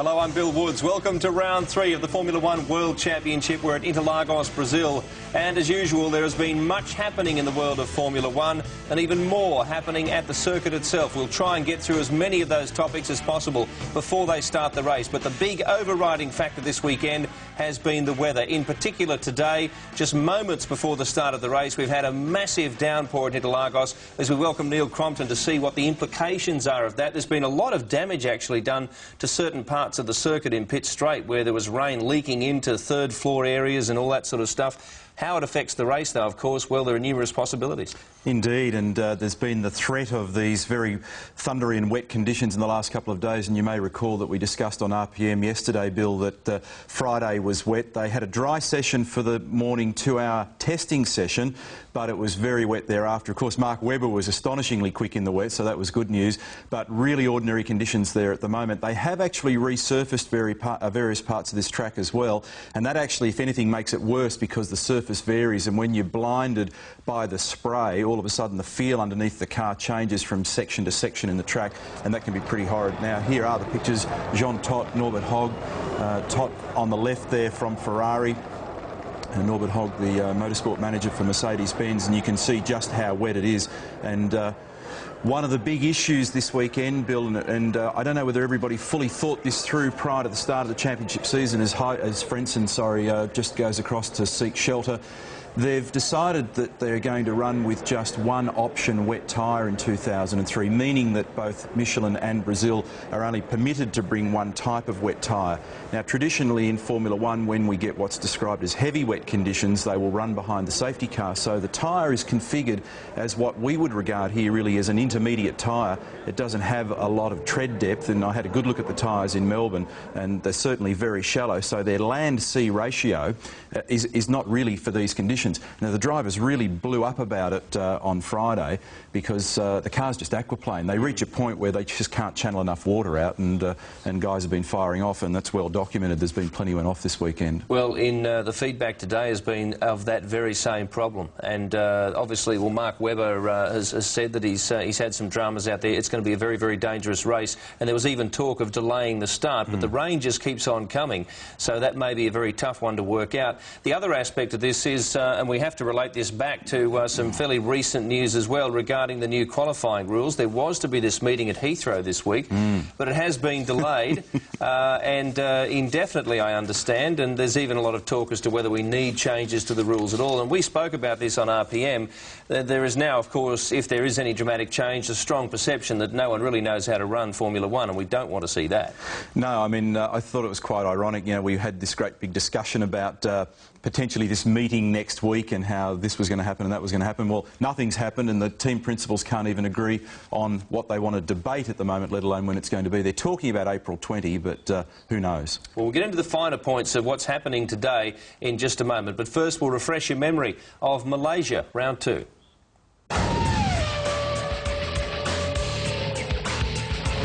Hello, I'm Bill Woods. Welcome to round 3 of the Formula One World Championship. We're at Interlagos, Brazil. And as usual, there has been much happening in the world of Formula One and even more happening at the circuit itself. We'll try and get through as many of those topics as possible before they start the race. But the big overriding factor this weekend has been the weather. In particular today, just moments before the start of the race, we've had a massive downpour at Interlagos as we welcome Neil Crompton to see what the implications are of that. There's been a lot of damage actually done to certain parts of the circuit in Pitt Straight where there was rain leaking into third floor areas and all that sort of stuff. How it affects the race, though, of course, well, there are numerous possibilities. Indeed, and there's been the threat of these very thundery and wet conditions in the last couple of days, and you may recall that we discussed on RPM yesterday, Bill, that Friday was wet. They had a dry session for the morning 2-hour testing session, but it was very wet thereafter. Of course, Mark Webber was astonishingly quick in the wet, so that was good news, but really ordinary conditions there at the moment. They have actually resurfaced various parts of this track as well, and that actually, if anything, makes it worse because the surface varies, and when you're blinded by the spray, all of a sudden the feel underneath the car changes from section to section in the track, and that can be pretty horrid. Now, here are the pictures. Jean Todt, Norbert Hogg, Todt on the left there from Ferrari, and Norbert Hogg, the motorsport manager for Mercedes-Benz, and you can see just how wet it is. And one of the big issues this weekend, Bill, and I don't know whether everybody fully thought this through prior to the start of the championship season, as Frentzen, just goes across to seek shelter. They've decided that they're going to run with just one option wet tyre in 2003, meaning that both Michelin and Brazil are only permitted to bring one type of wet tyre. Now, traditionally in Formula One, when we get what's described as heavy wet conditions, they will run behind the safety car. So the tyre is configured as what we would regard here really as an intermediate tyre. It doesn't have a lot of tread depth, and I had a good look at the tyres in Melbourne, and they're certainly very shallow. So their land-sea ratio is not really for these conditions. Now, the drivers really blew up about it on Friday because the car's just aquaplane. They reach a point where they just can't channel enough water out, and guys have been firing off, and that's well documented. There's been plenty went off this weekend. Well, in the feedback today has been of that very same problem, and obviously, well, Mark Webber has said that he's had some dramas out there. It's going to be a very, very dangerous race, and there was even talk of delaying the start, but the rain just keeps on coming, so that may be a very tough one to work out. The other aspect of this is, and we have to relate this back to some fairly recent news as well regarding the new qualifying rules. There was to be this meeting at Heathrow this week, but it has been delayed and indefinitely, I understand, and there's even a lot of talk as to whether we need changes to the rules at all. And we spoke about this on RPM. There is now, of course, if there is any dramatic change, a strong perception that no one really knows how to run Formula One, and we don't want to see that. No, I mean, I thought it was quite ironic. You know, we had this great big discussion about potentially this meeting next week and how this was going to happen and that was going to happen. Well, nothing's happened, and the team principals can't even agree on what they want to debate at the moment, let alone when it's going to be. They're talking about April 20, but who knows? Well, we'll get into the finer points of what's happening today in just a moment, but first we'll refresh your memory of Malaysia, round 2.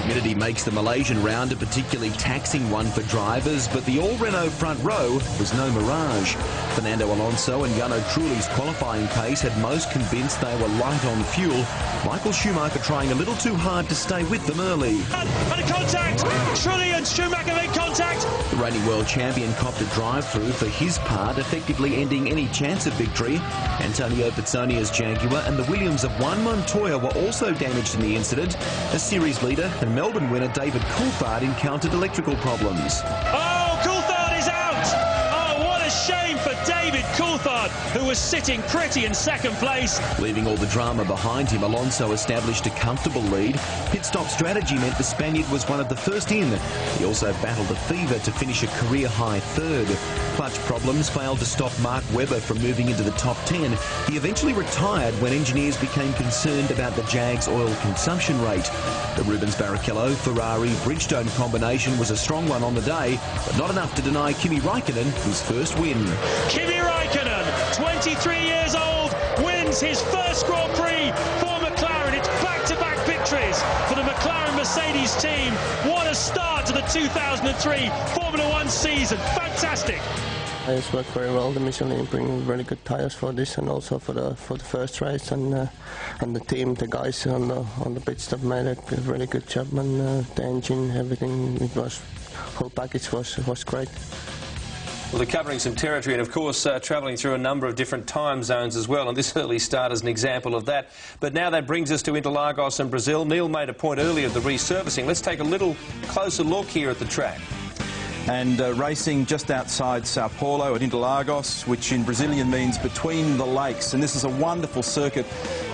Humidity makes the Malaysian round a particularly taxing one for drivers, but the all-Renault front row was no mirage. Fernando Alonso and Jarno Trulli's qualifying pace had most convinced they were light on fuel. Michael Schumacher trying a little too hard to stay with them early. And a contact! Trulli and Schumacher made contact! The reigning world champion copped a drive-through for his part, effectively ending any chance of victory. Antonio Pizzonia's Jaguar and the Williams of Juan Montoya were also damaged in the incident. A series leader and Melbourne winner David Coulthard encountered electrical problems. Oh, Coulthard is out! Oh, what a shame for David Coulthard, who was sitting pretty in second place. Leaving all the drama behind him, Alonso established a comfortable lead. Pit stop strategy meant the Spaniard was one of the first in. He also battled a fever to finish a career-high third. Clutch problems failed to stop Mark Webber from moving into the top 10. He eventually retired when engineers became concerned about the Jag's oil consumption rate. The Rubens Barrichello-Ferrari Bridgestone combination was a strong one on the day, but not enough to deny Kimi Raikkonen his first win. Kimi Raikkonen, 23 years old, wins his first Grand Prix for McLaren. It's back-to-back victories for the McLaren Mercedes team. What a start to the 2003 Formula One season. Fantastic. It's worked very well. The Michelin bring really good tires for this, and also for the first race, and the team, the guys on the pit stop made a really good job, and the engine, everything, it was whole package was great. Well, they're covering some territory and, of course, travelling through a number of different time zones as well, and this early start is an example of that. But now that brings us to Interlagos and Brazil. Neil made a point earlier of the resurfacing. Let's take a little closer look here at the track. And racing just outside Sao Paulo at Interlagos, which in Brazilian means between the lakes. And this is a wonderful circuit.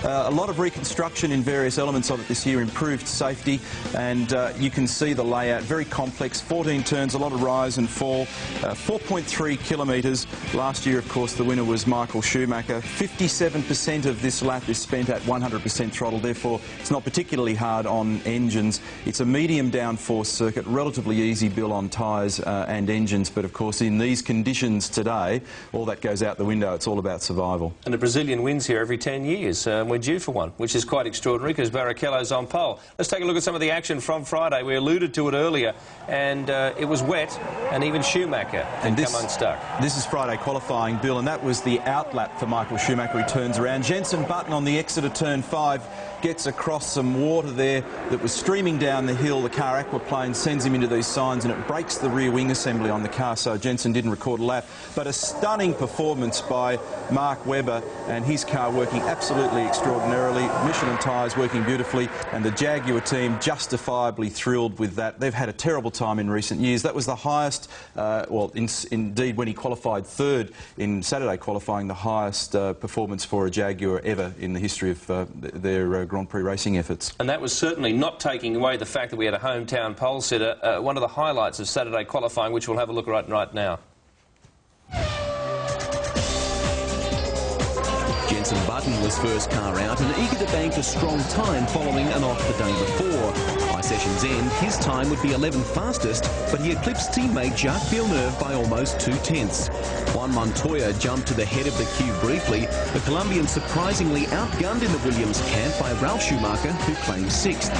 A lot of reconstruction in various elements of it this year, improved safety, and you can see the layout, very complex, 14 turns, a lot of rise and fall, 4.3 kilometres. Last year, of course, the winner was Michael Schumacher. 57% of this lap is spent at 100% throttle, therefore it's not particularly hard on engines. It's a medium downforce circuit, relatively easy bill on tyres and engines, but of course in these conditions today, all that goes out the window. It's all about survival. And a Brazilian wins here every 10 years. We're due for one, which is quite extraordinary because Barrichello's on pole. Let's take a look at some of the action from Friday. We alluded to it earlier, and it was wet, and even Schumacher had come unstuck. This is Friday qualifying, Bill, and that was the outlap for Michael Schumacher. He turns around. Jenson Button on the exit of turn 5 gets across some water there that was streaming down the hill. The car aquaplane sends him into these signs, and it breaks the rear wing assembly on the car, so Jenson didn't record a lap. But a stunning performance by Mark Webber and his car working absolutely extraordinarily. Michelin tyres working beautifully, and the Jaguar team justifiably thrilled with that. They've had a terrible time in recent years. That was the highest, well, indeed, when he qualified third in Saturday qualifying, the highest performance for a Jaguar ever in the history of their Grand Prix racing efforts. And that was certainly not taking away the fact that we had a hometown pole sitter. One of the highlights of Saturday qualifying, which we'll have a look at right now. Jenson Button was first car out and eager to bank a strong time following an off the day before. By session's end, his time would be 11th fastest, but he eclipsed teammate Jacques Villeneuve by almost 2/10. Juan Montoya jumped to the head of the queue briefly. The Colombian surprisingly outgunned in the Williams camp by Ralf Schumacher, who claimed 6th.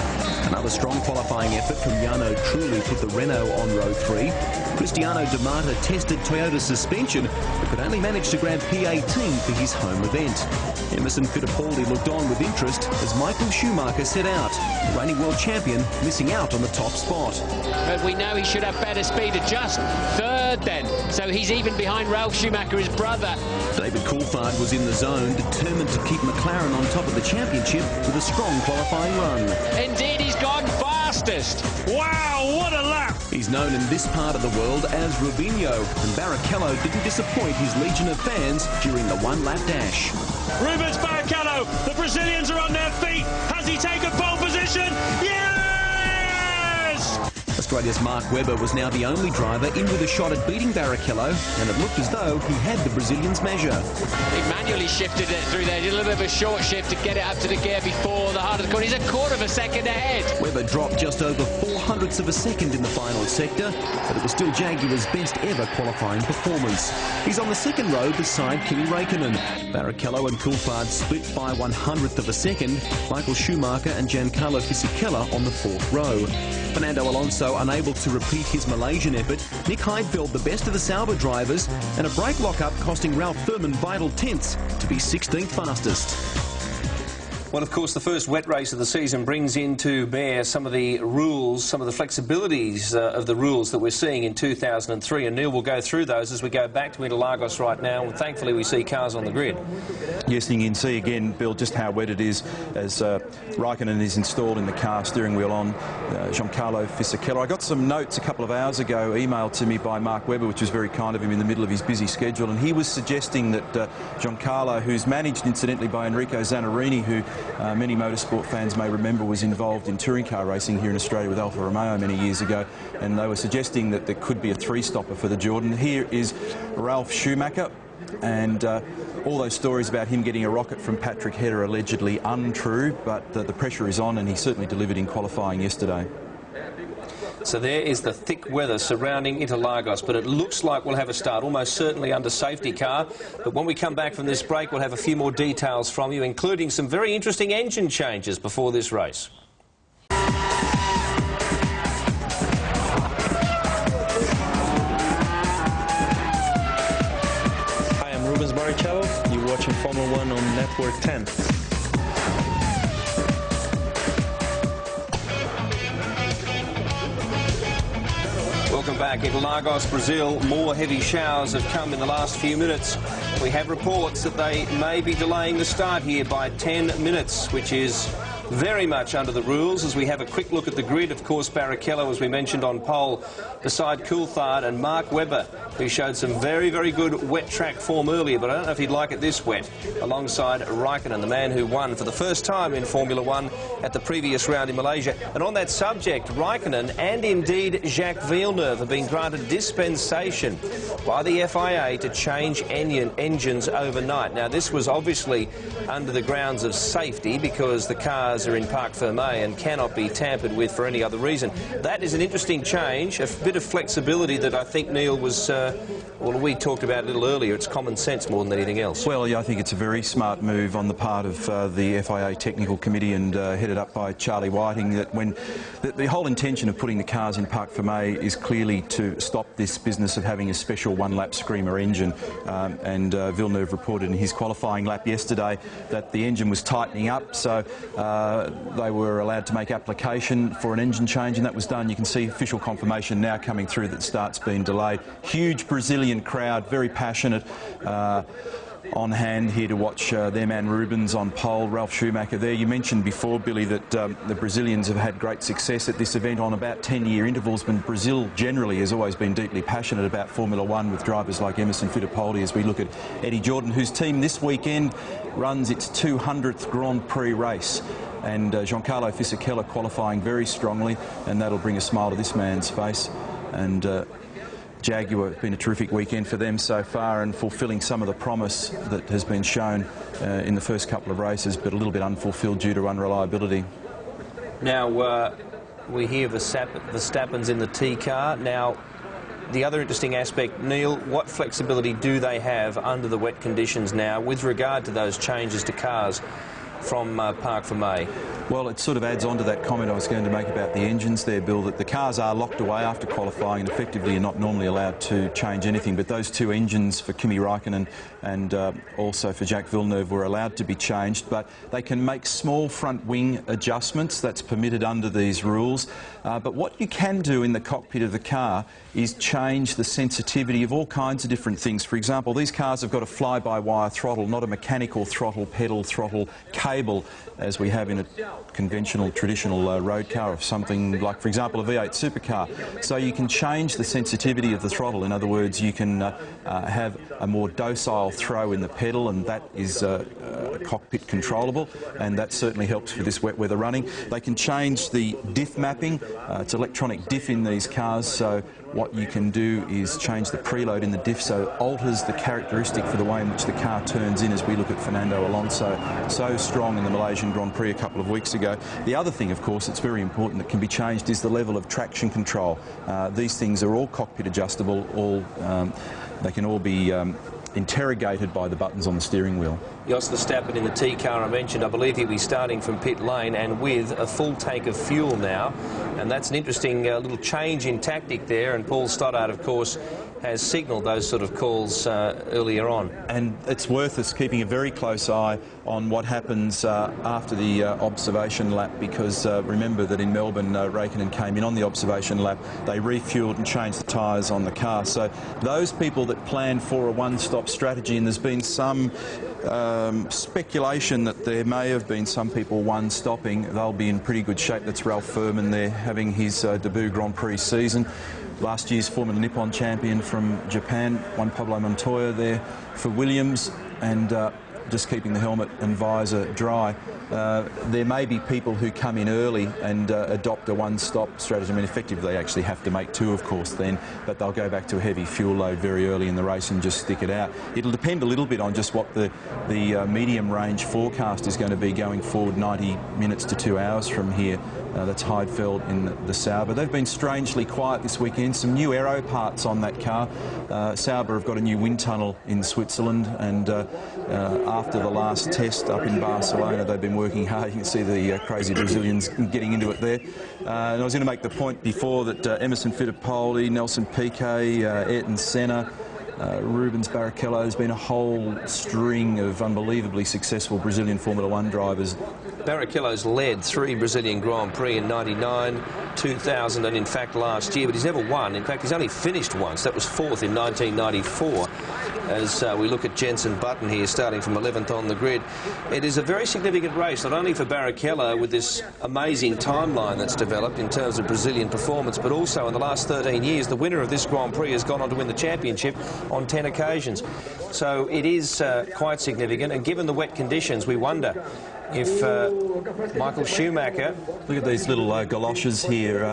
Another strong qualifying effort from Jarno Trulli put the Renault on row 3. Cristiano De Mata tested Toyota's suspension, but could only manage to grab P18 for his home event. Emerson Fittipaldi looked on with interest as Michael Schumacher set out. The reigning world champion missing out on the top spot. But we know he should have better speed, just third then. So he's even behind Ralf Schumacher, his brother. David Coulthard was in the zone, determined to keep McLaren on top of the championship with a strong qualifying run. Indeed, he's gone fastest. Wow, what a lap! He's known in this part of the world as Rubinho, and Barrichello didn't disappoint his legion of fans during the one-lap dash. Rubens Barrichello, the Brazilians are on their feet. Has he taken pole position? Yes! Australia's Mark Webber was now the only driver in with a shot at beating Barrichello, and it looked as though he had the Brazilian's measure. He manually shifted it through there, did a little bit of a short shift to get it up to the gear before the heart of the corner. He's a quarter of a second ahead. Webber dropped just over 0.04 of a second in the final sector, but it was still Jaguar's best ever qualifying performance. He's on the second row beside Kimi Räikkönen. Barrichello and Coulthard split by 100th of a second. Michael Schumacher and Giancarlo Fisichella on the 4th row. Fernando Alonso unable to repeat his Malaysian effort. Nick Heidfeld the best of the Sauber drivers, and a brake lock-up costing Ralph Thurman vital tenths to be 16th fastest. Well, of course, the first wet race of the season brings into bear some of the rules, some of the flexibilities of the rules that we're seeing in 2003. And Neil will go through those as we go back to Interlagos right now. And thankfully, we see cars on the grid. Yes, you can see again, Bill, just how wet it is as Räikkönen is installed in the car, steering wheel on, Giancarlo Fisichella. I got some notes a couple of hours ago emailed to me by Mark Webber, which was very kind of him in the middle of his busy schedule, and he was suggesting that Giancarlo, who's managed incidentally by Enrico Zannarini, who many motorsport fans may remember was involved in touring car racing here in Australia with Alfa Romeo many years ago, and they were suggesting that there could be a three-stopper for the Jordan. Here is Ralf Schumacher, and all those stories about him getting a rocket from Patrick Head are allegedly untrue, but the pressure is on, and he certainly delivered in qualifying yesterday. So there is the thick weather surrounding Interlagos, but it looks like we'll have a start, almost certainly under safety car. But when we come back from this break, we'll have a few more details from you, including some very interesting engine changes before this race. Hi, I'm Rubens Barrichello. You're watching Formula 1 on Network 10. Welcome back. In Lagos, Brazil, more heavy showers have come in the last few minutes. We have reports that they may be delaying the start here by 10 minutes, which is very much under the rules. As we have a quick look at the grid, of course, Barrichello, as we mentioned, on pole beside Coulthard, and Mark Webber, who showed some very, very good wet track form earlier, but I don't know if he'd like it this wet, alongside Raikkonen, the man who won for the first time in Formula One at the previous round in Malaysia. And on that subject, Raikkonen and indeed Jacques Villeneuve have been granted dispensation by the FIA to change engines overnight. Now, this was obviously under the grounds of safety, because the cars are in Parc Ferme and cannot be tampered with for any other reason. That is an interesting change, a bit of flexibility that I think Neil was, well, we talked about a little earlier. It's common sense more than anything else. Well, yeah, I think it's a very smart move on the part of the FIA Technical Committee, and headed up by Charlie Whiting, that when the whole intention of putting the cars in Parc Ferme is clearly to stop this business of having a special one-lap screamer engine. And Villeneuve reported in his qualifying lap yesterday that the engine was tightening up, so they were allowed to make application for an engine change, and that was done. You can see official confirmation now coming through that the start's been delayed. Huge Brazilian crowd, very passionate, on hand here to watch their man Rubens on pole, Ralf Schumacher there. You mentioned before, Billy, that the Brazilians have had great success at this event on about 10-year intervals, but Brazil generally has always been deeply passionate about Formula One, with drivers like Emerson Fittipaldi, as we look at Eddie Jordan, whose team this weekend runs its 200th Grand Prix race. And Giancarlo Fisichella qualifying very strongly, and that'll bring a smile to this man's face. And Jaguar, it's been a terrific weekend for them so far, and fulfilling some of the promise that has been shown in the first couple of races, but a little bit unfulfilled due to unreliability. Now, we hear Verstappen's in the T car. Now, the other interesting aspect, Neil, what flexibility do they have under the wet conditions now with regard to those changes to cars from Parc Ferme? Well, it sort of adds on to that comment I was going to make about the engines there, Bill, that the cars are locked away after qualifying and effectively are not normally allowed to change anything. But those two engines for Kimi Raikkonen and also for Jacques Villeneuve were allowed to be changed, but they can make small front wing adjustments. That's permitted under these rules. But what you can do in the cockpit of the car is change the sensitivity of all kinds of different things. For example, these cars have got a fly-by-wire throttle, not a mechanical throttle, pedal, throttle, cable, as we have in a conventional, traditional road car, of something like, for example, a V8 supercar. So you can change the sensitivity of the throttle. In other words, you can have a more docile throw in the pedal, and that is cockpit controllable, and that certainly helps for this wet weather running. They can change the diff mapping. It's electronic diff in these cars, so what you can do is change the preload in the diff, so it alters the characteristic for the way in which the car turns in, as we look at Fernando Alonso, so strong in the Malaysian Grand Prix a couple of weeks ago. The other thing, of course, that's very important that can be changed is the level of traction control. These things are all cockpit adjustable, they can all be interrogated by the buttons on the steering wheel. Jos Verstappen in the T car I mentioned, I believe he'll be starting from pit lane and with a full tank of fuel now, and that's an interesting little change in tactic there, and Paul Stoddart, of course, has signalled those sort of calls earlier on. And it's worth us keeping a very close eye on what happens after the observation lap, because remember that in Melbourne, Raikkonen came in on the observation lap, they refueled and changed the tyres on the car. So those people that plan for a one-stop strategy, and there's been some speculation that there may have been some people one-stopping, they'll be in pretty good shape. That's Ralph Furman there, having his debut Grand Prix season. Last year's Formula Nippon champion from Japan, Juan Pablo Montoya there for Williams, and just keeping the helmet and visor dry. There may be people who come in early and adopt a one-stop strategy. I mean, effectively they actually have to make two, of course, then, but they'll go back to a heavy fuel load very early in the race and just stick it out. It'll depend a little bit on just what the medium range forecast is going to be going forward 90 minutes to 2 hours from here. That's Heidfeld in the Sauber. They've been strangely quiet this weekend. Some new aero parts on that car. Sauber have got a new wind tunnel in Switzerland, and after the last test up in Barcelona, they've been working hard. You can see the crazy Brazilians getting into it there. And I was going to make the point before that Emerson Fittipaldi, Nelson Piquet, Ayrton Senna, Rubens Barrichello, has been a whole string of unbelievably successful Brazilian Formula One drivers Barrichello's led 3 Brazilian Grand Prix in '99, 2000 and in fact last year, but he's never won. In fact, he's only finished once. That was 4th in 1994. As we look at Jenson Button here, starting from 11th on the grid. It is a very significant race, not only for Barrichello with this amazing timeline that's developed in terms of Brazilian performance, but also in the last 13 years, the winner of this Grand Prix has gone on to win the championship on 10 occasions. So it is quite significant, and given the wet conditions, we wonder if Michael Schumacher... Look at these little galoshes here.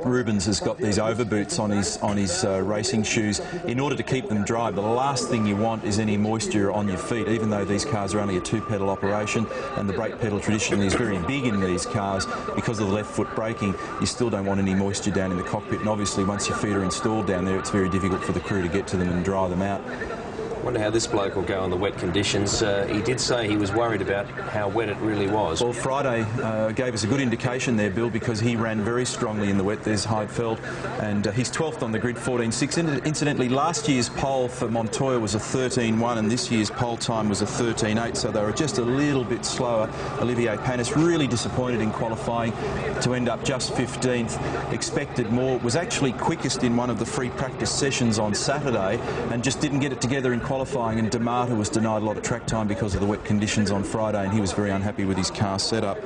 Rubens has got these overboots on his racing shoes in order to keep them dry. The last thing you want is any moisture on your feet, even though these cars are only a 2-pedal operation, and the brake pedal traditionally is very big in these cars because of the left foot braking. You still don't want any moisture down in the cockpit, and obviously once your feet are installed down there, it's very difficult for the crew to get to them and dry them out. I wonder how this bloke will go in the wet conditions. He did say he was worried about how wet it really was. Well, Friday gave us a good indication there, Bill, because he ran very strongly in the wet. There's Heidfeld, and he's 12th on the grid, 14.6. Incidentally, last year's pole for Montoya was a 13.1, and this year's pole time was a 13.8, so they were just a little bit slower. Olivier Panis really disappointed in qualifying to end up just 15th. Expected more. Was actually quickest in one of the free practice sessions on Saturday and just didn't get it together in qualifying, and D'Amato was denied a lot of track time because of the wet conditions on Friday, and he was very unhappy with his car setup.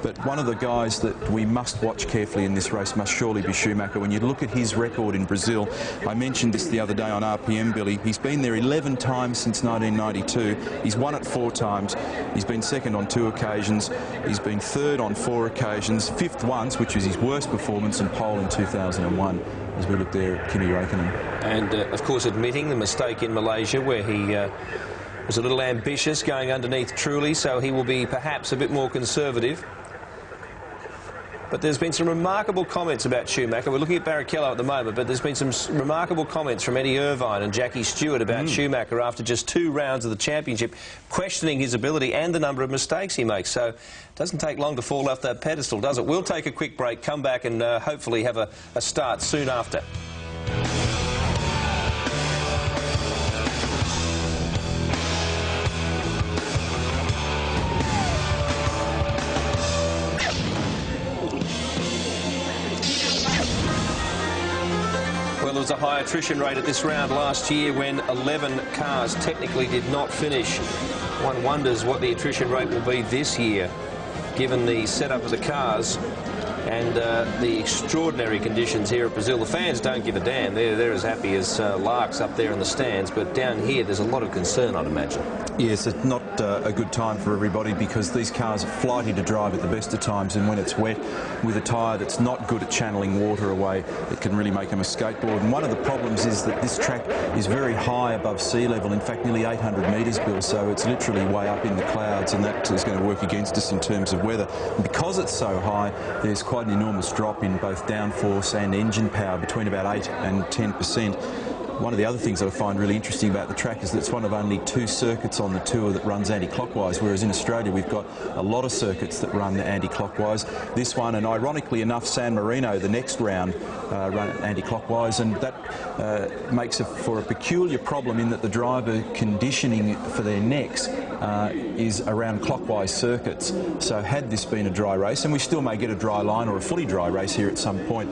But one of the guys that we must watch carefully in this race must surely be Schumacher. When you look at his record in Brazil, I mentioned this the other day on RPM, Billy, he's been there 11 times since 1992. He's won it 4 times. He's been second on 2 occasions. He's been third on 4 occasions, 5th once, which was his worst performance, and pole in 2001, as we look there at Kimi Räikkönen. And, of course, admitting the mistake in Malaysia where he was a little ambitious going underneath Trulli, so he will be perhaps a bit more conservative. But there's been some remarkable comments about Schumacher. We're looking at Barrichello at the moment, but there's been some remarkable comments from Eddie Irvine and Jackie Stewart about Schumacher after just 2 rounds of the championship, questioning his ability and the number of mistakes he makes. So it doesn't take long to fall off that pedestal, does it? We'll take a quick break, come back and hopefully have a start soon after. There was a high attrition rate at this round last year when 11 cars technically did not finish. One wonders what the attrition rate will be this year, given the setup of the cars and the extraordinary conditions here at Brazil. The fans don't give a damn. They're as happy as larks up there in the stands, but down here there's a lot of concern, I'd imagine. Yes, it's not a good time for everybody because these cars are flighty to drive at the best of times, and when it's wet with a tyre that's not good at channeling water away, it can really make them a skateboard. And one of the problems is that this track is very high above sea level, in fact nearly 800 metres, Bill, so it's literally way up in the clouds, and that is going to work against us in terms of weather. And because it's so high, there's quite an enormous drop in both downforce and engine power, between about 8 and 10%. One of the other things that I find really interesting about the track is that it's one of only 2 circuits on the tour that runs anti-clockwise, whereas in Australia we've got a lot of circuits that run anti-clockwise. This one, and ironically enough, San Marino, the next round, run anti-clockwise, and that makes it for a peculiar problem in that the driver conditioning for their necks is around clockwise circuits. So had this been a dry race, and we still may get a dry line or a fully dry race here at some point,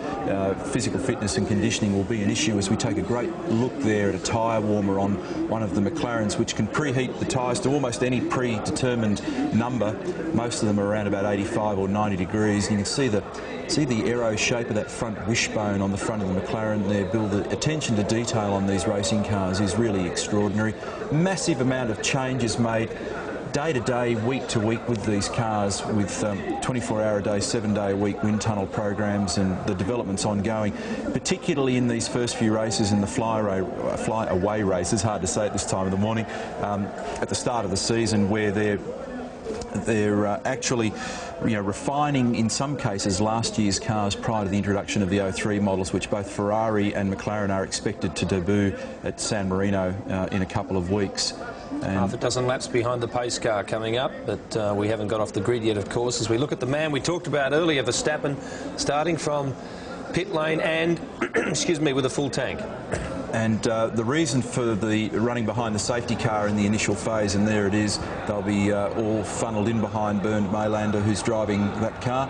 physical fitness and conditioning will be an issue as we take a great look there at a tyre warmer on one of the McLarens, which can preheat the tyres to almost any predetermined number. Most of them are around about 85 or 90 degrees. And you can see the aero shape of that front wishbone on the front of the McLaren there, Bill. The attention to detail on these racing cars is really extraordinary. Massive amount of changes made day to day, week to week with these cars, with 24-hour-a-day, 7-day-a-week wind tunnel programs, and the developments ongoing, particularly in these first few races in the fly-away races, hard to say at this time of the morning, at the start of the season, where they're actually, refining in some cases last year's cars prior to the introduction of the 03 models, which both Ferrari and McLaren are expected to debut at San Marino in a couple of weeks. And half a dozen laps behind the pace car coming up, but we haven't got off the grid yet, of course, as we look at the man we talked about earlier, Verstappen, starting from pit lane and, excuse me, with a full tank. And the reason for the running behind the safety car in the initial phase, and there it is, they'll be all funneled in behind Bernd Maylander, who's driving that car,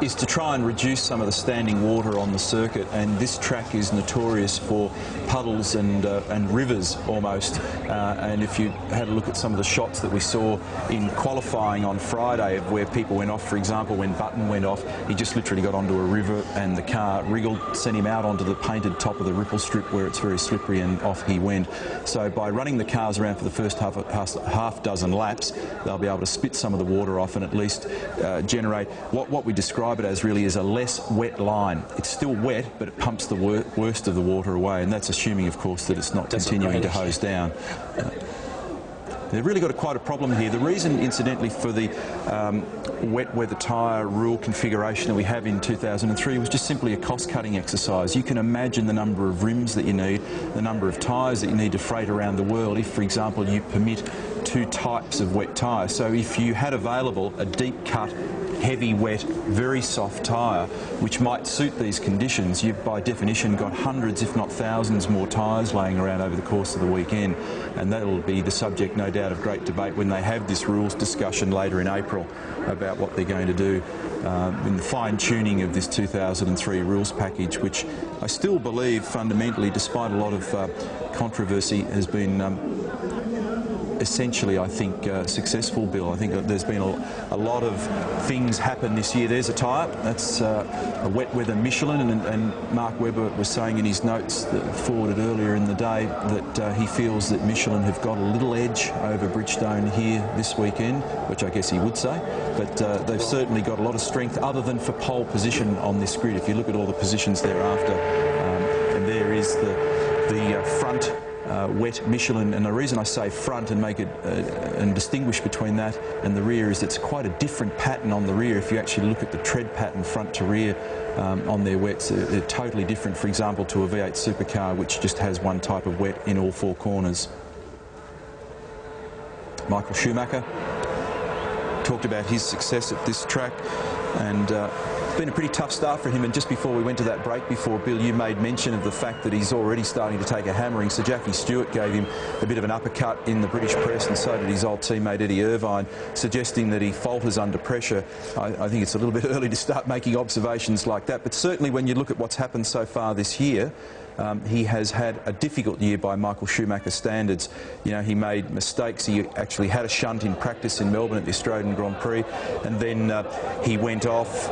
is to try and reduce some of the standing water on the circuit. And this track is notorious for puddles and rivers almost. And if you had a look at some of the shots that we saw in qualifying on Friday of where people went off, for example, when Button went off, he just literally got onto a river and the car wriggled, sent him out onto the painted top of the ripple strip where it's very slippery, and off he went. So by running the cars around for the first half dozen laps, they'll be able to spit some of the water off and at least generate what we describe it as really is a less wet line. It's still wet, but it pumps the worst of the water away, and that's assuming, of course, that it's not continuing to hose down. They've really got quite a problem here. The reason, incidentally, for the wet weather tyre rule configuration that we have in 2003 was just simply a cost-cutting exercise. You can imagine the number of rims that you need, the number of tyres that you need to freight around the world if, for example, you permit 2 types of wet tyre. So if you had available a deep-cut, heavy, wet, very soft tyre, which might suit these conditions, you've by definition got hundreds, if not thousands, more tyres laying around over the course of the weekend. And that'll be the subject, no doubt, of great debate when they have this rules discussion later in April about what they're going to do in the fine-tuning of this 2003 rules package, which I still believe fundamentally, despite a lot of controversy, has been essentially, I think, successful, Bill. I think that there's been a lot of things happen this year. There's a tyre. That's a wet weather Michelin, and Mark Webber was saying in his notes that forwarded earlier in the day that he feels that Michelin have got a little edge over Bridgestone here this weekend, which I guess he would say, but they've certainly got a lot of strength other than for pole position on this grid. If you look at all the positions thereafter, and there is the front wet Michelin, and the reason I say front and make it and distinguish between that and the rear is it's quite a different pattern on the rear. If you actually look at the tread pattern front to rear on their wets, they're totally different, for example, to a V8 supercar which just has one type of wet in all 4 corners. Michael Schumacher talked about his success at this track, and it's been a pretty tough start for him. And just before we went to that break before, Bill, you made mention of the fact that he's already starting to take a hammering. So Jackie Stewart gave him a bit of an uppercut in the British press, and so did his old teammate Eddie Irvine, suggesting that he falters under pressure. I think it's a little bit early to start making observations like that, but certainly when you look at what's happened so far this year, he has had a difficult year by Michael Schumacher standards. You know, he made mistakes. He actually had a shunt in practice in Melbourne at the Australian Grand Prix, and then he went off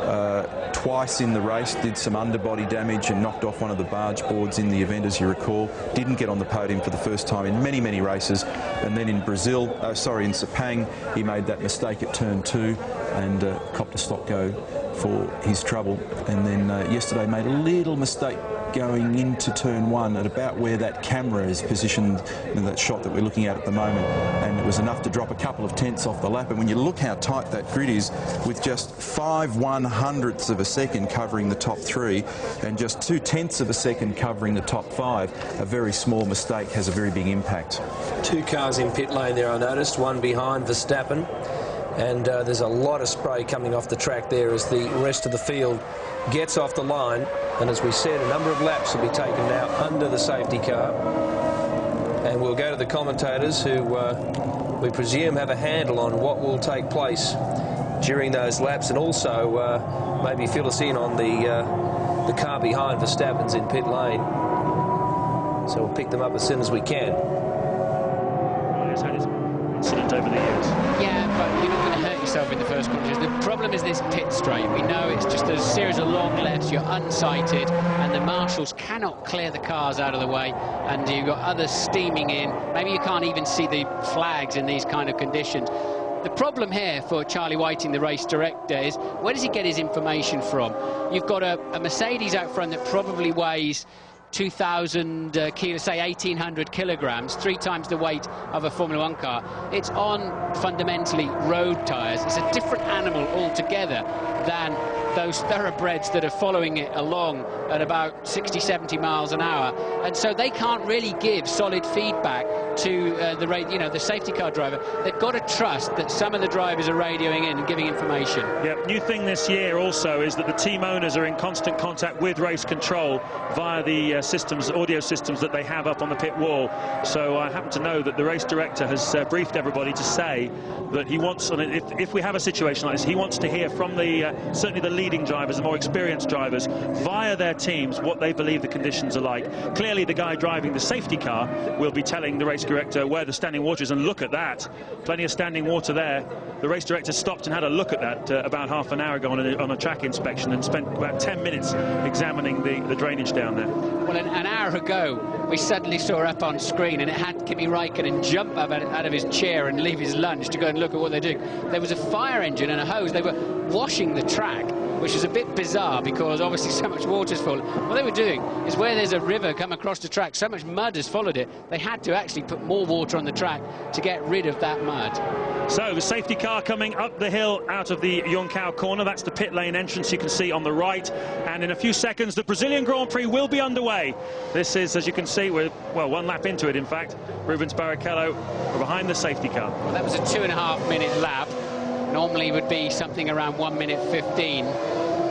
twice in the race, did some underbody damage and knocked off one of the barge boards in the event, as you recall. Didn't get on the podium for the first time in many, many races. And then in Brazil, in Sepang, he made that mistake at turn 2 and copped a stop go for his trouble. And then yesterday made a little mistake going into turn 1 at about where that camera is positioned in that shot that we're looking at the moment, and it was enough to drop a couple of tenths off the lap. And when you look how tight that grid is, with just 5/100ths of a second covering the top 3 and just 2/10ths of a second covering the top 5, a very small mistake has a very big impact. 2 cars in pit lane there, I noticed, one behind Verstappen, and there's a lot of spray coming off the track there as the rest of the field gets off the line. And as we said, a number of laps will be taken now under the safety car. And we'll go to the commentators who we presume have a handle on what will take place during those laps, and also maybe fill us in on the car behind Verstappen's in pit lane. So we'll pick them up as soon as we can. He's had his incident over the years. Yeah, but you're not going to hurt yourself in the first corner. The problem is this pit straight. We know it's just a series of long lefts. You're unsighted, and the marshals cannot clear the cars out of the way, and you've got others steaming in. Maybe you can't even see the flags in these kind of conditions. The problem here for Charlie Whiting, the race director, is where does he get his information from? You've got a Mercedes out front that probably weighs 2,000 kilos, say 1,800 kilograms, 3 times the weight of a Formula 1 car. It's on fundamentally road tyres. It's a different animal altogether than those thoroughbreds that are following it along at about 60, 70 miles an hour, and so they can't really give solid feedback to the safety car driver. They've got to trust that some of the drivers are radioing in and giving information. Yeah, new thing this year also is that the team owners are in constant contact with race control via the audio systems that they have up on the pit wall. So I happen to know that the race director has briefed everybody to say that he wants, if we have a situation like this, he wants to hear from certainly the leading drivers, the more experienced drivers, via their teams what they believe the conditions are like. Clearly the guy driving the safety car will be telling the race director where the standing water is, and look at that, plenty of standing water there. The race director stopped and had a look at that about half an hour ago on a track inspection, and spent about 10 minutes examining the drainage down there. Well, an hour ago we suddenly saw up on screen, and it had Kimi Raikkonen jump up out of his chair and leave his lunch to go and look at what they're doing. There was a fire engine and a hose. They were washing the track, which is a bit bizarre because obviously so much water's fallen. What they were doing is, where there's a river come across the track, so much mud has followed it, they had to actually put more water on the track to get rid of that mud. So the safety car coming up the hill out of the Junção corner. That's the pit lane entrance you can see on the right. And in a few seconds, the Brazilian Grand Prix will be underway. This is, as you can see, we're, well, one lap into it, in fact. Rubens Barrichello behind the safety car. Well, that was a 2.5-minute lap. Normally would be something around 1 minute 15.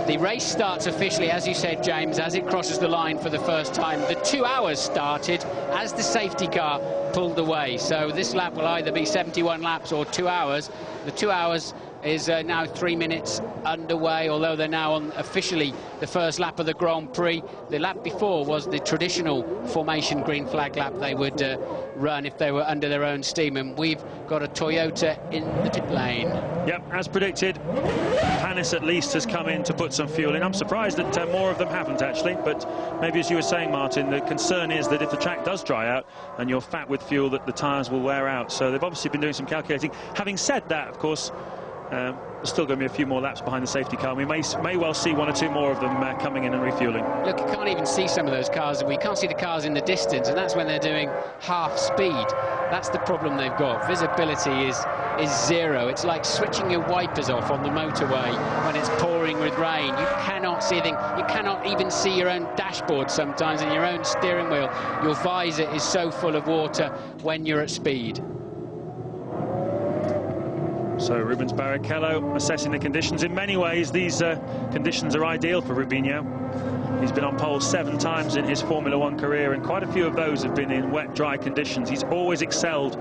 The race starts officially, as you said, James, as it crosses the line for the first time. The 2 hours started as the safety car pulled away. So this lap will either be 71 laps or 2 hours. The 2 hours is now 3 minutes underway, although they're now on officially the first lap of the Grand Prix. The lap before was the traditional formation green flag lap they would run if they were under their own steam, and we've got a Toyota in the pit lane. Yep, as predicted, Panis at least has come in to put some fuel in. I'm surprised that more of them haven't, actually, but maybe, as you were saying, Martin, the concern is that if the track does dry out and you're fat with fuel, that the tyres will wear out. So they've obviously been doing some calculating. Having said that, of course, there's still going to be a few more laps behind the safety car. We may well see 1 or 2 more of them coming in and refueling. Look, you can't even see some of those cars. We can't see the cars in the distance, and that's when they're doing half speed. That's the problem they've got. Visibility is zero. It's like switching your wipers off on the motorway when it's pouring with rain. You cannot see anything. You cannot even see your own dashboard sometimes, and your own steering wheel. Your visor is so full of water when you're at speed. So Rubens Barrichello assessing the conditions. In many ways, these conditions are ideal for Rubinho. He's been on pole 7 times in his Formula 1 career, and quite a few of those have been in wet, dry conditions. He's always excelled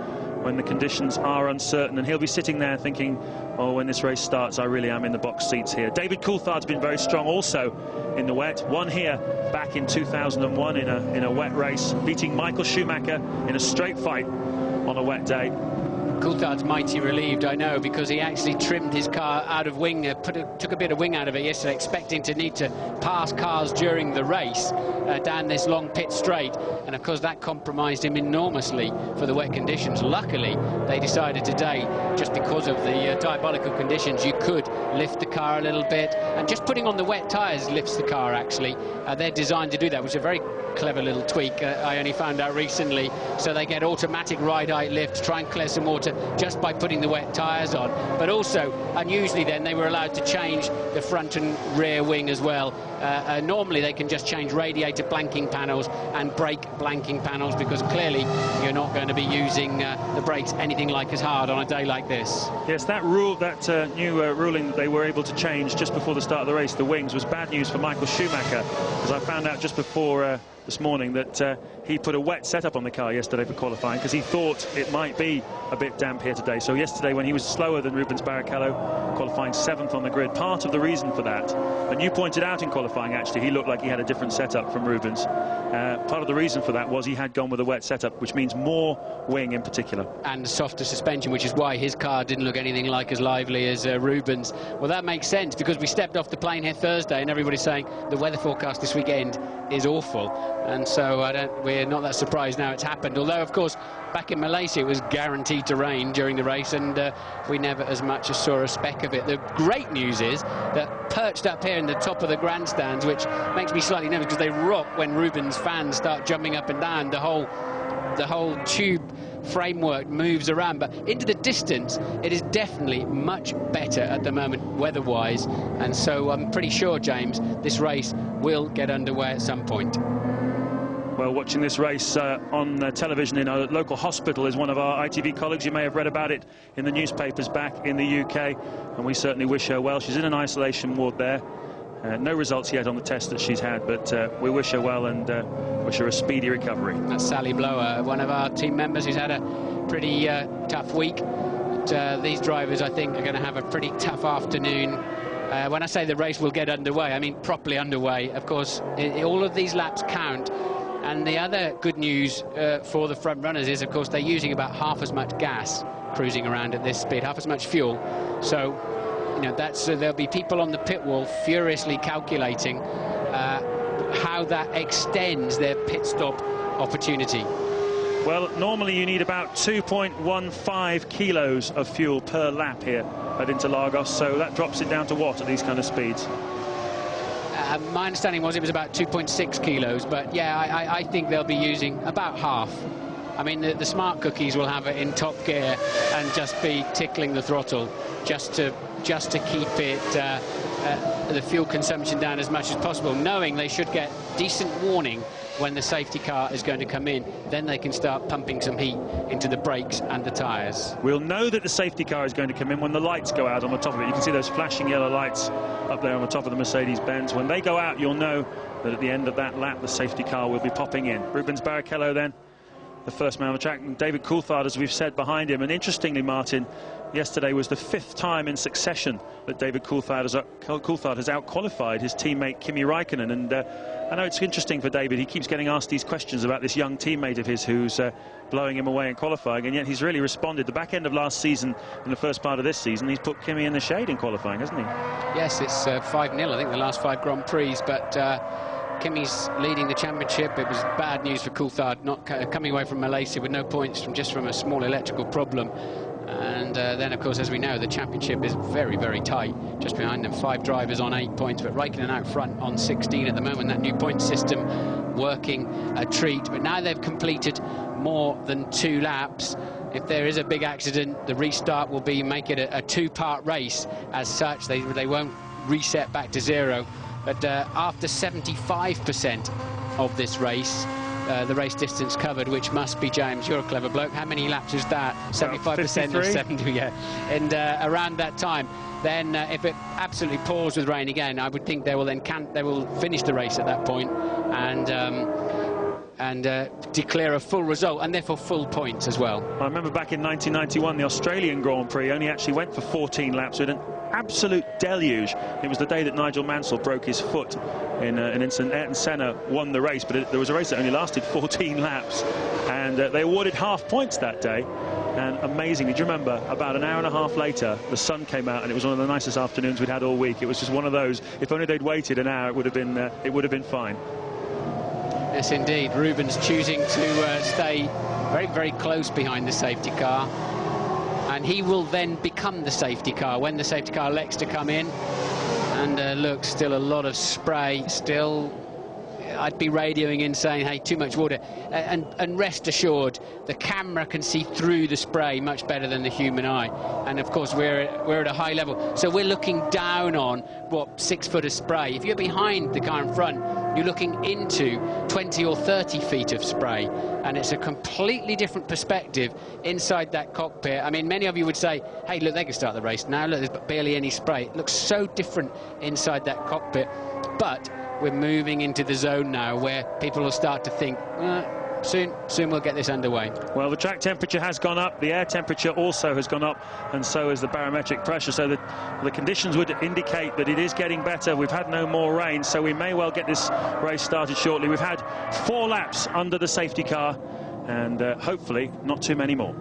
when the conditions are uncertain, and he'll be sitting there thinking, oh, when this race starts, I really am in the box seats here. David Coulthard's been very strong also in the wet. Won here back in 2001 in a wet race, beating Michael Schumacher in a straight fight on a wet day. Coulthard's mighty relieved, I know, because he actually trimmed his car out of wing, took a bit of wing out of it yesterday, expecting to need to pass cars during the race down this long pit straight, and of course that compromised him enormously for the wet conditions. Luckily, they decided today, just because of the diabolical conditions, you could lift the car a little bit, and just putting on the wet tyres lifts the car, actually. They're designed to do that, which is a very clever little tweak. I only found out recently. So they get automatic ride height lift to try and clear some water just by putting the wet tyres on. But also, unusually then, they were allowed to change the front and rear wing as well. Normally they can just change radiator blanking panels and brake blanking panels, because clearly you're not going to be using the brakes anything like as hard on a day like this. Yes, that rule, that new ruling that they were able to change just before the start of the race, the wings, was bad news for Michael Schumacher, because I found out just before this morning that he put a wet setup on the car yesterday for qualifying, because he thought it might be a bit damp here today. So yesterday, when he was slower than Rubens Barrichello, qualifying 7th on the grid, part of the reason for that, and you pointed out in qualifying, actually, he looked like he had a different setup from Rubens. Part of the reason for that was he had gone with a wet setup, which means more wing in particular. And softer suspension, which is why his car didn't look anything like as lively as Rubens. Well, that makes sense, because we stepped off the plane here Thursday and everybody's saying the weather forecast this weekend is awful. And so we're not that surprised now it's happened. Although, of course, back in Malaysia it was guaranteed to rain during the race, and we never as much as saw a speck of it. The great news is that perched up here in the top of the grandstands, which makes me slightly nervous because they rock when Rubens fans start jumping up and down, the whole tube framework moves around, but into the distance it is definitely much better at the moment weather-wise, and so I'm pretty sure, James, this race will get underway at some point. Well, watching this race on television in a local hospital is one of our ITV colleagues. You may have read about it in the newspapers back in the UK, and we certainly wish her well. She's in an isolation ward there. No results yet on the test that she's had, but we wish her well and wish her a speedy recovery. That's Sally Blower, one of our team members who's had a pretty tough week. But, these drivers, I think, are going to have a pretty tough afternoon. When I say the race will get underway, I mean properly underway. Of course, all of these laps count. And the other good news for the front runners is, of course, they're using about half as much gas cruising around at this speed, half as much fuel. So, you know, there'll be people on the pit wall furiously calculating how that extends their pit stop opportunity. Well, normally you need about 2.15 kilos of fuel per lap here at Interlagos, so that drops it down to what at these kind of speeds? My understanding was it was about 2.6 kilos, but yeah, I think they'll be using about half. I mean, the smart cookies will have it in top gear and just be tickling the throttle just to keep it the fuel consumption down as much as possible, knowing they should get decent warning when the safety car is going to come in. Then they can start pumping some heat into the brakes and the tyres. We'll know that the safety car is going to come in when the lights go out on the top of it. You can see those flashing yellow lights up there on the top of the Mercedes-Benz. When they go out, you'll know that at the end of that lap, the safety car will be popping in. Rubens Barrichello then, the first man on the track, and David Coulthard, as we've said, behind him. And interestingly, Martin, yesterday was the 5th time in succession that David Coulthard has out-qualified his teammate Kimi Raikkonen. And I know it's interesting for David. He keeps getting asked these questions about this young teammate of his who's blowing him away in qualifying, and yet he's really responded. The back end of last season and the first part of this season, he's put Kimi in the shade in qualifying, hasn't he? Yes, it's 5-0, I think, the last 5 Grand Prix, but Kimi's leading the championship. It was bad news for Coulthard, not coming away from Malaysia with no points from a small electrical problem. And then, of course, as we know, the championship is very, very tight. Just behind them, 5 drivers on 8 points, but Raikkonen out front on 16 at the moment. That new point system working a treat. But now they've completed more than 2 laps. If there is a big accident, the restart will make it a 2-part race. As such, they won't reset back to 0. But after 75% of this race, the race distance covered, which must be, James, you're a clever bloke, how many laps is that? 75% of 70, yeah. And around that time, then if it absolutely pours with rain again, I would think they will finish the race at that point and declare a full result, and therefore full points as well. I remember back in 1991, the Australian Grand Prix only actually went for 14 laps with an absolute deluge. It was the day that Nigel Mansell broke his foot in an incident. Ayrton Senna won the race, but there was a race that only lasted 14 laps, and they awarded half points that day. And amazingly, do you remember, about an hour and a half later, the sun came out, and it was one of the nicest afternoons we'd had all week. It was just one of those, if only they'd waited an hour, it would have been fine. Yes, indeed. Rubens choosing to stay very, very close behind the safety car. And he will then become the safety car when the safety car elects to come in. And look, still a lot of spray. Still, I'd be radioing in saying, hey, too much water. And rest assured, the camera can see through the spray much better than the human eye. And of course, we're at a high level. So we're looking down on, what, 6 foot of spray. If you're behind the car in front, you're looking into 20 or 30 feet of spray, and it's a completely different perspective inside that cockpit. I mean, many of you would say, hey, look, they can start the race now. Look, there's barely any spray. It looks so different inside that cockpit, but we're moving into the zone now where people will start to think, soon we'll get this underway. Well, the track temperature has gone up, the air temperature also has gone up, and so is the barometric pressure, so that the conditions would indicate that it is getting better. We've had no more rain, so we may well get this race started shortly. We've had 4 laps under the safety car, and hopefully not too many more.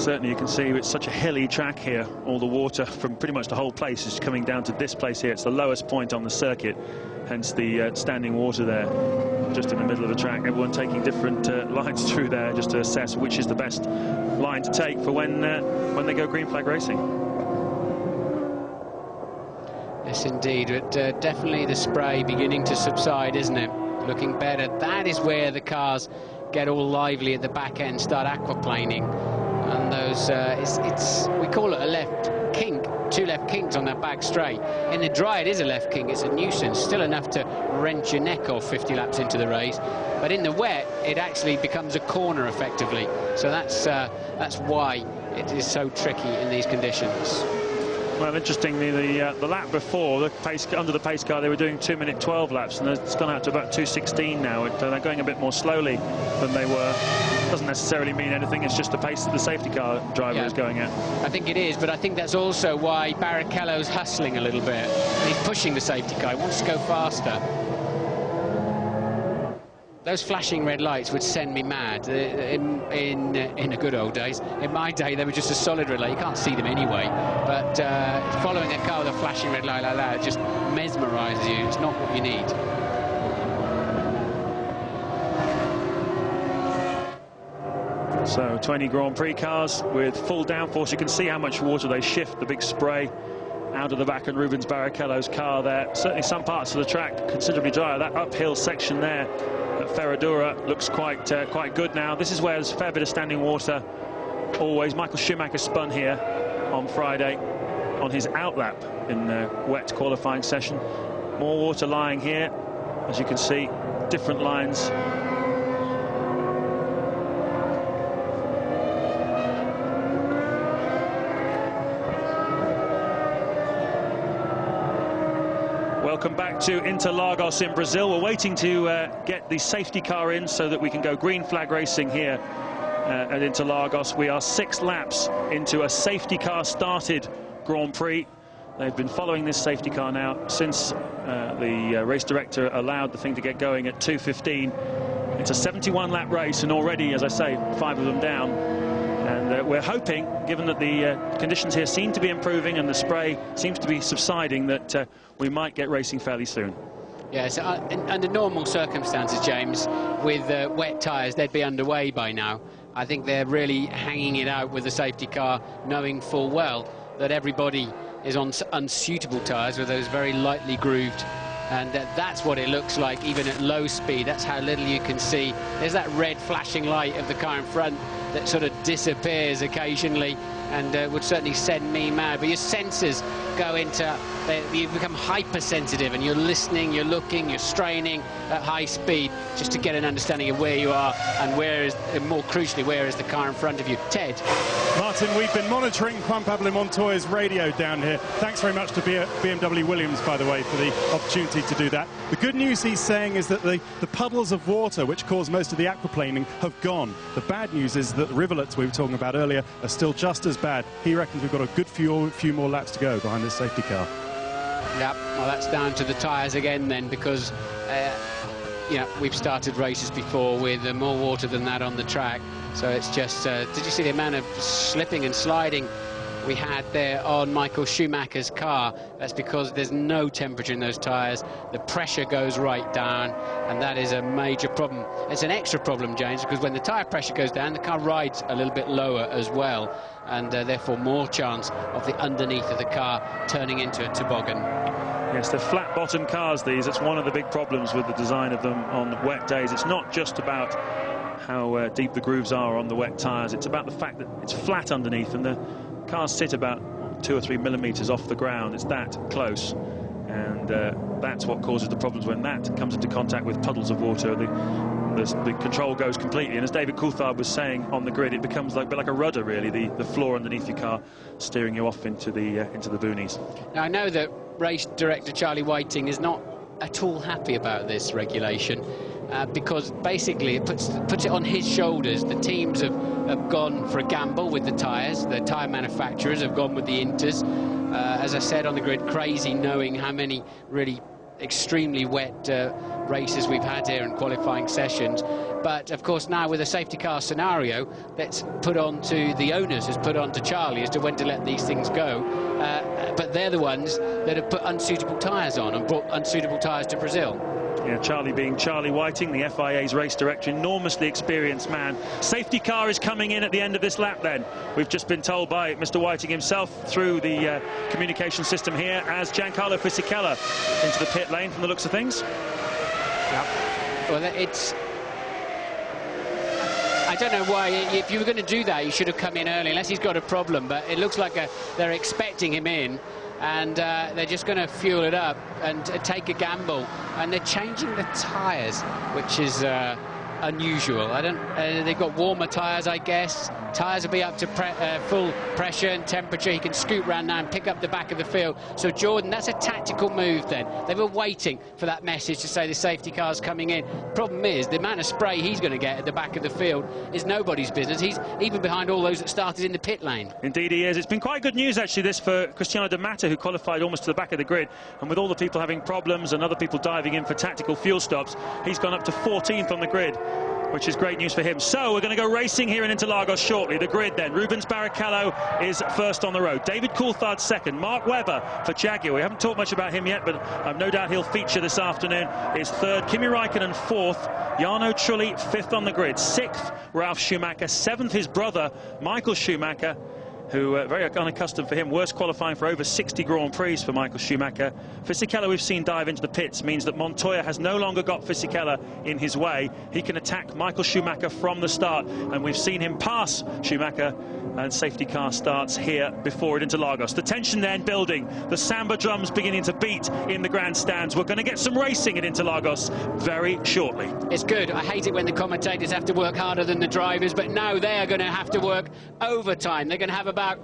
certainly you can see it's such a hilly track here. All the water from pretty much the whole place is coming down to this place here. It's the lowest point on the circuit, hence the standing water there, just in the middle of the track. Everyone taking different lines through there just to assess which is the best line to take for when they go green flag racing. Yes, indeed. But definitely the spray beginning to subside, isn't it? Looking better. That is where the cars get all lively at the back end, start aquaplaning, and those we call it a left kink, 2 left kinks on that back straight. In the dry it is a left kink. It's a nuisance, still enough to wrench your neck off 50 laps into the race, but in the wet it actually becomes a corner effectively. So that's why it is so tricky in these conditions. Well, interestingly, the lap before, under the pace car, they were doing 2 minute 12 laps, and it's gone out to about 2:16 now. They're going a bit more slowly than they were. Doesn't necessarily mean anything. It's just the pace that the safety car driver is going at. I think it is, but I think that's also why Barrichello's hustling a little bit. He's pushing the safety car. He wants to go faster. Those flashing red lights would send me mad in the good old days. In my day, they were just a solid red light. You can't see them anyway. But following a car with a flashing red light like that just mesmerises you. It's not what you need. So 20 Grand Prix cars with full downforce. You can see how much water they shift, the big spray out of the back of Rubens Barrichello's car there. Certainly some parts of the track considerably drier. That uphill section there at Ferradura looks quite good now. This is where there's a fair bit of standing water always. Michael Schumacher spun here on Friday on his outlap in the wet qualifying session. More water lying here, as you can see, different lines. Welcome back to Interlagos in Brazil. We're waiting to get the safety car in so that we can go green flag racing here at Interlagos. We are 6 laps into a safety car started Grand Prix. They've been following this safety car now since the race director allowed the thing to get going at 2:15. It's a 71 lap race, and already, as I say, 5 of them down. And we're hoping, given that the conditions here seem to be improving and the spray seems to be subsiding, that we might get racing fairly soon. Yes, under normal circumstances, James, with wet tyres, they'd be underway by now. I think they're really hanging it out with the safety car, knowing full well that everybody is on unsuitable tyres with those very lightly grooved. And that's what it looks like, even at low speed. That's how little you can see. There's that red flashing light of the car in front that sort of disappears occasionally and would certainly send me mad. But your senses go into, you become hypersensitive, and you're listening, you're looking, you're straining at high speed just to get an understanding of where you are and and more crucially, where is the car in front of you. Ted. Martin, we've been monitoring Juan Pablo Montoya's radio down here. Thanks very much to BMW Williams, by the way, for the opportunity to do that. The good news he's saying is that the puddles of water, which cause most of the aquaplaning, have gone. The bad news is that the rivulets we were talking about earlier are still just as bad. He reckons we've got a good few more laps to go behind this safety car. Yep, well, that's down to the tyres again then, because we've started races before with more water than that on the track. So it's just, did you see the amount of slipping and sliding we had there on Michael Schumacher's car? That's because there's no temperature in those tyres. The pressure goes right down, and that is a major problem. It's an extra problem, James, because when the tyre pressure goes down, the car rides a little bit lower as well, and therefore more chance of the underneath of the car turning into a toboggan. Yes, they're flat-bottom cars, these. It's one of the big problems with the design of them on wet days. It's not just about how deep the grooves are on the wet tyres. It's about the fact that it's flat underneath, and the cars sit about 2 or 3 millimetres off the ground. It's that close, and that's what causes the problems when that comes into contact with puddles of water. The control goes completely, and as David Coulthard was saying on the grid, it becomes like a rudder, really, the floor underneath your car steering you off into the boonies. Now, I know that race director Charlie Whiting is not at all happy about this regulation, because basically it puts it on his shoulders. The teams have gone for a gamble with the tyres. The tyre manufacturers have gone with the Inters. As I said on the grid, crazy knowing how many really extremely wet races we've had here in qualifying sessions. But of course now with a safety car scenario, that's put on to the owners, has put on to Charlie as to when to let these things go. But they're the ones that have put unsuitable tyres on and brought unsuitable tyres to Brazil. Yeah, Charlie being Charlie Whiting, the FIA's race director, enormously experienced man. Safety car is coming in at the end of this lap then. We've just been told by Mr. Whiting himself through the communication system here as Giancarlo Fisichella into the pit lane from the looks of things. Yep. Well, it's... I don't know why, if you were going to do that, you should have come in early, unless he's got a problem, but it looks like they're expecting him in, and they're just going to fuel it up and take a gamble, and they're changing the tyres, which is unusual. They've got warmer tyres, I guess. Tyres will be up to full pressure and temperature. He can scoot round now and pick up the back of the field. So Jordan, that's a tactical move then. They were waiting for that message to say the safety car's coming in. Problem is, the amount of spray he's going to get at the back of the field is nobody's business. He's even behind all those that started in the pit lane. Indeed he is. It's been quite good news actually this for Cristiano De Mata, who qualified almost to the back of the grid, and with all the people having problems and other people diving in for tactical fuel stops, he's gone up to 14th on the grid, which is great news for him. So we're going to go racing here in Interlagos shortly. The grid then. Rubens Barrichello is first on the road. David Coulthard second. Mark Webber for Jaguar. We haven't talked much about him yet, but I've no doubt he'll feature this afternoon. Is third. Kimi Räikkönen fourth. Jarno Trulli fifth on the grid. Sixth, Ralf Schumacher. Seventh, his brother, Michael Schumacher, who very unaccustomed for him, worst qualifying for over 60 Grand Prix for Michael Schumacher. Fisichella we've seen dive into the pits, means that Montoya has no longer got Fisichella in his way. He can attack Michael Schumacher from the start, and we've seen him pass Schumacher, and safety car starts here before it Interlagos. The tension then building, the samba drums beginning to beat in the grandstands. We're going to get some racing at Interlagos very shortly. It's good. I hate it when the commentators have to work harder than the drivers, but now they are going to have to work overtime. They're going to have about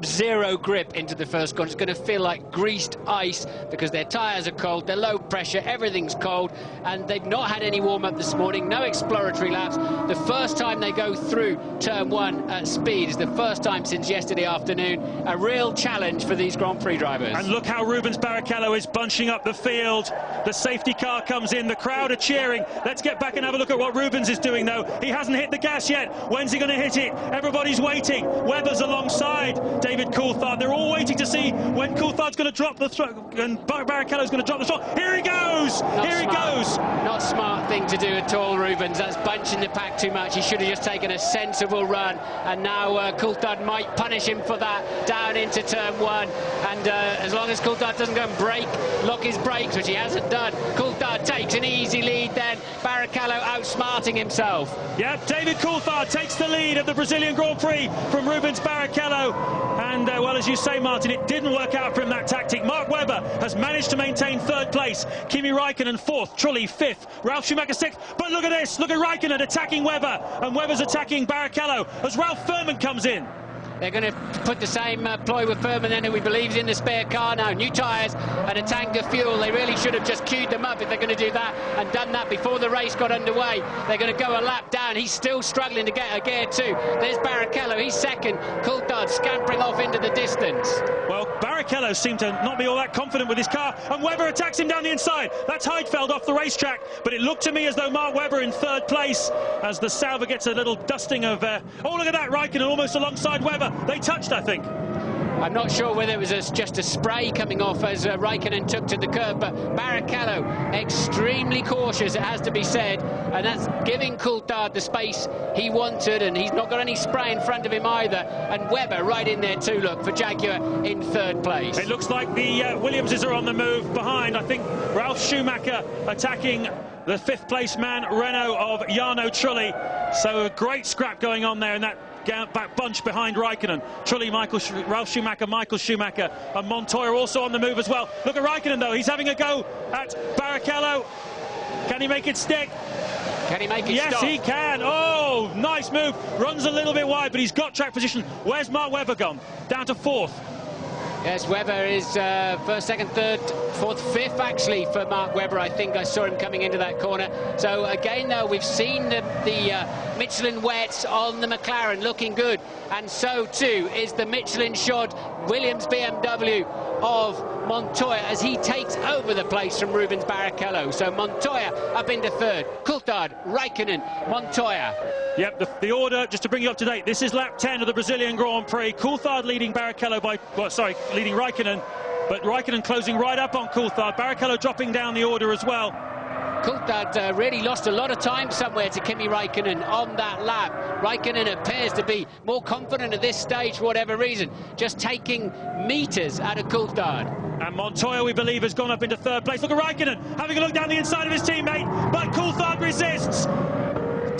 zero grip into the first corner. It's going to feel like greased ice because their tyres are cold, they're low pressure, everything's cold, and they've not had any warm-up this morning, no exploratory laps. The first time they go through turn one at speed is the first time since yesterday afternoon. A real challenge for these Grand Prix drivers. And look how Rubens Barrichello is bunching up the field. The safety car comes in, the crowd are cheering. Let's get back and have a look at what Rubens is doing though. He hasn't hit the gas yet. When's he going to hit it? Everybody's waiting. Webber's alongside David Coulthard. They're all waiting to see when Coulthard's going to drop the throttle and Barrichello's going to drop the throttle. Here he goes! Here he goes! Not smart thing to do at all, Rubens. That's bunching the pack too much. He should have just taken a sensible run, and now Coulthard might punish him for that down into turn one. And as long as Coulthard doesn't go and lock his brakes, which he hasn't done, Coulthard takes an easy lead then. Barrichello outsmarting himself. Yeah, David Coulthard takes the lead of the Brazilian Grand Prix from Rubens Barrichello. And, well, as you say, Martin, it didn't work out for him, that tactic. Mark Webber has managed to maintain third place. Kimi Räikkönen fourth, Trulli fifth, Ralf Schumacher sixth. But look at this, look at Räikkönen attacking Webber, and Webber's attacking Barrichello as Ralf Furman comes in. They're going to put the same ploy with Furman then, who we believe is in the spare car now. New tyres and a tank of fuel. They really should have just queued them up if they're going to do that and done that before the race got underway. They're going to go a lap down. He's still struggling to get a gear too. There's Barrichello. He's second. Coulthard scampering off into the distance. Well, Barrichello seemed to not be all that confident with his car, and Webber attacks him down the inside. That's Heidfeld off the racetrack, but it looked to me as though Mark Webber in third place as the Sauber gets a little dusting of... oh, look at that, Räikkönen almost alongside Webber. They touched, I think. I'm not sure whether it was just a spray coming off as Räikkönen took to the curb, but Barrichello extremely cautious, it has to be said, and that's giving Coulthard the space he wanted, and he's not got any spray in front of him either. And Webber right in there too, look, for Jaguar in third place. It looks like the Williamses are on the move behind. I think Ralf Schumacher attacking the fifth place man, Renault of Jarno Trulli. So a great scrap going on there in that back bunch behind Räikkönen. Trulli, Ralf Schumacher, Michael Schumacher, and Montoya also on the move as well. Look at Räikkönen though, he's having a go at Barrichello. Can he make it stick? Can he make it Yes, stop? he can. Oh, nice move. Runs a little bit wide, but he's got track position. Where's Mark Webber gone? Down to fourth. Yes, Webber is first, second, third, fourth, fifth actually for Mark Webber. I think I saw him coming into that corner. So again though, we've seen the Michelin wets on the McLaren looking good, and so too is the Michelin shod Williams BMW of Montoya as he takes over the place from Rubens Barrichello. So Montoya up into third, Coulthard, Raikkonen, Montoya. Yep, the order, just to bring you up to date, this is lap 10 of the Brazilian Grand Prix. Coulthard leading Barrichello by, well, sorry, leading Raikkonen, but Raikkonen closing right up on Coulthard. Barrichello dropping down the order as well. Coulthard really lost a lot of time somewhere to Kimi Raikkonen on that lap. Raikkonen appears to be more confident at this stage for whatever reason, just taking metres out of Coulthard. And Montoya, we believe, has gone up into third place. Look at Raikkonen having a look down the inside of his teammate, but Coulthard resists.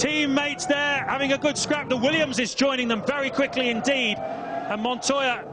Teammates there having a good scrap. The Williams is joining them very quickly indeed. And Montoya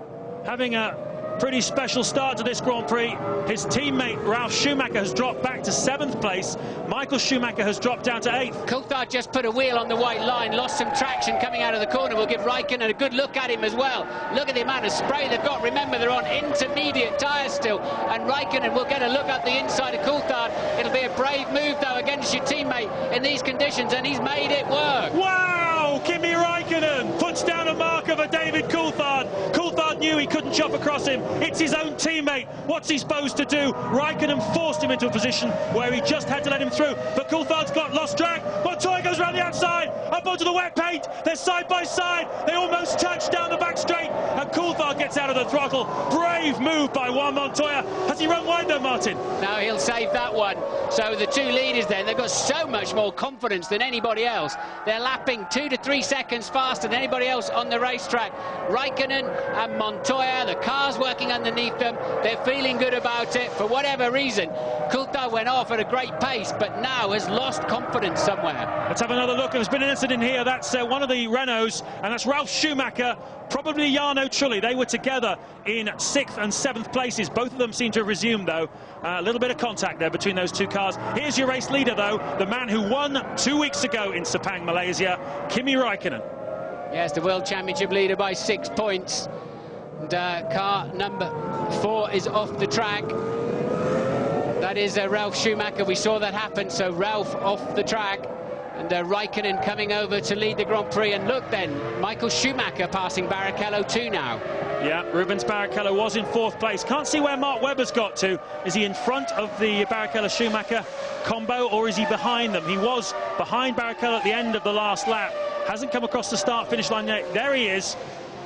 having a pretty special start to this Grand Prix. His teammate Ralf Schumacher has dropped back to 7th place. Michael Schumacher has dropped down to 8th. Coulthard just put a wheel on the white line, lost some traction coming out of the corner. We'll give Raikkonen a good look at him as well. Look at the amount of spray they've got. Remember, they're on intermediate tyres still, and Raikkonen will get a look at the inside of Coulthard. It'll be a brave move, though, against your teammate in these conditions, and he's made it work. Wow! Kimi Raikkonen puts down a marker for David Coulthard. Coulthard knew he couldn't chop across him. It's his own teammate. What's he supposed to do? Raikkonen forced him into a position where he just had to let him through. But Coulthard's got lost track. Montoya goes around the outside, up onto the wet paint. They're side by side. They almost touch down the back straight. And Coulthard gets out of the throttle. Brave move by Juan Montoya. Has he run wide though, Martin? No, he'll save that one. So the two leaders then, they've got so much more confidence than anybody else. They're lapping 2 to 3 seconds faster than anybody else on the racetrack. Raikkonen and Montoya, the car's working underneath them. They're feeling good about it. For whatever reason, Coulthard went off at a great pace, but now has lost confidence somewhere. Let's have another look. There's been an incident here. That's one of the Renaults, and that's Ralf Schumacher, probably Jarno Trulli. They were together in 6th and 7th places. Both of them seem to have resumed, though. A little bit of contact there between those two cars. Here's your race leader, though, the man who won 2 weeks ago in Sepang, Malaysia, Kimi Raikkonen. Yes, the World Championship leader by 6 points. And car number 4 is off the track. That is Ralf Schumacher. We saw that happen, so Ralf off the track. And Raikkonen coming over to lead the Grand Prix. And look then, Michael Schumacher passing Barrichello too now. Yeah, Rubens Barrichello was in 4th place. Can't see where Mark Webber's got to. Is he in front of the Barrichello-Schumacher combo, or is he behind them? He was behind Barrichello at the end of the last lap. Hasn't come across the start-finish line yet. There he is.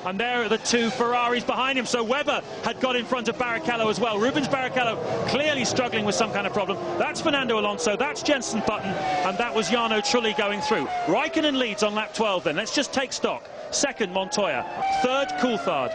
And there are the two Ferraris behind him. So Webber had got in front of Barrichello as well. Rubens Barrichello clearly struggling with some kind of problem. That's Fernando Alonso, that's Jenson Button, and that was Jarno Trulli going through. Raikkonen leads on lap 12 then. Let's just take stock. 2nd, Montoya. 3rd, Coulthard.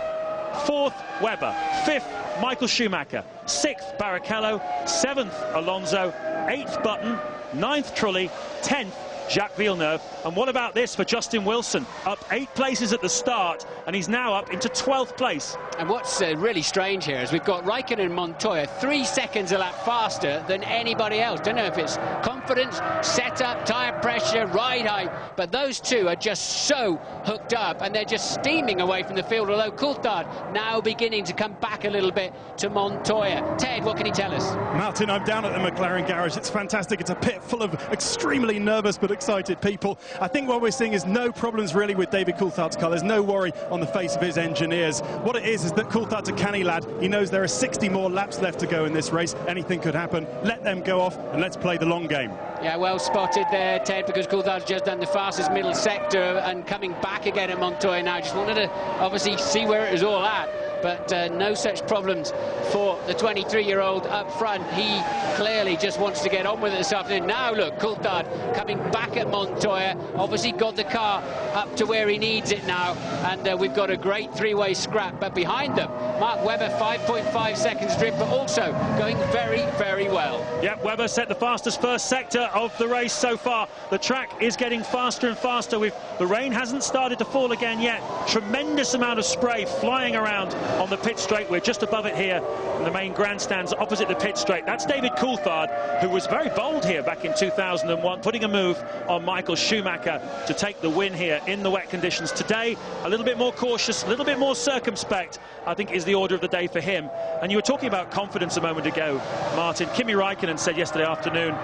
4th, Webber. 5th, Michael Schumacher. 6th, Barrichello. 7th, Alonso. 8th, Button. 9th, Trulli. 10th, Jacques Villeneuve. And what about this for Justin Wilson? Up 8 places at the start, and he's now up into 12th place. And what's really strange here is we've got Raikkonen and Montoya 3 seconds a lap faster than anybody else. Don't know if it's confidence, setup, tyre pressure, ride height, but those two are just so hooked up, and they're just steaming away from the field, although Coulthard now beginning to come back a little bit to Montoya. Ted, what can you tell us? Martin, I'm down at the McLaren garage. It's fantastic. It's a pit full of extremely nervous but excited people. I think what we're seeing is no problems really with David Coulthard's car. There's no worry on the face of his engineers. What it is that Coulthard's a canny lad. He knows there are 60 more laps left to go in this race. Anything could happen. Let them go off and let's play the long game. Yeah, well spotted there, Ted, because Coulthard's just done the fastest middle sector and coming back again at Montoya now. Just wanted to obviously see where it was all at. But no such problems for the 23-year-old up front. He clearly just wants to get on with it this afternoon. Now, look, Coulthard coming back at Montoya. Obviously got the car up to where he needs it now. And we've got a great three-way scrap. But behind them, Mark Webber, 5.5 seconds drift, but also going very, very well. Yep, Webber set the fastest first sector of the race so far. The track is getting faster and faster. The rain hasn't started to fall again yet. Tremendous amount of spray flying around on the pit straight. We're just above it here in the main grandstands opposite the pit straight. That's David Coulthard, who was very bold here back in 2001, putting a move on Michael Schumacher to take the win here in the wet conditions. Today, a little bit more cautious, a little bit more circumspect, I think, is the order of the day for him. And you were talking about confidence a moment ago, Martin. Kimi Raikkonen said yesterday afternoon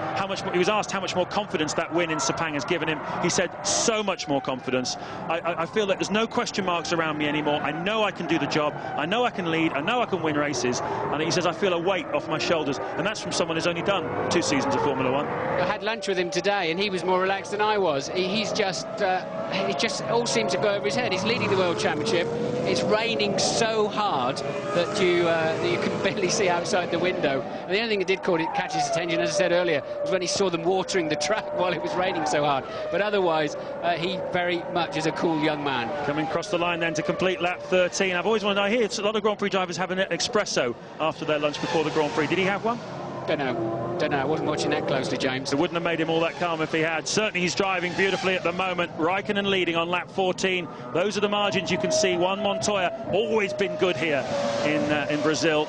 he was asked how much more confidence that win in Sepang has given him. He said, so much more confidence. I feel that there's no question marks around me anymore. I know I can do the job. I know I can lead, I know I can win races, and he says, I feel a weight off my shoulders, and that's from someone who's only done 2 seasons of Formula 1. I had lunch with him today, and he was more relaxed than I was. He's just, it just all seems to go over his head. He's leading the World Championship. It's raining so hard that you can barely see outside the window. And the only thing that did catch his attention, as I said earlier, was when he saw them watering the track while it was raining so hard. But otherwise, he very much is a cool young man. Coming across the line then to complete lap 13. I've always wanted, I hear a lot of Grand Prix drivers have an espresso after their lunch before the Grand Prix. Did he have one? Don't know. I wasn't watching that closely, James. It wouldn't have made him all that calm if he had. Certainly he's driving beautifully at the moment. Raikkonen leading on lap 14. Those are the margins you can see. Juan Montoya always been good here in Brazil.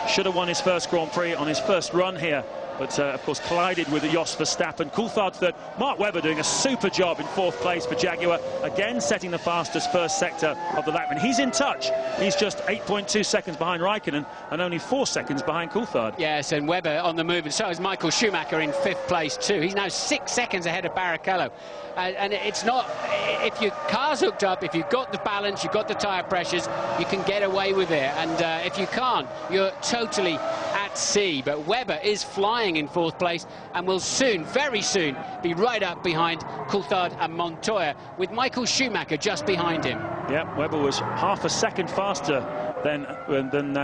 Should have won his first Grand Prix on his first run here. But, of course, collided with Jos Verstappen. Coulthard third. Mark Webber doing a super job in 4th place for Jaguar. Again, setting the fastest first sector of the lap. And he's in touch. He's just 8.2 seconds behind Raikkonen and only 4 seconds behind Coulthard. Yes, and Webber on the move. And so is Michael Schumacher in 5th place, too. He's now 6 seconds ahead of Barrichello. And it's not... If your car's hooked up, if you've got the balance, you've got the tyre pressures, you can get away with it. And if you can't, you're totally at sea. But Webber is flying in 4th place and will soon, very soon, be right up behind Coulthard and Montoya, with Michael Schumacher just behind him. Yeah, Webber was half a second faster than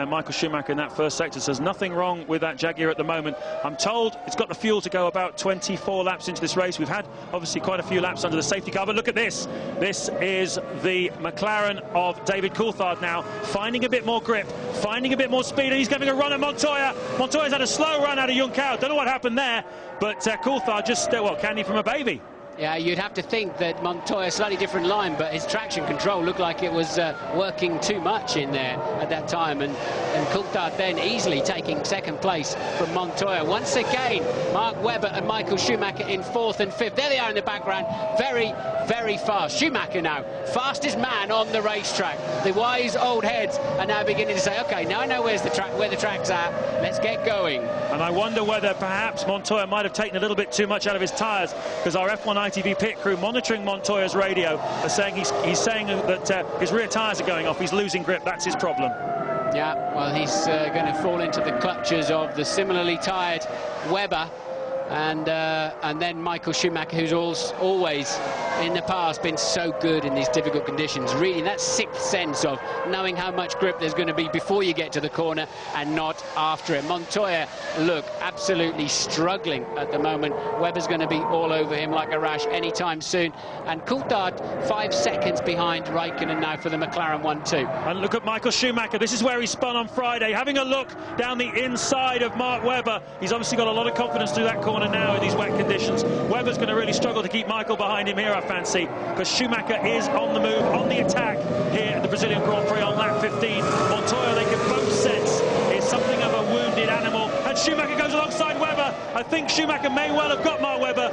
Michael Schumacher in that first sector. So there's nothing wrong with that Jaguar at the moment. I'm told it's got the fuel to go about 24 laps into this race. We've had obviously quite a few laps under the safety car, but look at this. This is the McLaren of David Coulthard now, finding a bit more grip, finding a bit more speed, and he's giving a run at Montoya. Montoya's had a slow run out of Juncao. Don't know what happened there, but Coulthard just, well, candy from a baby. Yeah, you'd have to think that Montoya, slightly different line, but his traction control looked like it was working too much in there at that time. And Coulthard then easily taking 2nd place from Montoya. Once again, Mark Webber and Michael Schumacher in 4th and 5th. There they are in the background, very, very fast. Schumacher now, fastest man on the racetrack. The wise old heads are now beginning to say, OK, now I know where the track's at. Let's get going. And I wonder whether perhaps Montoya might have taken a little bit too much out of his tyres, because our F1 ITV pit crew monitoring Montoya's radio are saying he's saying that his rear tyres are going off. He's losing grip. That's his problem. Yeah, well, he's going to fall into the clutches of the similarly tired Webber. And then Michael Schumacher, who's always in the past been so good in these difficult conditions, really that 6th sense of knowing how much grip there's going to be before you get to the corner and not after it. Montoya, look, absolutely struggling at the moment. Webber's going to be all over him like a rash anytime soon. And Coulthard 5 seconds behind Raikkonen now for the McLaren 1-2. And look at Michael Schumacher. This is where he spun on Friday, having a look down the inside of Mark Webber. He's obviously got a lot of confidence through that corner now in these wet conditions. Webber's going to really struggle to keep Michael behind him here, I fancy, because Schumacher is on the move, on the attack here at the Brazilian Grand Prix on lap 15. Montoya, they can both sense, is something of a wounded animal, and Schumacher goes alongside Webber. I think Schumacher may well have got Mark Webber.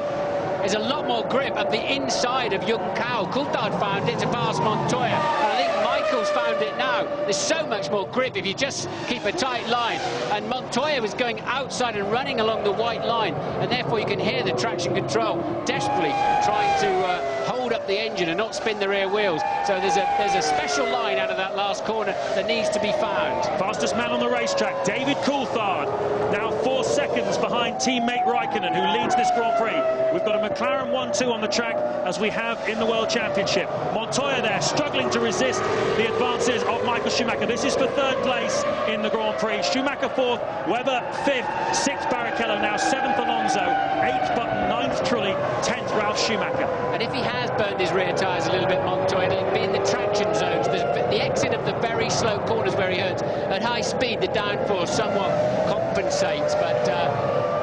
There's a lot more grip at the inside of Juncao. Coulthard found it to pass Montoya, and I think Michael's found it now. There's so much more grip if you just keep a tight line, and Montoya was going outside and running along the white line, and therefore you can hear the traction control desperately trying to hold up the engine and not spin the rear wheels. So there's a special line out of that last corner that needs to be found. Fastest man on the racetrack, David Coulthard, now 4 seconds behind teammate Raikkonen, who leads this Grand Prix. We've got a McLaren 1-2 on the track, as we have in the World Championship. Montoya there, struggling to resist the advances of Michael Schumacher. This is for 3rd place in the Grand Prix. Schumacher 4th, Webber 5th, 6th Barrichello, now 7th Alonso, 8th Button, 9th Trulli, 10th Ralf Schumacher. And if he has burned his rear tyres a little bit, Montoya, it'll be in the traction zones. The exit of the very slow corners where he hurts. At high speed, the downforce somewhat compensates, but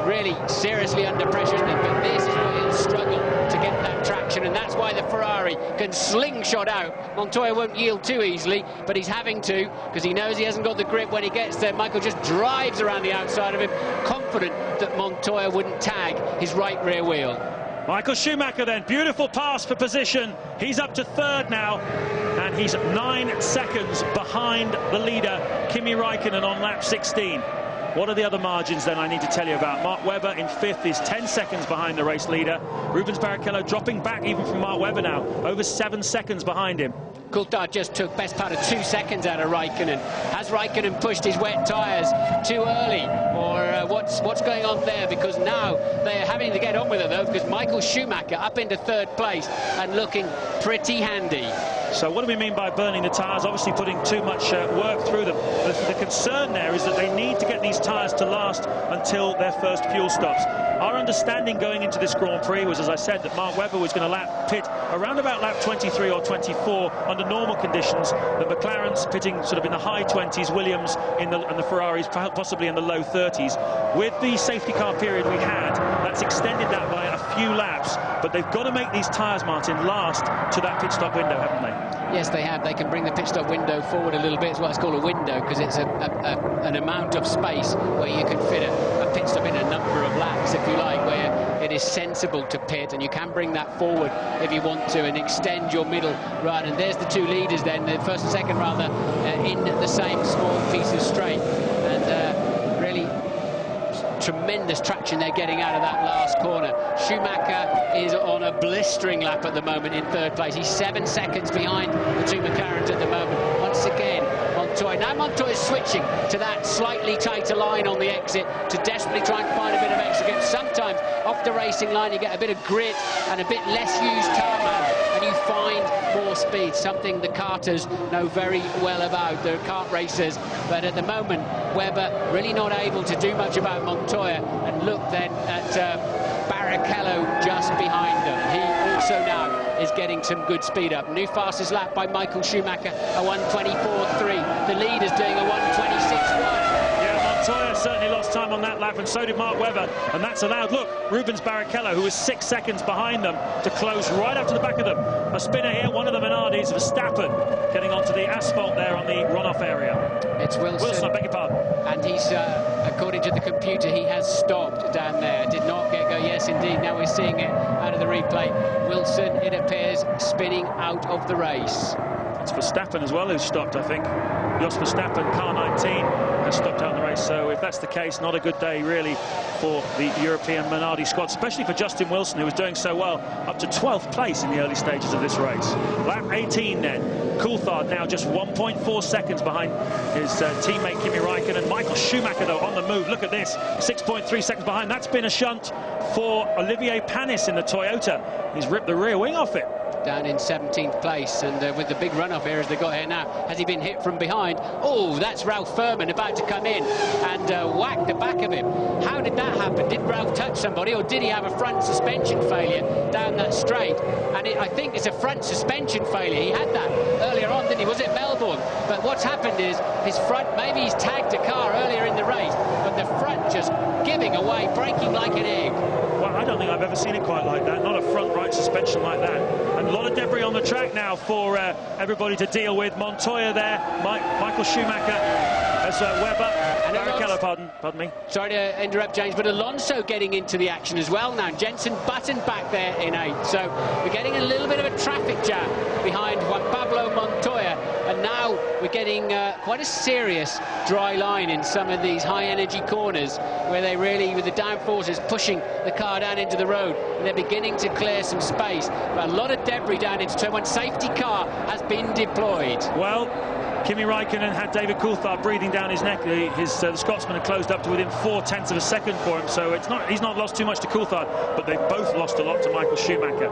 really seriously under pressure, isn't it? But this is where he'll struggle to get that traction, and that's why the Ferrari can slingshot out. Montoya won't yield too easily, but he's having to, because he knows he hasn't got the grip when he gets there. Michael just drives around the outside of him, confident that Montoya wouldn't tag his right rear wheel. Michael Schumacher then, beautiful pass for position. He's up to 3rd now, and he's 9 seconds behind the leader, Kimi Raikkonen, on lap 16. What are the other margins then I need to tell you about? Mark Webber in 5th is 10 seconds behind the race leader. Rubens Barrichello dropping back even from Mark Webber now, over 7 seconds behind him. Coulthard just took best part of 2 seconds out of Raikkonen. Has Raikkonen pushed his wet tyres too early, or what's going on there? Because now they are having to get on with it, though, because Michael Schumacher up into 3rd place and looking pretty handy. So what do we mean by burning the tyres? Obviously putting too much work through them. The concern there is that they need to get these tyres to last until their first fuel stops. Our understanding going into this Grand Prix was, as I said, that Mark Webber was going to pit around about lap 23 or 24 under normal conditions. The McLaren's pitting sort of in the high 20s, Williams and the Ferraris possibly in the low 30s. With the safety car period we had, that's extended that by a few laps. But they've got to make these tyres, Martin, last to that pit stop window, haven't they? Yes, they have. They can bring the pit stop window forward a little bit. It's what it's called a window, because it's an amount of space where you can fit a pit stop in a number of laps, if you like, where it is sensible to pit, and you can bring that forward if you want to and extend your middle run. And there's the 2 leaders then, the first and second rather, in the same small piece of straight. And really tremendous traction they're getting out of that last corner. Schumacher is on a blistering lap at the moment in 3rd place. He's 7 seconds behind the 2 McLarens at the moment. Once again, Montoya. Now Montoya is switching to that slightly tighter line on the exit to desperately try and find a bit of extra grip. Sometimes off the racing line you get a bit of grit and a bit less used tarmac, and you find more speed, something the karters know very well about, the kart racers. But at the moment, Webber really not able to do much about Montoya, and look then at Barrichello just behind them. He also now is getting some good speed up. New fastest lap by Michael Schumacher, a 1:24.3. The leader's doing a 1:26.1. Montoya certainly lost time on that lap, and so did Mark Webber, and that's allowed, look, Rubens Barrichello, who was 6 seconds behind them, to close right up to the back of them. A spinner here, one of the Minardis, Verstappen, getting onto the asphalt there on the runoff area. It's Wilson. I beg your pardon. And he's, according to the computer, he has stopped down there. Did not get go. Yes, indeed. Now we're seeing it out of the replay. Wilson, it appears, spinning out of the race. It's Verstappen as well who's stopped, I think. Jos Verstappen, car 19, has stopped out the race. So if that's the case, not a good day really for the European Minardi squad, especially for Justin Wilson, who was doing so well, up to 12th place in the early stages of this race. Lap 18 then. Coulthard now just 1.4 seconds behind his teammate Kimi Raikkonen. Michael Schumacher, though, on the move. Look at this, 6.3 seconds behind. That's been a shunt for Olivier Panis in the Toyota. He's ripped the rear wing off it. Down in 17th place, and with the big run-off here as they got here now, has he been hit from behind? Oh, that's Ralph Furman about to come in and whack the back of him. How did that happen? Did Ralph touch somebody, or did he have a front suspension failure down that straight? And I think it's a front suspension failure. He had that earlier on, didn't he? Was it Melbourne? But what's happened is his front, maybe he's tagged a car earlier in the race, but the front just giving away, breaking like an egg. Well, I don't think I've ever seen it quite like that. Not a front right suspension like that. And a lot of debris on the track now for everybody to deal with. Montoya there, Michael Schumacher, as Webber, and Barrichello, pardon me. Sorry to interrupt, James, but Alonso getting into the action as well now. Jenson Button back there in 8th. So we're getting a little bit of a traffic jam behind Juan Pablo Montoya. And now we're getting quite a serious dry line in some of these high-energy corners where they really, with the downforces, pushing the car down into the road, and they're beginning to clear some space. But a lot of debris down into turn 1. Safety car has been deployed. Well, Kimi Raikkonen had David Coulthard breathing down his neck. The Scotsman had closed up to within 0.4 of a second for him, so he's not lost too much to Coulthard, but they've both lost a lot to Michael Schumacher,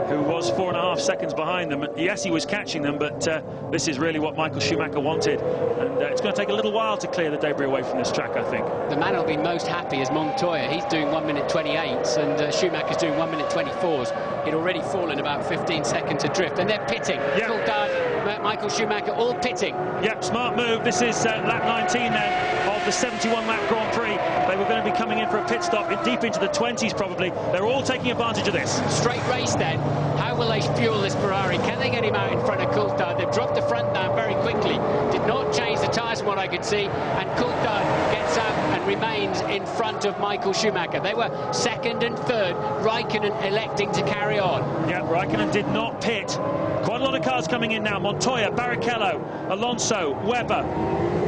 who was 4.5 seconds behind them. Yes, he was catching them, but this is really what Michael Schumacher wanted, and it's going to take a little while to clear the debris away from this track, I think. The man who'll be most happy is Montoya. He's doing 1:28s, and Schumacher's doing 1:24s. He'd already fallen about 15 seconds adrift, and they're pitting. Yeah. Coulthard, Michael Schumacher, all pitting. Yep, smart move. This is lap 19 then of the 71-lap Grand Prix. They were going to be coming in for a pit stop deep into the 20s probably. They're all taking advantage of this. Straight race then. How will they fuel this Ferrari? Can they get him out in front of Coulthard? They've dropped the front down very quickly. Did not change the tyres from what I could see. And Coulthard gets out and remains in front of Michael Schumacher. They were 2nd and 3rd. Raikkonen electing to carry on. Yeah, Raikkonen did not pit. Quite a lot of cars coming in now. Montoya, Barrichello, Alonso, Webber,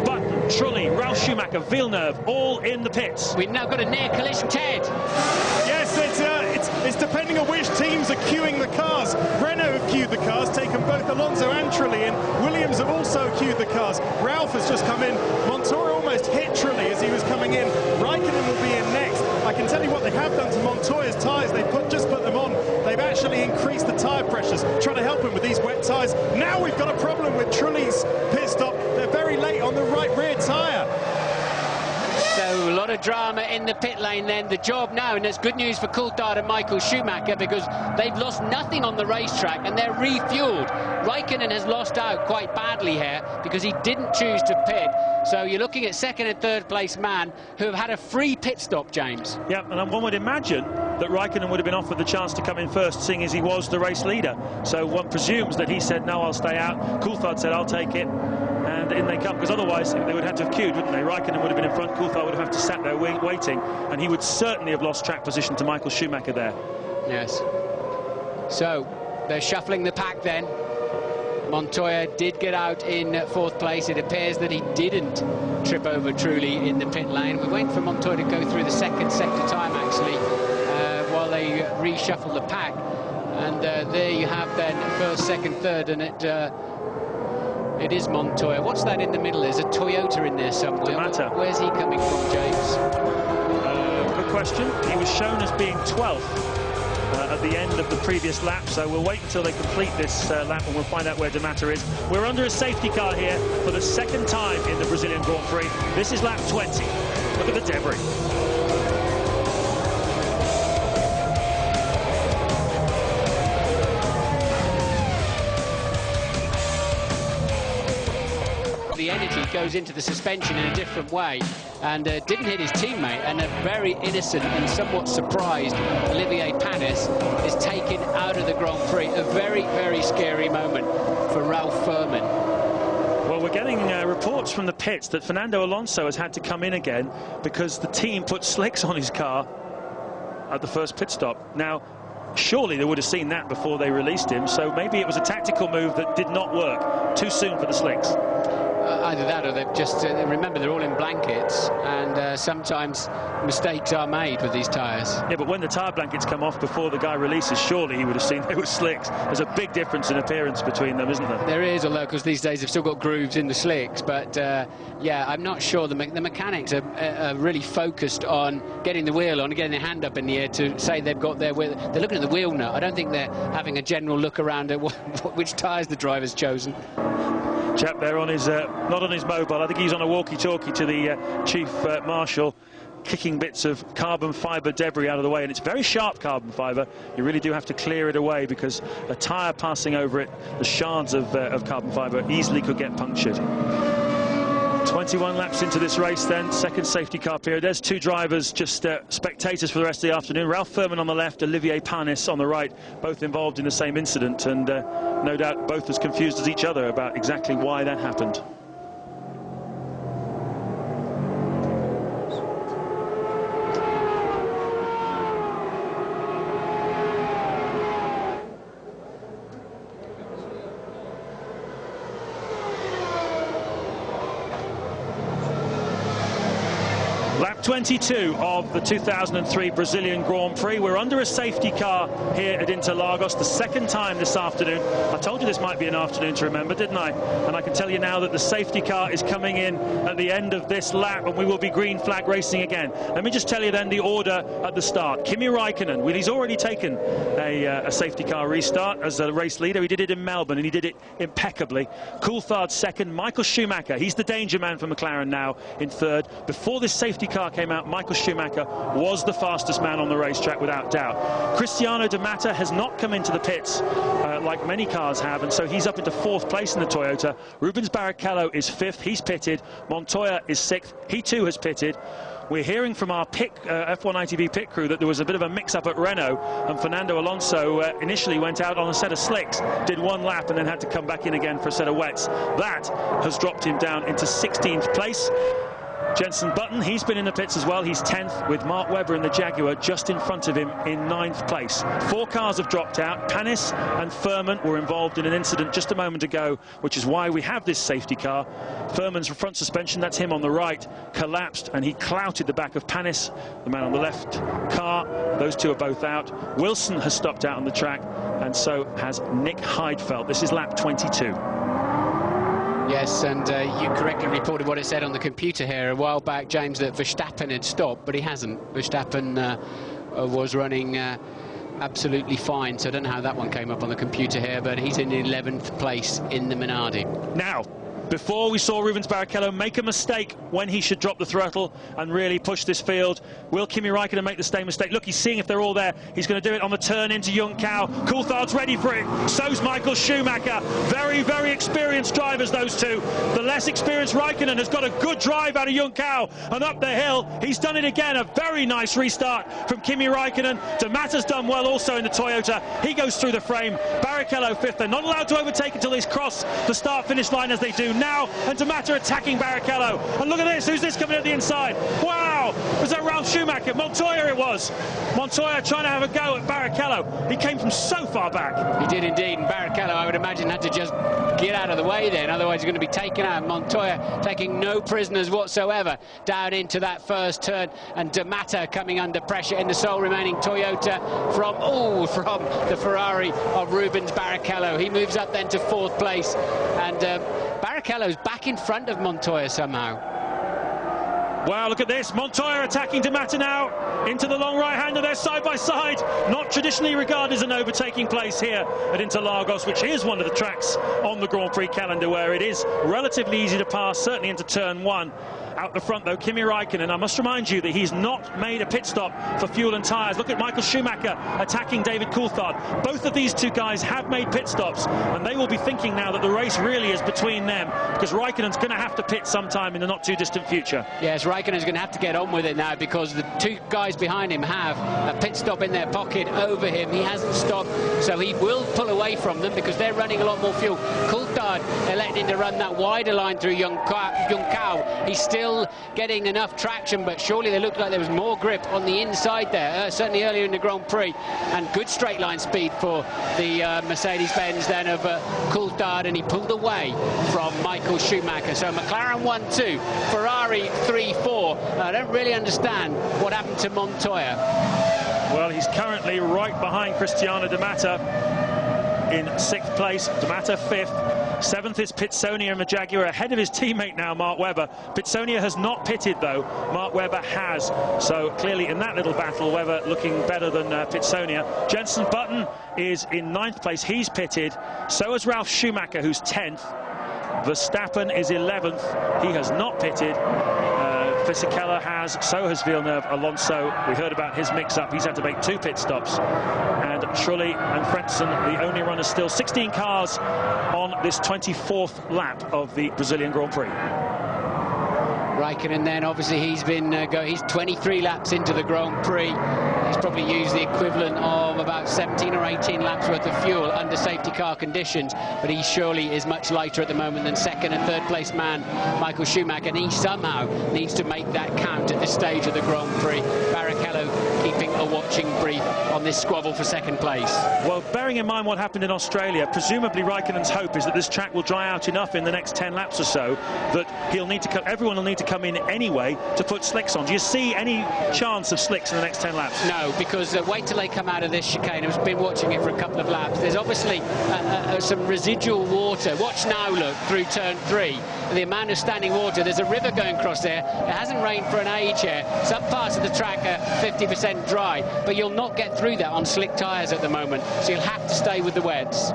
Button, Trulli, Ralf Schumacher, Villeneuve, all in the pits. We've now got a near collision, Ted. Yes, it's It's depending on which teams are queuing the cars. Renault have queued the cars, taken both Alonso and Trulli in. Williams have also queued the cars. Ralph has just come in. Montoya almost hit Trulli as he was coming in. Raikkonen will be in next. I can tell you what they have done to Montoya's tyres. They just put them on. They've actually increased the tyre pressures, trying to help him with these wet tyres. Now we've got a problem with Trulli's pit stop. They're very late on the right rear tyre. So a lot of drama in the pit lane then. The job now, and it's good news for Coulthard and Michael Schumacher, because they've lost nothing on the racetrack and they're refueled. Raikkonen has lost out quite badly here because he didn't choose to pit. So you're looking at second and third place man who have had a free pit stop, James. Yeah, and one would imagine that Raikkonen would have been offered the chance to come in first, seeing as he was the race leader. So one presumes that he said, no, I'll stay out. Coulthard said, I'll take it. And in they come, because otherwise they would have to have queued, wouldn't they? Raikkonen would have been in front, Coulthard would have to sat there waiting, and he would certainly have lost track position to Michael Schumacher there. Yes. So they're shuffling the pack then. Montoya did get out in fourth place. It appears that he didn't trip over Trulli in the pit lane. We're waiting for Montoya to go through the second sector time, actually, while they reshuffle the pack. And there you have then first, second, third, and it is Montoya. What's that in the middle? There's a Toyota in there somewhere. Where's he coming from, James? Good question. He was shown as being 12th at the end of the previous lap, so we'll wait until they complete this lap and we'll find out where D'Amata is. We're under a safety car here for the second time in the Brazilian Grand Prix. This is lap 20. Look at the debris. The energy goes into the suspension in a different way, and didn't hit his teammate, and a very innocent and somewhat surprised Olivier Panis is taken out of the Grand Prix. A very, very scary moment for Ralph Furman. Well, we're getting reports from the pits that Fernando Alonso has had to come in again because the team put slicks on his car at the first pit stop. Now, surely they would have seen that before they released him, so maybe it was a tactical move that did not work. Too soon for the slicks. Either that or they've just, remember, they're all in blankets, and sometimes mistakes are made with these tyres. Yeah, but when the tyre blankets come off before the guy releases, surely he would have seen they were slicks. There's a big difference in appearance between them, isn't there? There is, although, because these days they've still got grooves in the slicks. But, yeah, I'm not sure. The mechanics are really focused on getting the wheel on and getting their hand up in the air to say they've got their wheel. They're looking at the wheel nut. I don't think they're having a general look around at which tyres the driver's chosen. Chap there on his, not on his mobile, I think he's on a walkie-talkie to the Chief Marshal, kicking bits of carbon fibre debris out of the way, and it's very sharp carbon fibre. You really do have to clear it away because a tyre passing over it, the shards of carbon fibre easily could get punctured. 21 laps into this race then, second safety car period. There's two drivers, just spectators for the rest of the afternoon. Ralph Furman on the left, Olivier Panis on the right, both involved in the same incident, and no doubt both as confused as each other about exactly why that happened. Lap 22 of the 2003 Brazilian Grand Prix. We're under a safety car here at Interlagos, the second time this afternoon. I told you this might be an afternoon to remember, didn't I? And I can tell you now that the safety car is coming in at the end of this lap, and we will be green flag racing again. Let me just tell you then the order at the start. Kimi Raikkonen, well, he's already taken a safety car restart as a race leader. He did it in Melbourne, and he did it impeccably. Coulthard second. Michael Schumacher, he's the danger man for McLaren now, in third. Before this safety car came out, Michael Schumacher was the fastest man on the racetrack without doubt. Cristiano D'Amata has not come into the pits like many cars have, and so he's up into fourth place in the Toyota. Rubens Barrichello is fifth, he's pitted. Montoya is sixth, he too has pitted. We're hearing from our F1 ITV pit crew that there was a bit of a mix-up at Renault, and Fernando Alonso initially went out on a set of slicks, did one lap and then had to come back in again for a set of wets. That has dropped him down into 16th place. Jenson Button, he's been in the pits as well. He's 10th with Mark Webber in the Jaguar just in front of him in 9th place. 4 cars have dropped out. Panis and Furman were involved in an incident just a moment ago, which is why we have this safety car. Furman's front suspension, that's him on the right, collapsed and he clouted the back of Panis, the man on the left car. Those two are both out. Wilson has stopped out on the track, and so has Nick Heidfeld. This is lap 22. Yes, and you correctly reported what it said on the computer here a while back, James, that Verstappen had stopped, but he hasn't. Verstappen was running absolutely fine, so I don't know how that one came up on the computer here, but he's in 11th place in the Minardi. Now, before we saw Rubens Barrichello make a mistake when he should drop the throttle and really push this field. Will Kimi Raikkonen make the same mistake? Look, he's seeing if they're all there. He's going to do it on the turn into Young Cow. Coulthard's ready for it. So's Michael Schumacher. Very, very experienced drivers, those two. The less experienced Raikkonen has got a good drive out of Young Cow and up the hill. He's done it again. A very nice restart from Kimi Raikkonen. D'Amata's done well also in the Toyota. He goes through the frame. Barrichello 5th. They're not allowed to overtake until they cross the start-finish line as they do now, and D'Amata attacking Barrichello. And look at this, who's this coming at the inside? Wow, was that Ralf Schumacher? Montoya it was. Montoya trying to have a go at Barrichello. He came from so far back. He did indeed, and Barrichello, I would imagine, had to just get out of the way then, otherwise he's going to be taken out. Montoya taking no prisoners whatsoever down into that first turn, and D'Amata coming under pressure in the sole remaining Toyota from the Ferrari of Rubens Barrichello. He moves up then to 4th place, and Barrichello's back in front of Montoya somehow. Wow, look at this. Montoya attacking D'Amata now into the long right-hander. They're side by side. Not traditionally regarded as an overtaking place here at Interlagos, which is one of the tracks on the Grand Prix calendar where it is relatively easy to pass, certainly into turn 1. Out the front, though, Kimi Raikkonen. I must remind you that he's not made a pit stop for fuel and tyres. Look at Michael Schumacher attacking David Coulthard. Both of these two guys have made pit stops, and they will be thinking now that the race really is between them, because Raikkonen's going to have to pit sometime in the not-too-distant future. Yes, Raikkonen's going to have to get on with it now, because the two guys behind him have a pit stop in their pocket over him. He hasn't stopped, so he will pull away from them because they're running a lot more fuel. Coulthard electing to run that wider line through Young Cow. He's still getting enough traction, but surely they looked like there was more grip on the inside there, certainly earlier in the Grand Prix, and good straight line speed for the Mercedes-Benz then of Coulthard, and he pulled away from Michael Schumacher. So McLaren 1-2, Ferrari 3-4. I don't really understand what happened to Montoya. Well, he's currently right behind Cristiano D'Amata in 6th place, D'Amata 5th. 7th is Pitsonia in the Jaguar, ahead of his teammate now, Mark Webber. Pitsonia has not pitted, though. Mark Webber has. So clearly in that little battle, Webber looking better than Pitsonia. Jenson Button is in 9th place. He's pitted. So is Ralf Schumacher, who's 10th. Verstappen is 11th. He has not pitted. Fisichella has, so has Villeneuve. Alonso, we heard about his mix-up. He's had to make 2 pit stops. And Trulli and Frentzen, the only runners still. 16 cars on this 24th lap of the Brazilian Grand Prix. Raikkonen then, obviously, he's been he's 23 laps into the Grand Prix. He's probably used the equivalent of about 17 or 18 laps worth of fuel under safety car conditions, but he surely is much lighter at the moment than 2nd and 3rd place man Michael Schumacher, and he somehow needs to make that count at this stage of the Grand Prix. Barrichello keeping a watching brief on this squabble for 2nd place. Well, bearing in mind what happened in Australia, presumably Raikkonen's hope is that this track will dry out enough in the next 10 laps or so that he'll need to everyone will need to come in anyway to put slicks on. Do you see any chance of slicks in the next 10 laps? No, because wait till they come out of this chicane. I've been watching it for a couple of laps. There's obviously some residual water. Watch now, look, through turn 3. The amount of standing water. There's a river going across there. It hasn't rained for an age here. Some parts of the track are 50% dry, but you'll not get through that on slick tyres at the moment, so you'll have to stay with the wets.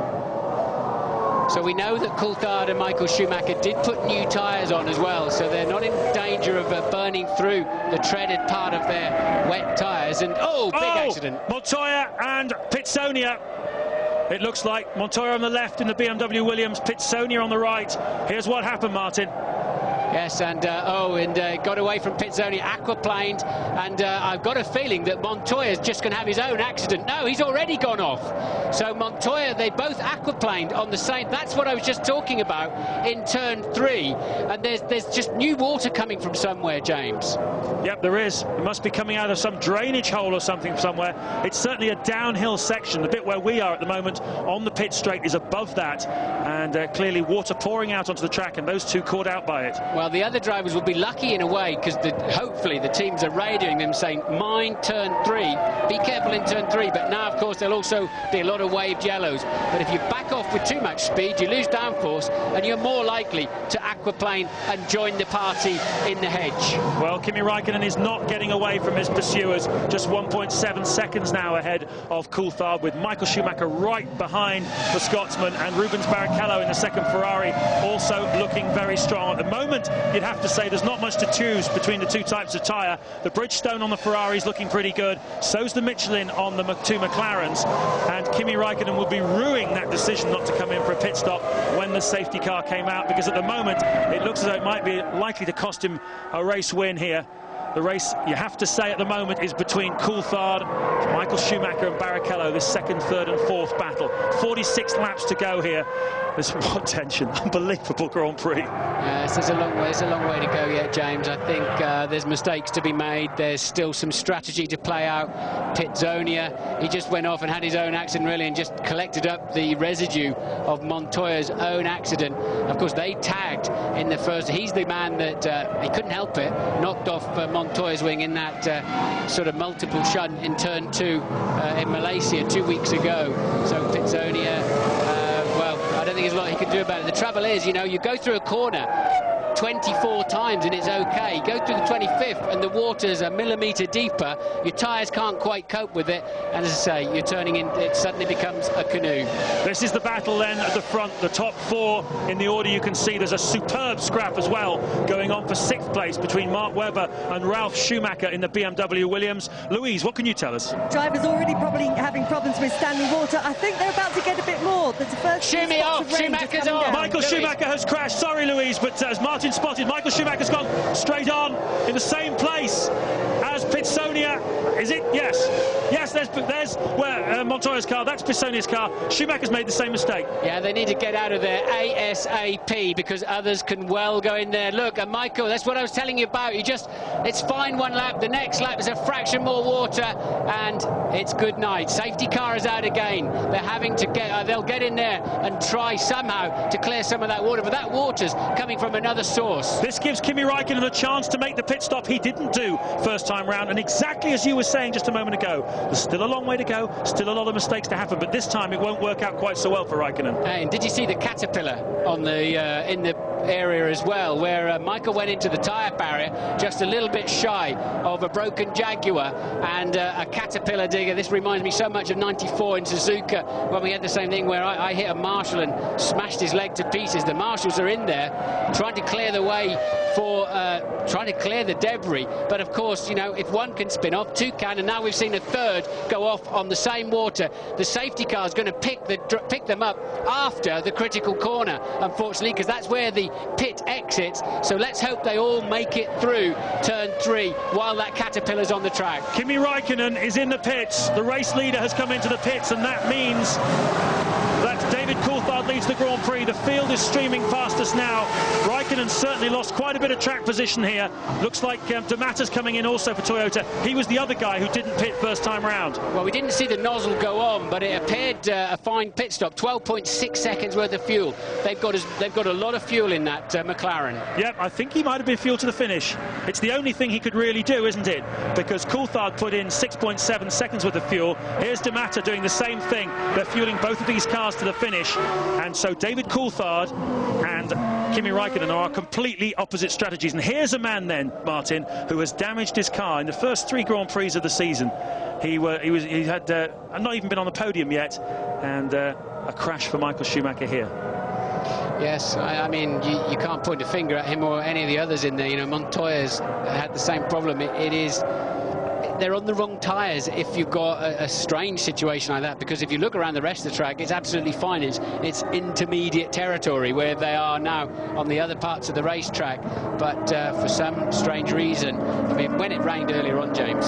So we know that Coulthard and Michael Schumacher did put new tyres on as well, so they're not in danger of burning through the treaded part of their wet tyres. And big accident. Montoya and Pitsonia. It looks like Montoya on the left in the BMW Williams, Pitsonia on the right. Here's what happened, Martin. Yes, and got away from Pizzoni, aquaplaned, and I've got a feeling that Montoya's just going to have his own accident. No, he's already gone off. So Montoya, they both aquaplaned on the same. That's what I was just talking about in turn 3, and there's just new water coming from somewhere, James. Yep, there is. It must be coming out of some drainage hole or something somewhere. It's certainly a downhill section. The bit where we are at the moment on the pit straight is above that, and clearly water pouring out onto the track, and those two caught out by it. Well, the other drivers will be lucky in a way, because hopefully the teams are radioing them saying, mind turn 3, be careful in turn 3. But now, of course, there'll also be a lot of waved yellows. But if you back off with too much speed, you lose downforce, and you're more likely to aquaplane and join the party in the hedge. Well, Kimi Raikkonen is not getting away from his pursuers. Just 1.7 seconds now ahead of Coulthard, with Michael Schumacher right behind the Scotsman, and Rubens Barrichello in the second Ferrari also looking very strong. At the moment, you'd have to say there's not much to choose between the two types of tyre. The Bridgestone on the Ferrari is looking pretty good. So's the Michelin on the two McLarens. And Kimi Raikkonen will be ruining that decision not to come in for a pit stop when the safety car came out, because at the moment it looks as though it might be likely to cost him a race win here. The race, you have to say at the moment, is between Coulthard, Michael Schumacher and Barrichello, this second, third and fourth battle. 46 laps to go here. There's what tension. Unbelievable Grand Prix. Yes, there's a long way to go yet, James. I think there's mistakes to be made. There's still some strategy to play out. Pizzonia, he just went off and had his own accident, really, and just collected up the residue of Montoya's own accident. Of course, they tagged in the first. He's the man that he couldn't help it, knocked off Montoya's wing in that sort of multiple shunt in turn 2 in Malaysia 2 weeks ago. So Pizzonia, well, I don't think there's a lot he can do about it. The trouble is, you know, you go through a corner 24 times and it's okay. Go through the 25th and the water's a millimetre deeper. Your tyres can't quite cope with it, and as I say, you're turning in. It suddenly becomes a canoe. This is the battle then at the front. The top 4 in the order you can see. There's a superb scrap as well going on for 6th place between Mark Webber and Ralf Schumacher in the BMW Williams. Louise, what can you tell us? Drivers already probably having problems with standing water. I think they're about to get a bit more. There's the first Shimmy off. Schumacher's on. Michael Schumacher has crashed. Sorry, Louise, but as Martin spotted, Michael Schumacher's gone straight on in the same place as Pizzonia. Is it? Yes. Yes, there's where Montoya's car. That's Pissonia's car. Schumacher's made the same mistake. Yeah, they need to get out of there ASAP, because others can well go in there. Look, and Michael, that's what I was telling you about. It's fine one lap. The next lap is a fraction more water, and it's good night. Safety car is out again. They're having to get. They'll get in there and try somehow to clear some of that water, but that water's coming from another source. This gives Kimi Raikkonen a chance to make the pit stop he didn't do first time round, and exactly as you were saying just a moment ago, there's still a long way to go, still a lot of mistakes to happen, but this time it won't work out quite so well for Raikkonen. Hey, and did you see the caterpillar on the in the area as well, where Michael went into the tyre barrier just a little bit shy of a broken Jaguar and a caterpillar digger. This reminds me so much of '94 in Suzuka when we had the same thing, where I hit a Marshall and smashed his leg to pieces. The Marshalls are in there trying to clear the way for trying to clear the debris, but of course, you know, if one can spin off, 2 can, and now we've seen a 3rd go off on the same water. The safety car is going to pick them up after the critical corner, unfortunately, because that's where the pit exits. So let's hope they all make it through turn 3 while that caterpillar's on the track. Kimi Raikkonen is in the pits. The race leader has come into the pits, and that means that David Coulthard leads the Grand Prix. The field is streaming past us now. Raikkonen certainly lost quite a bit of track position here. Looks like De Mata's coming in also for Toyota. He was the other guy who didn't pit first time round. Well, we didn't see the nozzle go on, but it appeared a fine pit stop. 12.6 seconds worth of fuel. They've got a lot of fuel in that McLaren. Yep, I think he might have been fuel to the finish. It's the only thing he could really do, isn't it? Because Coulthard put in 6.7 seconds worth of fuel. Here's De Mata doing the same thing. They're fueling both of these cars to the finish, and so David Coulthard and Kimi Raikkonen are completely opposite strategies. And here's a man then, Martin, who has damaged his car in the first 3 Grand Prix of the season. He had not even been on the podium yet, and a crash for Michael Schumacher here. Yes, I mean, you can't point a finger at him or any of the others in there. You know, Montoya's had the same problem. they're on the wrong tyres if you've got a strange situation like that, because if you look around the rest of the track, it's absolutely fine. It's intermediate territory where they are now on the other parts of the racetrack. But for some strange reason, I mean, when it rained earlier on, James,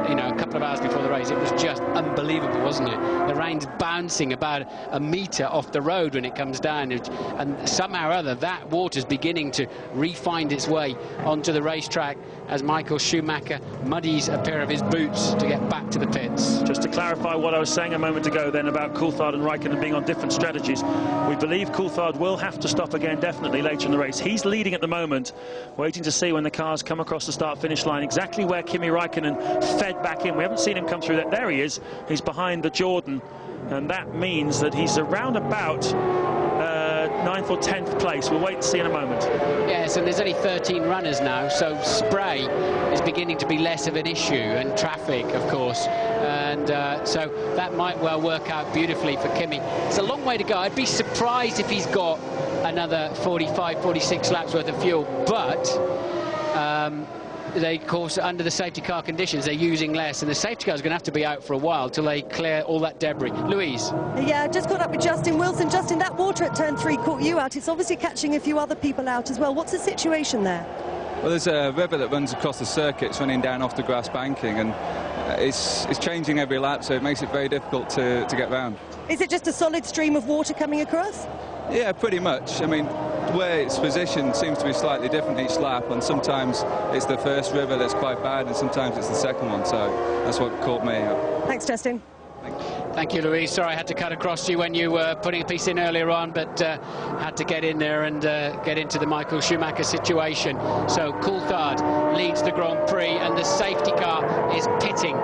you know, a couple of hours before the race, it was just unbelievable, wasn't it? The rain's bouncing about a metre off the road when it comes down, and somehow or other that water's beginning to re-find its way onto the racetrack as Michael Schumacher muddies a pair of his boots to get back to the pits. Just to clarify what I was saying a moment ago then about Coulthard and Raikkonen being on different strategies, we believe Coulthard will have to stop again definitely later in the race. He's leading at the moment, waiting to see when the cars come across the start-finish line exactly where Kimi Raikkonen fed back in. We haven't seen him come through that. There he is. He's behind the Jordan, and that means that he's around about 9th or 10th place. We'll wait and see in a moment. Yes, and there's only 13 runners now, so spray is beginning to be less of an issue, and traffic, of course, and so that might well work out beautifully for Kimi. It's a long way to go. I'd be surprised if he's got another 45, 46 laps worth of fuel, but they, of course, under the safety car conditions, they're using less, and the safety car is going to have to be out for a while till they clear all that debris. Louise? Yeah, just caught up with Justin Wilson. Justin, that water at turn 3 caught you out. It's obviously catching a few other people out as well. What's the situation there? Well, there's a river that runs across the circuit. It's running down off the grass banking, and it's changing every lap, so it makes it very difficult to get round. Is it just a solid stream of water coming across? Yeah, pretty much. I mean, where it's positioned seems to be slightly different each lap, and sometimes it's the first river that's quite bad, and sometimes it's the second one, so that's what caught me up. Thanks, Justin. Thank you, Louise. Sorry I had to cut across you when you were putting a piece in earlier on, but had to get in there and get into the Michael Schumacher situation. So Coulthard leads the Grand Prix, and the safety car is pitting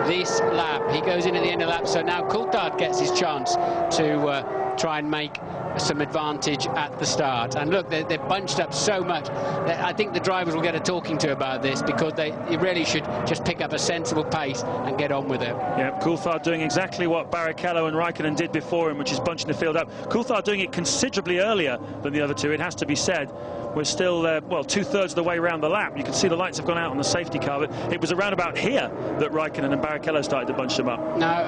this lap. He goes in at the end of the lap, so now Coulthard gets his chance to try and make some advantage at the start. And look, they're bunched up so much that I think the drivers will get a talking to about this, because they really should just pick up a sensible pace and get on with it. Yeah, Coulthard doing exactly what Barrichello and Raikkonen did before him, which is bunching the field up. Coulthard doing it considerably earlier than the other two, it has to be said. We're still, well, 2/3 of the way around the lap. You can see the lights have gone out on the safety car, but it was around about here that Raikkonen and Barrichello started to bunch them up. No,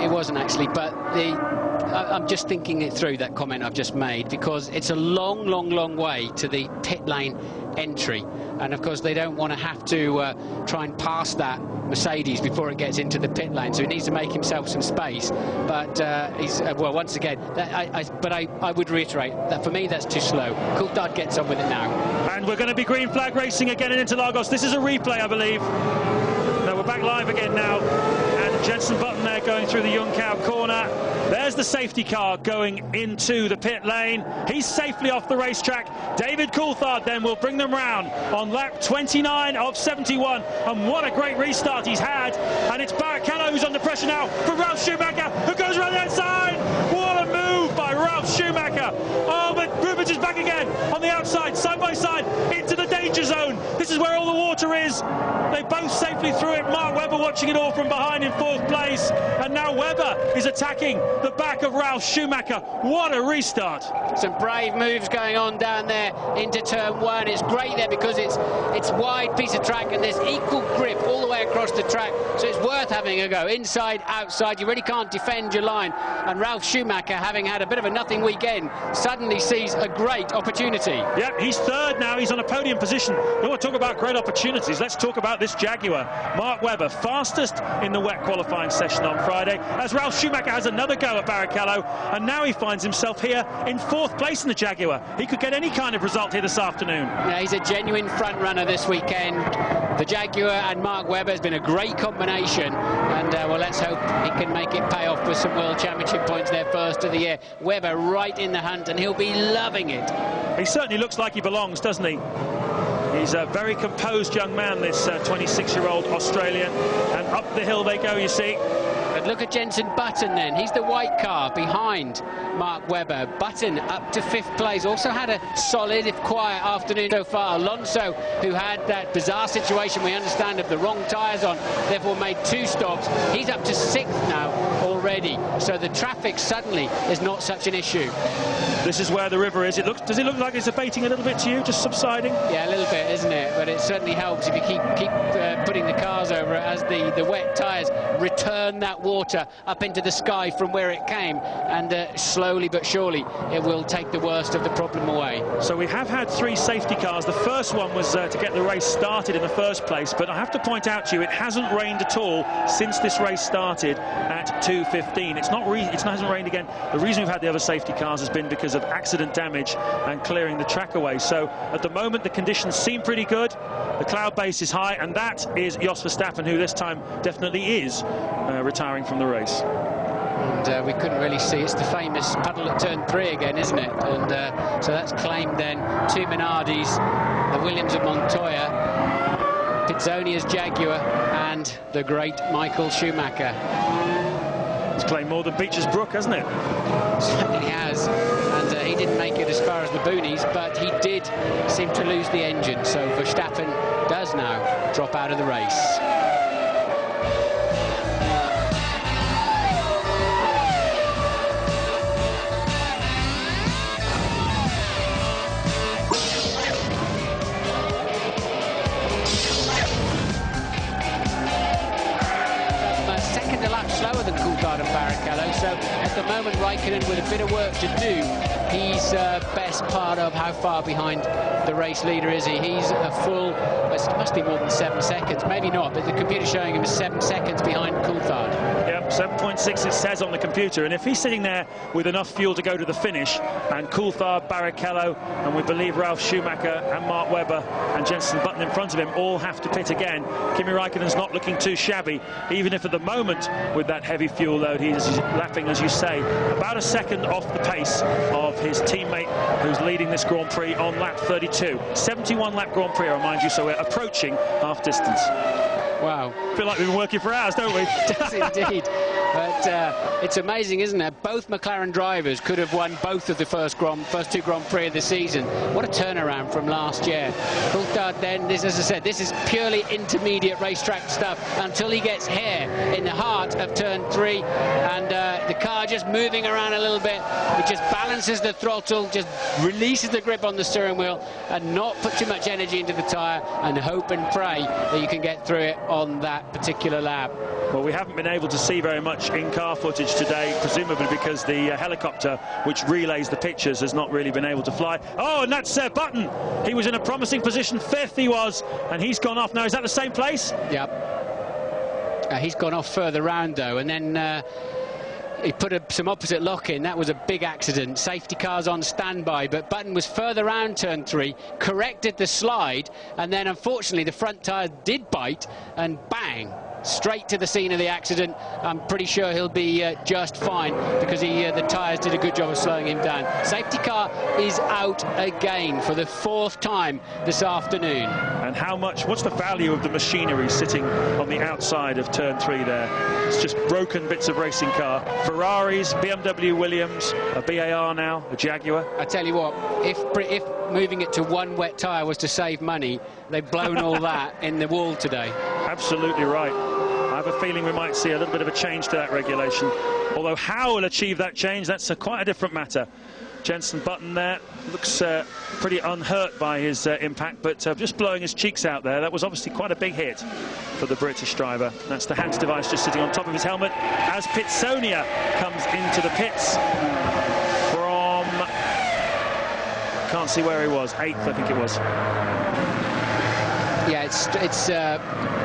it wasn't actually, but I'm just thinking it through, that comment I've just made, because it's a long, long, long way to the pit lane entry, and of course they don't want to have to try and pass that Mercedes before it gets into the pit lane, so he needs to make himself some space. But he's well, once again, I would reiterate that for me that's too slow. Coulthard gets on with it now. And we're going to be green flag racing again in Interlagos. This is a replay, I believe. No, we're back live again now, and Jenson Button there going through the Junção corner. There's the safety car going into the pit lane. He's safely off the racetrack. David Coulthard then will bring them round on lap 29 of 71. And what a great restart he's had. And it's Barrichello who's under pressure now for Ralf Schumacher, who goes around the outside. What a move by Ralf Schumacher. Oh, but Rubens is back again on the outside, side by side, into the danger zone. This is where all the water is. They both safely through it. Mark Webber watching it all from behind in 4th place. And now Webber is attacking the back of Ralf Schumacher. What a restart. Some brave moves going on down there into turn 1. It's great there because it's wide piece of track and there's equal grip all the way across the track, so it's worth having a go. Inside, outside, you really can't defend your line, and Ralf Schumacher, having had a bit of a nothing weekend, suddenly sees a great opportunity. Yep, he's 3rd now. He's on a podium position. We want to talk about great opportunities. Let's talk about this Jaguar. Mark Webber, fastest in the wet qualifying session on Friday, as Ralf Schumacher has another go at Barrichello, and now he finds himself here in 4th place in the Jaguar. He could get any kind of result here this afternoon. Yeah, he's a genuine front runner this weekend. The Jaguar and Mark Webber has been a great combination, and well, let's hope he can make it pay off with some World Championship points there first of the year. Webber right in the hunt, and he'll be loving it. He certainly looks like he belongs, doesn't he? He's a very composed young man, this 26-year-old Australian, and up the hill they go, you see. But look at Jenson Button then. He's the white car behind Mark Webber. Button up to 5th place. Also had a solid, if quiet, afternoon so far. Alonso, who had that bizarre situation, we understand, of the wrong tyres on, therefore made 2 stops. He's up to 6th now already. So the traffic suddenly is not such an issue. This is where the river is. Does it look like it's abating a little bit to you, just subsiding? Yeah, a little bit, isn't it? But it certainly helps if you keep putting the cars over it as the wet tyres return that water up into the sky from where it came, and slowly but surely it will take the worst of the problem away. So we have had 3 safety cars. The first one was to get the race started in the first place, but I have to point out to you, it hasn't rained at all since this race started at 2:15. It hasn't rained again. The reason we've had the other safety cars has been because of accident damage and clearing the track away. So at the moment the conditions seem pretty good. The cloud base is high, and that is Jos Verstappen, who this time definitely is retiring from the race. And we couldn't really see. It's the famous puddle at turn 3 again, isn't it? And so that's claimed then 2 Minardis, the Williams of Montoya, Pizzonia's Jaguar, and the great Michael Schumacher. It's claimed more than Beecher's Brook, hasn't it? Certainly has. And he didn't make it as far as the boonies, but he did seem to lose the engine. So Verstappen does now drop out of the race. Slower than Coulthard and Barrichello, so at the moment Raikkonen with a bit of work to do. He's best part of how far behind the race leader is he? He's a full, it must be more than 7 seconds, maybe not, but the computer's showing him 7 seconds behind Coulthard. Yep, 7.6 it says on the computer, and if he's sitting there with enough fuel to go to the finish, and Coulthard, Barrichello, and we believe Ralf Schumacher and Mark Webber and Jenson Button in front of him all have to pit again, Kimi Raikkonen's not looking too shabby, even if at the moment with that heavy fuel load he's lapping, as you say, about a second off the pace of his teammate who's leading this Grand Prix on lap 32. 71 lap Grand Prix, I remind you, so we're approaching half distance. Wow. Feel like we've been working for hours, don't we? Yes, indeed. But it's amazing, isn't it? Both McLaren drivers could have won both of the first 2 Grand Prix of the season. What a turnaround from last year. Coulthard then, this, as I said, this is purely intermediate racetrack stuff until he gets here in the heart of turn 3, and the car just moving around a little bit. It just balances the throttle, just releases the grip on the steering wheel, and not put too much energy into the tyre, and hope and pray that you can get through it on that particular lap. Well, we haven't been able to see very much in-car footage today, presumably because the helicopter which relays the pictures has not really been able to fly. Oh, and that's Button. He was in a promising position, 5th he was, and he's gone off now. Is that the same place? Yep. He's gone off further round, though, and then he put some opposite lock in. That was a big accident. Safety cars on standby, but Button was further round turn 3, corrected the slide, and then unfortunately the front tyre did bite, and bang, straight to the scene of the accident. I'm pretty sure he'll be just fine, because the tyres did a good job of slowing him down. Safety car is out again for the 4th time this afternoon. And what's the value of the machinery sitting on the outside of turn 3 there? It's just broken bits of racing car. Ferraris, BMW Williams, a BAR now, a Jaguar. I tell you what, if moving it to 1 wet tyre was to save money, they've blown all that in the wall today. Absolutely right. I have a feeling we might see a little bit of a change to that regulation. Although how we'll achieve that change, that's quite a different matter. Jenson Button there looks pretty unhurt by his impact, but just blowing his cheeks out there. That was obviously quite a big hit for the British driver. That's the HANS device just sitting on top of his helmet as Pitsonia comes into the pits from, can't see where he was, 8th I think it was. Yeah, it's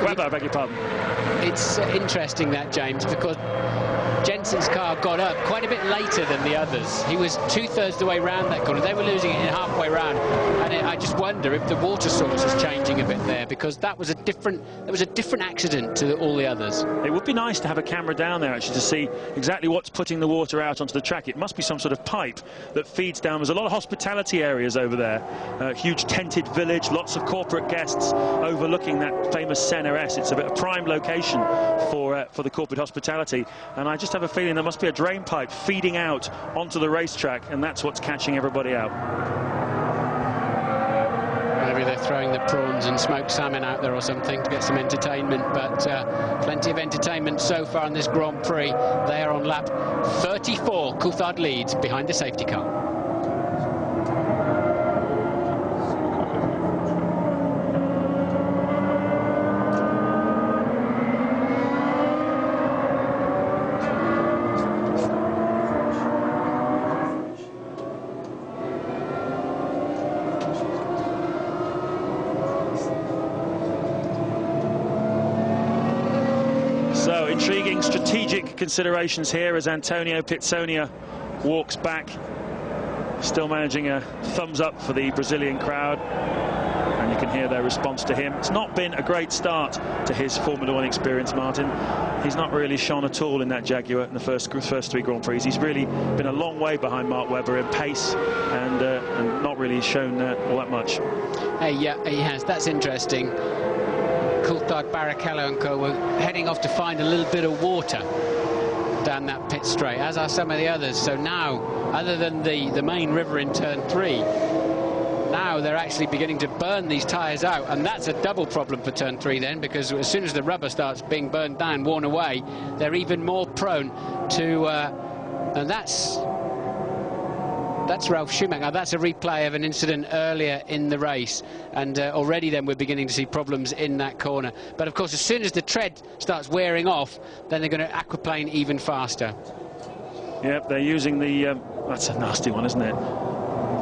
Webber, I beg your pardon. It's interesting that, James, because Jenson's car got up quite a bit later than the others. He was 2/3 the way round that corner. They were losing it in halfway round, and I just wonder if the water source is changing a bit there, because that was a different accident to all the others. It would be nice to have a camera down there actually to see exactly what's putting the water out onto the track. It must be some sort of pipe that feeds down. There's a lot of hospitality areas over there, huge tented village, lots of corporate guests overlooking that famous Senna S. It's a prime location for the corporate hospitality, and I just have a feeling there must be a drain pipe feeding out onto the racetrack, and that's what's catching everybody out. Maybe they're throwing the prawns and smoked salmon out there or something to get some entertainment, but plenty of entertainment so far in this Grand Prix. They are on lap 34. Coulthard leads behind the safety car. intriguing strategic considerations here as Antonio Pizzonia walks back, still managing a thumbs up for the Brazilian crowd, and you can hear their response to him. It's not been a great start to his Formula One experience, Martin. He's not really shone at all in that Jaguar in the first 3 Grand Prix. He's really been a long way behind Mark Webber in pace and not really shown all that much. Hey, yeah, he has. That's interesting. Coulthard, Barrichello and co were heading off to find a little bit of water down that pit straight, as are some of the others. So now, other than the main river in turn 3, now they're actually beginning to burn these tyres out, and that's a double problem for turn 3 then, because as soon as the rubber starts being burned down, worn away, they're even more prone to and that's Ralf Schumacher. That's a replay of an incident earlier in the race, and already then we're beginning to see problems in that corner. But of course, as soon as the tread starts wearing off, then they're going to aquaplane even faster. Yep, they're using the that's a nasty one, isn't it?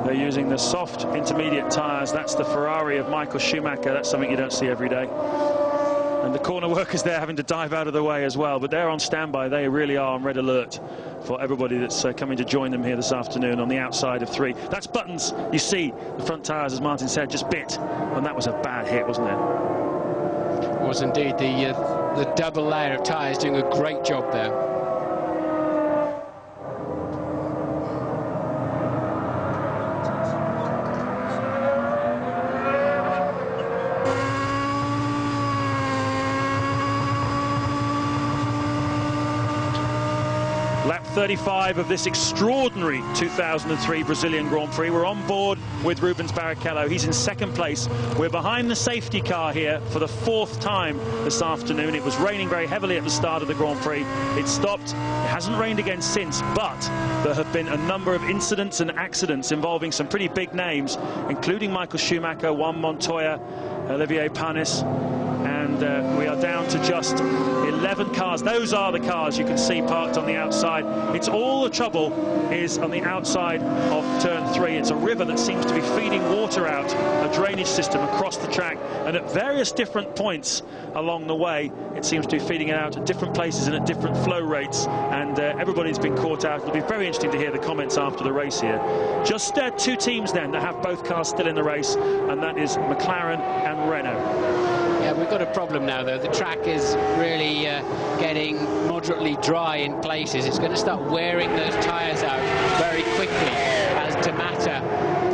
They're using the soft intermediate tyres. That's the Ferrari of Michael Schumacher. That's something you don't see every day. And the corner workers there having to dive out of the way as well. But they're on standby. They really are on red alert for everybody that's coming to join them here this afternoon on the outside of 3. That's Buttons. You see the front tyres, as Martin said, just bit. And that was a bad hit, wasn't it? It was indeed. The double layer of tyres doing a great job there. Lap 35 of this extraordinary 2003 Brazilian Grand Prix. We're on board with Rubens Barrichello. He's in second place. We're behind the safety car here for the 4th time this afternoon. It was raining very heavily at the start of the Grand Prix. It stopped. It hasn't rained again since, but there have been a number of incidents and accidents involving some pretty big names, including Michael Schumacher, Juan Montoya, Olivier Panis, and we are down to just 11 cars. Those are the cars you can see parked on the outside. It's all the trouble is on the outside of turn 3. It's a river that seems to be feeding water out, a drainage system across the track, and at various different points along the way it seems to be feeding it out at different places and at different flow rates, and everybody's been caught out. It'll be very interesting to hear the comments after the race here. Just 2 teams then that have both cars still in the race, and that is McLaren and Renault. Yeah, we've got a problem now, though. The track is really getting moderately dry in places. It's going to start wearing those tyres out very quickly as D'Amata,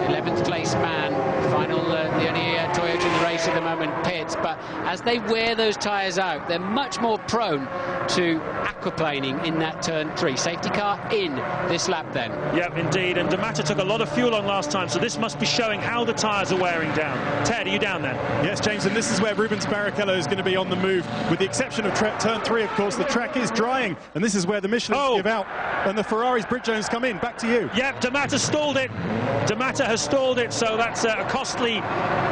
11th place man, the only Toyota in the race at the moment, pits. But as they wear those tyres out, they're much more prone to aquaplaning in that turn 3. Safety car in this lap then. Yep, indeed. And D'Amata took a lot of fuel on last time, so this must be showing how the tyres are wearing down. Ted, are you down there? Yes, James, and this is where Rubens Barrichello is going to be on the move. With the exception of turn 3, of course, the track is drying, and this is where the Michelins give out, and the Ferraris Bridgestones come in. Back to you. Yep, D'Amata stalled it. D'Amata has stalled it, so that's a costly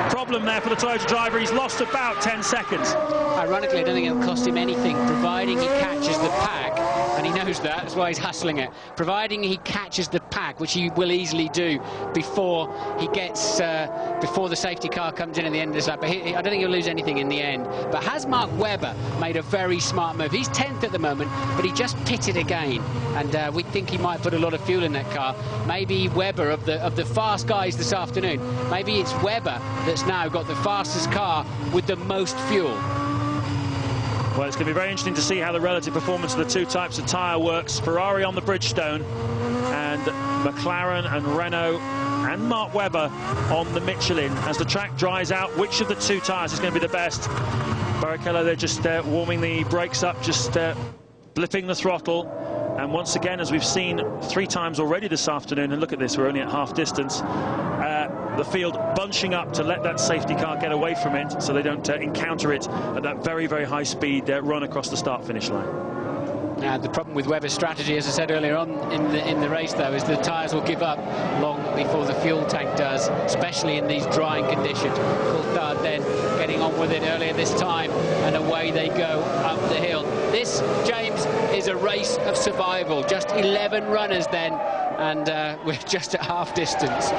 problem there for the Toyota driver. He's lost about 10 seconds. Ironically, I don't think it'll cost him anything, providing he catches the pack, and he knows that. That's why he's hustling it. Providing he catches the pack, which he will easily do before he gets before the safety car comes in at the end of this lap. But I don't think he'll lose anything in the end. But has Mark Webber made a very smart move? He's 10th at the moment, but he just pitted again, and we think he might put a lot of fuel in that car. Maybe Webber of the fast guys this afternoon. Maybe it's Webber that's now got the fastest car with the most fuel. Well, it's going to be very interesting to see how the relative performance of the 2 types of tyre works. Ferrari on the Bridgestone, and McLaren and Renault and Mark Webber on the Michelin. As the track dries out, which of the 2 tyres is going to be the best? Barrichello, they're just warming the brakes up, just blipping the throttle. And once again, as we've seen 3 times already this afternoon, and look at this, we're only at half distance, the field bunching up to let that safety car get away from it so they don't encounter it at that very, very high speed run across the start-finish line. The problem with Webber's strategy, as I said earlier on in the race, though, is the tyres will give up long before the fuel tank does, especially in these drying conditions. Coulthard then getting on with it earlier this time, and away they go up the hill. This, James, is a race of survival. Just 11 runners then, and we're just at half distance.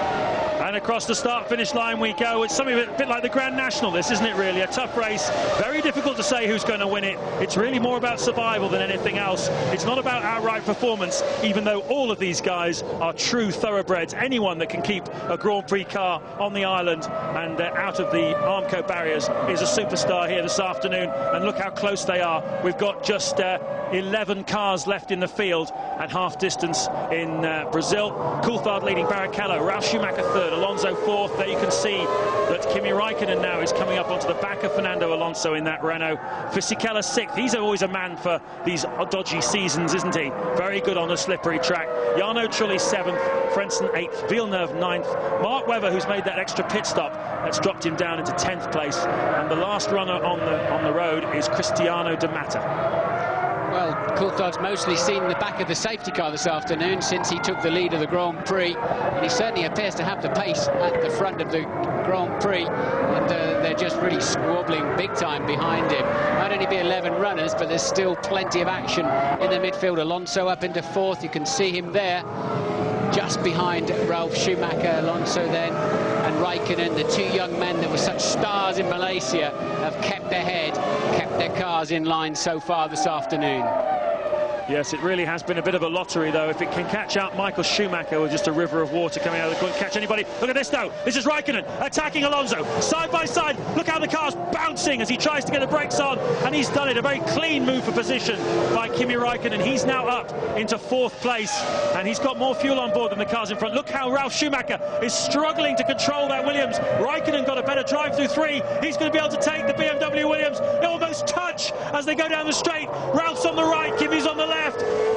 And across the start-finish line we go. It's something a bit like the Grand National, this, isn't it, really? A tough race. Very difficult to say who's going to win it. It's really more about survival than anything else. It's not about outright performance, even though all of these guys are true thoroughbreds. Anyone that can keep a Grand Prix car on the island and out of the Armco barriers is a superstar here this afternoon. And look how close they are. We've got just 11 cars left in the field at half distance in Brazil. Coulthard leading Barrichello, Ralf Schumacher third, Alonso fourth. There you can see that Kimi Raikkonen now is coming up onto the back of Fernando Alonso in that Renault. Fisichella sixth. He's always a man for these dodgy seasons, isn't he? Very good on a slippery track. Jarno Trulli seventh, Frentzen eighth, Villeneuve ninth. Mark Webber, who's made that extra pit stop, that's dropped him down into 10th place. And the last runner on the road is Cristiano De Mata. Well, Coulthard's mostly seen the back of the safety car this afternoon since he took the lead of the Grand Prix, and he certainly appears to have the pace at the front of the Grand Prix, and they're just really squabbling big time behind him. Might only be 11 runners, but there's still plenty of action in the midfield. Alonso up into fourth, you can see him there, just behind Ralf Schumacher. Alonso then and Raikkonen, the two young men that were such stars in Malaysia, have kept their head, kept their cars in line so far this afternoon. Yes, it really has been a bit of a lottery, though. If it can catch out Michael Schumacher with just a river of water coming out of the couldn't catch anybody. Look at this, though. This is Raikkonen attacking Alonso. Side by side. Look how the car's bouncing as he tries to get the brakes on. And he's done it. A very clean move for position by Kimi Raikkonen. He's now up into fourth place. And he's got more fuel on board than the cars in front. Look how Ralf Schumacher is struggling to control that Williams. Raikkonen got a better drive through three. He's going to be able to take the BMW Williams. They almost touch as they go down the straight. Ralph's on the right. Kimi's on the left.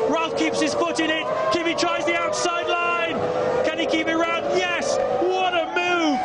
Ralf keeps his foot in it. Kimi tries the outside line. Can he keep it round? Yes. What a move.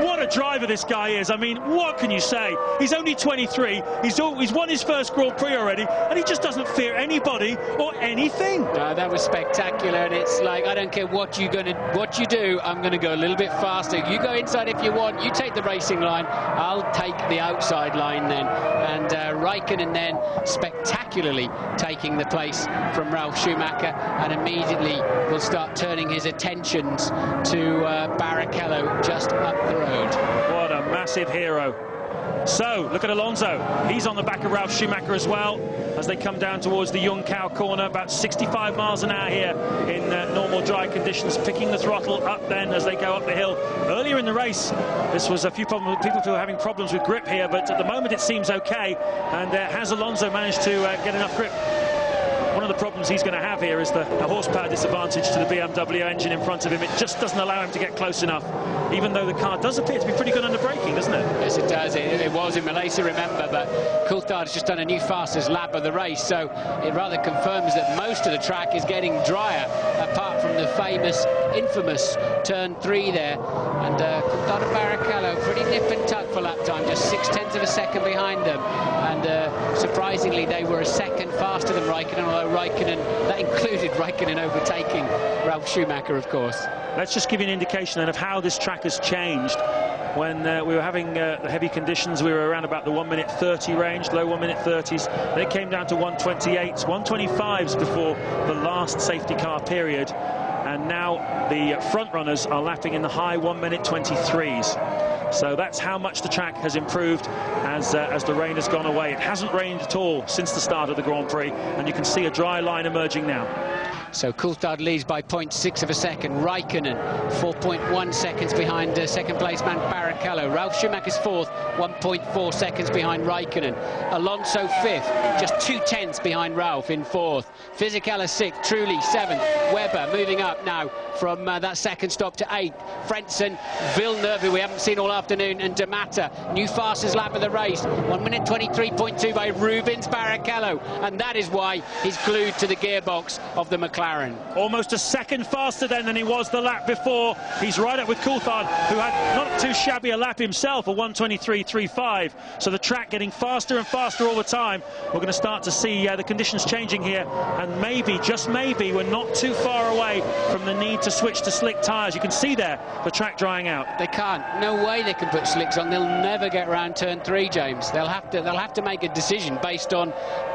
What a driver this guy is. I mean, what can you say? He's only 23. He's won his first Grand Prix already, and he just doesn't fear anybody or anything. That was spectacular, and it's like, I don't care what you do, I'm going to go a little bit faster. You go inside if you want. You take the racing line. I'll take the outside line then. And Raikkonen then spectacularly taking the place from Ralf Schumacher, and immediately will start turning his attentions to Barrichello just up the road. What a massive hero. So, look at Alonso. He's on the back of Ralf Schumacher as well as they come down towards the Junção corner. About 65 miles an hour here in normal dry conditions, picking the throttle up then as they go up the hill. Earlier in the race, this was a few problems, people who were having problems with grip here, but at the moment it seems okay. And has Alonso managed to get enough grip? One of the problems he's going to have here is the horsepower disadvantage to the BMW engine in front of him. It just doesn't allow him to get close enough, even though the car does appear to be pretty good under braking, doesn't it? Yes, it does. It was in Malaysia, remember, but Coulthard has just done a new fastest lap of the race, so it rather confirms that most of the track is getting drier, apart from the famous, infamous turn 3 there. And Coulthard and Barrichello, pretty nip and tuck for lap time, just 0.6 of a second behind them. And surprisingly, they were a second faster than Raikkonen, although Raikkonen, that included Raikkonen overtaking Ralf Schumacher, of course. Let's just give you an indication then of how this track has changed. When we were having the heavy conditions, we were around about the 1:30 range, low 1:30s. Then it came down to 1:28s, 1:25s before the last safety car period. And now the front runners are lapping in the high 1:23s. So that's how much the track has improved as the rain has gone away. It hasn't rained at all since the start of the Grand Prix, and you can see a dry line emerging now. So Coulthard leads by 0.6 of a second. Raikkonen 4.1 seconds behind second place man Barrichello. Ralf Schumacher's fourth, 1.4 seconds behind Raikkonen. Alonso fifth, just 0.2 behind Ralf in fourth. Fisichella sixth, Trulli seventh. Webber moving up now from that second stop to eighth. Frentzen, Villeneuve, who we haven't seen all afternoon, and De Mata. New fastest lap of the race, 1:23.2 by Rubens Barrichello, and that is why he's glued to the gearbox of the McLaren. Almost a second faster then than he was the lap before. He's right up with Coulthard, who had not too shabby a lap himself, a 1:23.35. So the track getting faster and faster all the time. We're going to start to see the conditions changing here, and maybe, just maybe, we're not too far away from the need to switch to slick tyres. You can see there the track drying out. They can't. No way they can put slicks on. They'll never get around turn 3, James. They'll have to make a decision based on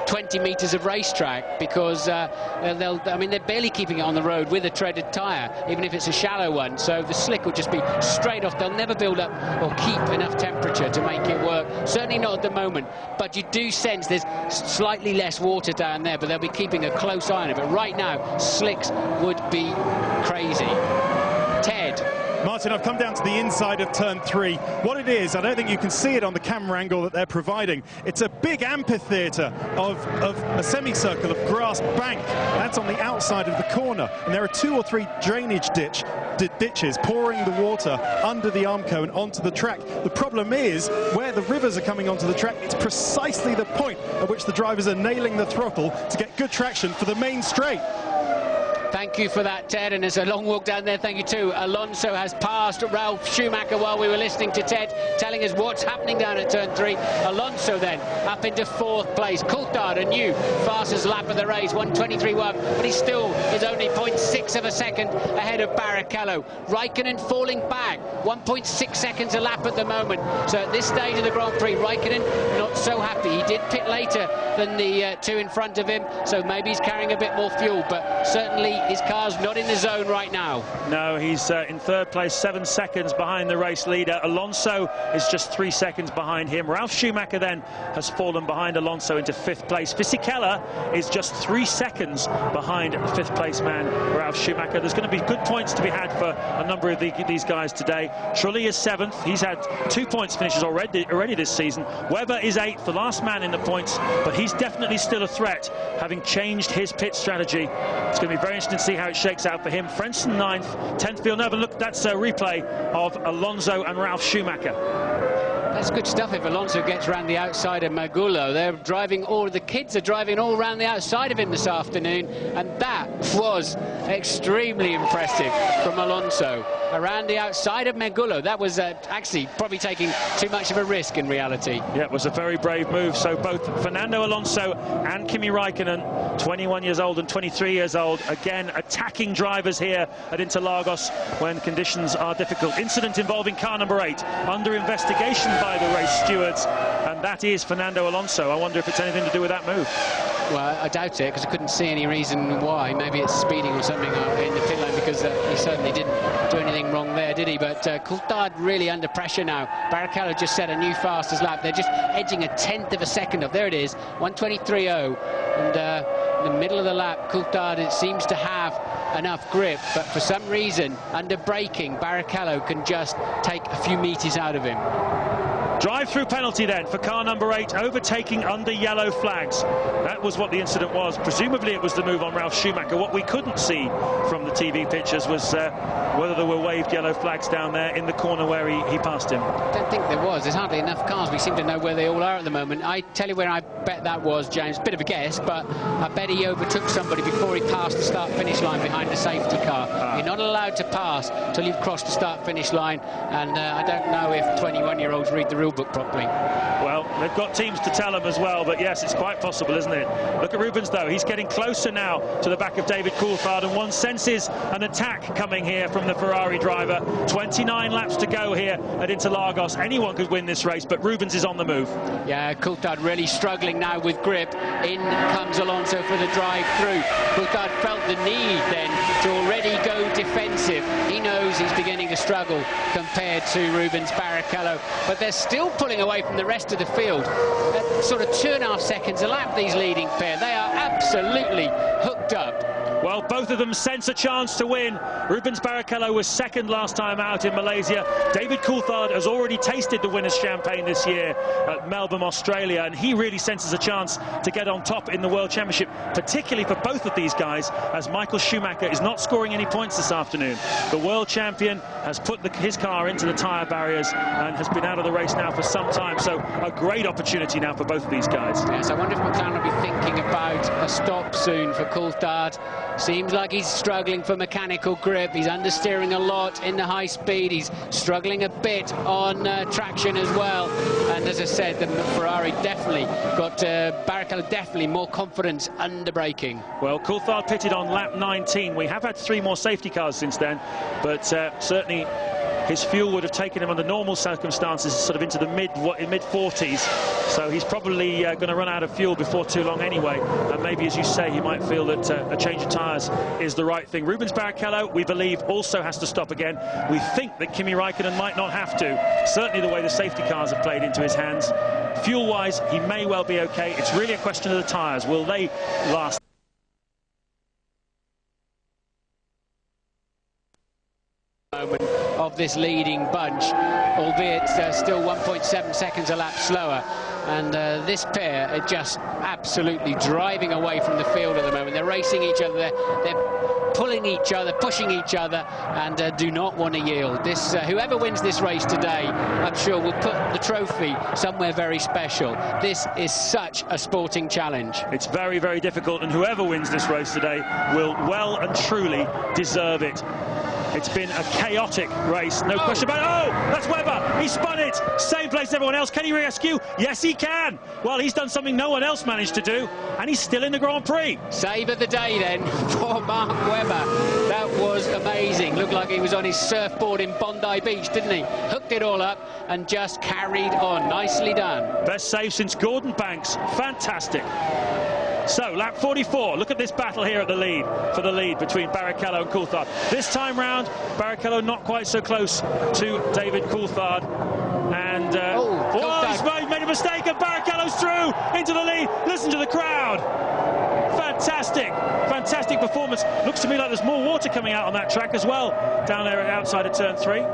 20 metres of racetrack, because I mean, they're barely keeping it on the road with a treaded tyre, even if it's a shallow one. So the slick will just be straight off. They'll never build up or keep enough temperature to make it work. Certainly not at the moment. But you do sense there's slightly less water down there, but they'll be keeping a close eye on it. But right now, slicks would be crazy. Ted. Martin, I've come down to the inside of turn 3. What it is, I don't think you can see it on the camera angle that they're providing. It's a big amphitheatre of a semicircle of grass bank. That's on the outside of the corner. And there are 2 or 3 drainage ditches pouring the water under the Armco and onto the track. The problem is, where the rivers are coming onto the track, it's precisely the point at which the drivers are nailing the throttle to get good traction for the main straight. Thank you for that, Ted, and it's a long walk down there. Thank you too. Alonso has passed Ralf Schumacher while we were listening to Ted telling us what's happening down at turn 3. Alonso then up into 4th place. Coulthard, a new fastest lap of the race, 1:23.1, but he still is only 0.6 of a second ahead of Barrichello. Raikkonen falling back, 1.6 seconds a lap at the moment. So at this stage of the Grand Prix, Raikkonen not so happy. He did pit later than the 2 in front of him, so maybe he's carrying a bit more fuel, but certainly his car's not in the zone right now. No, he's in 3rd place, 7 seconds behind the race leader. Alonso is just 3 seconds behind him. Ralf Schumacher then has fallen behind Alonso into 5th place. Fisichella is just 3 seconds behind the 5th place man, Ralf Schumacher. There's going to be good points to be had for a number of these guys today. Trulli is 7th. He's had 2 points finishes already this season. Webber is 8th, the last man in the points, but he's definitely still a threat, having changed his pit strategy. It's going to be very interesting to see how it shakes out for him. Frentzen 9th, 10th Villeneuve. Look, that's a replay of Alonso and Ralf Schumacher. That's good stuff if Alonso gets around the outside of Magullo. They're driving, all the kids are driving all around the outside of him this afternoon, and that was extremely impressive from Alonso. Around the outside of Magullo, that was actually probably taking too much of a risk in reality. Yeah, it was a very brave move. So both Fernando Alonso and Kimi Raikkonen, 21 years old and 23 years old, again attacking drivers here at Interlagos when conditions are difficult. Incident involving car number 8 under investigation by the race stewards, and that is Fernando Alonso. I wonder if it's anything to do with that move. Well, I doubt it, because I couldn't see any reason why. Maybe it's speeding or something in the pit lane, because he certainly didn't do anything wrong there, did he? But Coulthard really under pressure now. Barrichello just set a new fastest lap. They're just edging a 1/10 of a second off. There it is, 1:23.0. And in the middle of the lap, Coulthard, it seems to have enough grip, but for some reason, under braking, Barrichello can just take a few metres out of him. Drive-through penalty then for car number 8, overtaking under yellow flags. That was what the incident was. Presumably it was the move on Ralf Schumacher. What we couldn't see from the TV pictures was whether there were waved yellow flags down there in the corner where he passed him. I don't think there was. There's hardly enough cars. We seem to know where they all are at the moment. I tell you where I bet that was, James. Bit of a guess, but I bet he overtook somebody before he passed the start-finish line behind the safety car. You're not allowed to pass till you've crossed the start-finish line, and I don't know if 21-year-olds read the rule book properly. Well, they've got teams to tell them as well, but yes, it's quite possible, isn't it? Look at Rubens, though. He's getting closer now to the back of David Coulthard, and one senses an attack coming here from the Ferrari driver. 29 laps to go here at Interlagos. Anyone could win this race, but Rubens is on the move. Yeah, Coulthard really struggling now with grip. In comes Alonso for the drive-through. Coulthard felt the need then to already go defensive. He knows he's beginning to struggle compared to Rubens Barrichello, but they're still pulling away from the rest of the field. At sort of 2.5 seconds a lap, these leading pair. They are absolutely hooked up. Well, both of them sense a chance to win. Rubens Barrichello was second last time out in Malaysia. David Coulthard has already tasted the winner's champagne this year at Melbourne, Australia, and he really senses a chance to get on top in the World Championship, particularly for both of these guys, as Michael Schumacher is not scoring any points this afternoon. The world champion has put his car into the tyre barriers and has been out of the race now for some time, so a great opportunity now for both of these guys. Yes, I wonder if McLaren will be thinking about a stop soon for Coulthard. Seems like he's struggling for mechanical grip. He's understeering a lot in the high speed. He's struggling a bit on traction as well. And as I said, the Ferrari definitely got Barrichello definitely more confidence under braking. Well, Coulthard pitted on lap 19. We have had 3 more safety cars since then, but certainly His fuel would have taken him under normal circumstances sort of into the mid-40s, so he's probably going to run out of fuel before too long anyway, and maybe, as you say, he might feel that a change of tyres is the right thing. Rubens Barrichello, we believe, also has to stop again. We think that Kimi Raikkonen might not have to, certainly the way the safety cars have played into his hands. Fuel-wise, he may well be okay. It's really a question of the tyres. Will they last? Of this leading bunch, albeit still 1.7 seconds a lap slower, and this pair are just absolutely driving away from the field at the moment. They're racing each other, they're pulling each other, pushing each other, and do not want to yield. This whoever wins this race today, I'm sure, will put the trophy somewhere very special. This is such a sporting challenge. It's very, very difficult, and whoever wins this race today will well and truly deserve it. It's been a chaotic race, no question about it. Oh, that's Webber. He spun it. Same place as everyone else. Can he rescue? Yes, he can. Well, he's done something no one else managed to do, and he's still in the Grand Prix. Save of the day, then, for Mark Webber. That was amazing. Looked like he was on his surfboard in Bondi Beach, didn't he? Hooked it all up and just carried on. Nicely done. Best save since Gordon Banks. Fantastic. So, lap 44, look at this battle here at the lead, for the lead between Barrichello and Coulthard. This time round, Barrichello not quite so close to David Coulthard. And, he's made a mistake, and Barrichello's through into the lead. Listen to the crowd. Fantastic, fantastic performance. Looks to me like there's more water coming out on that track as well, down there outside of turn 3.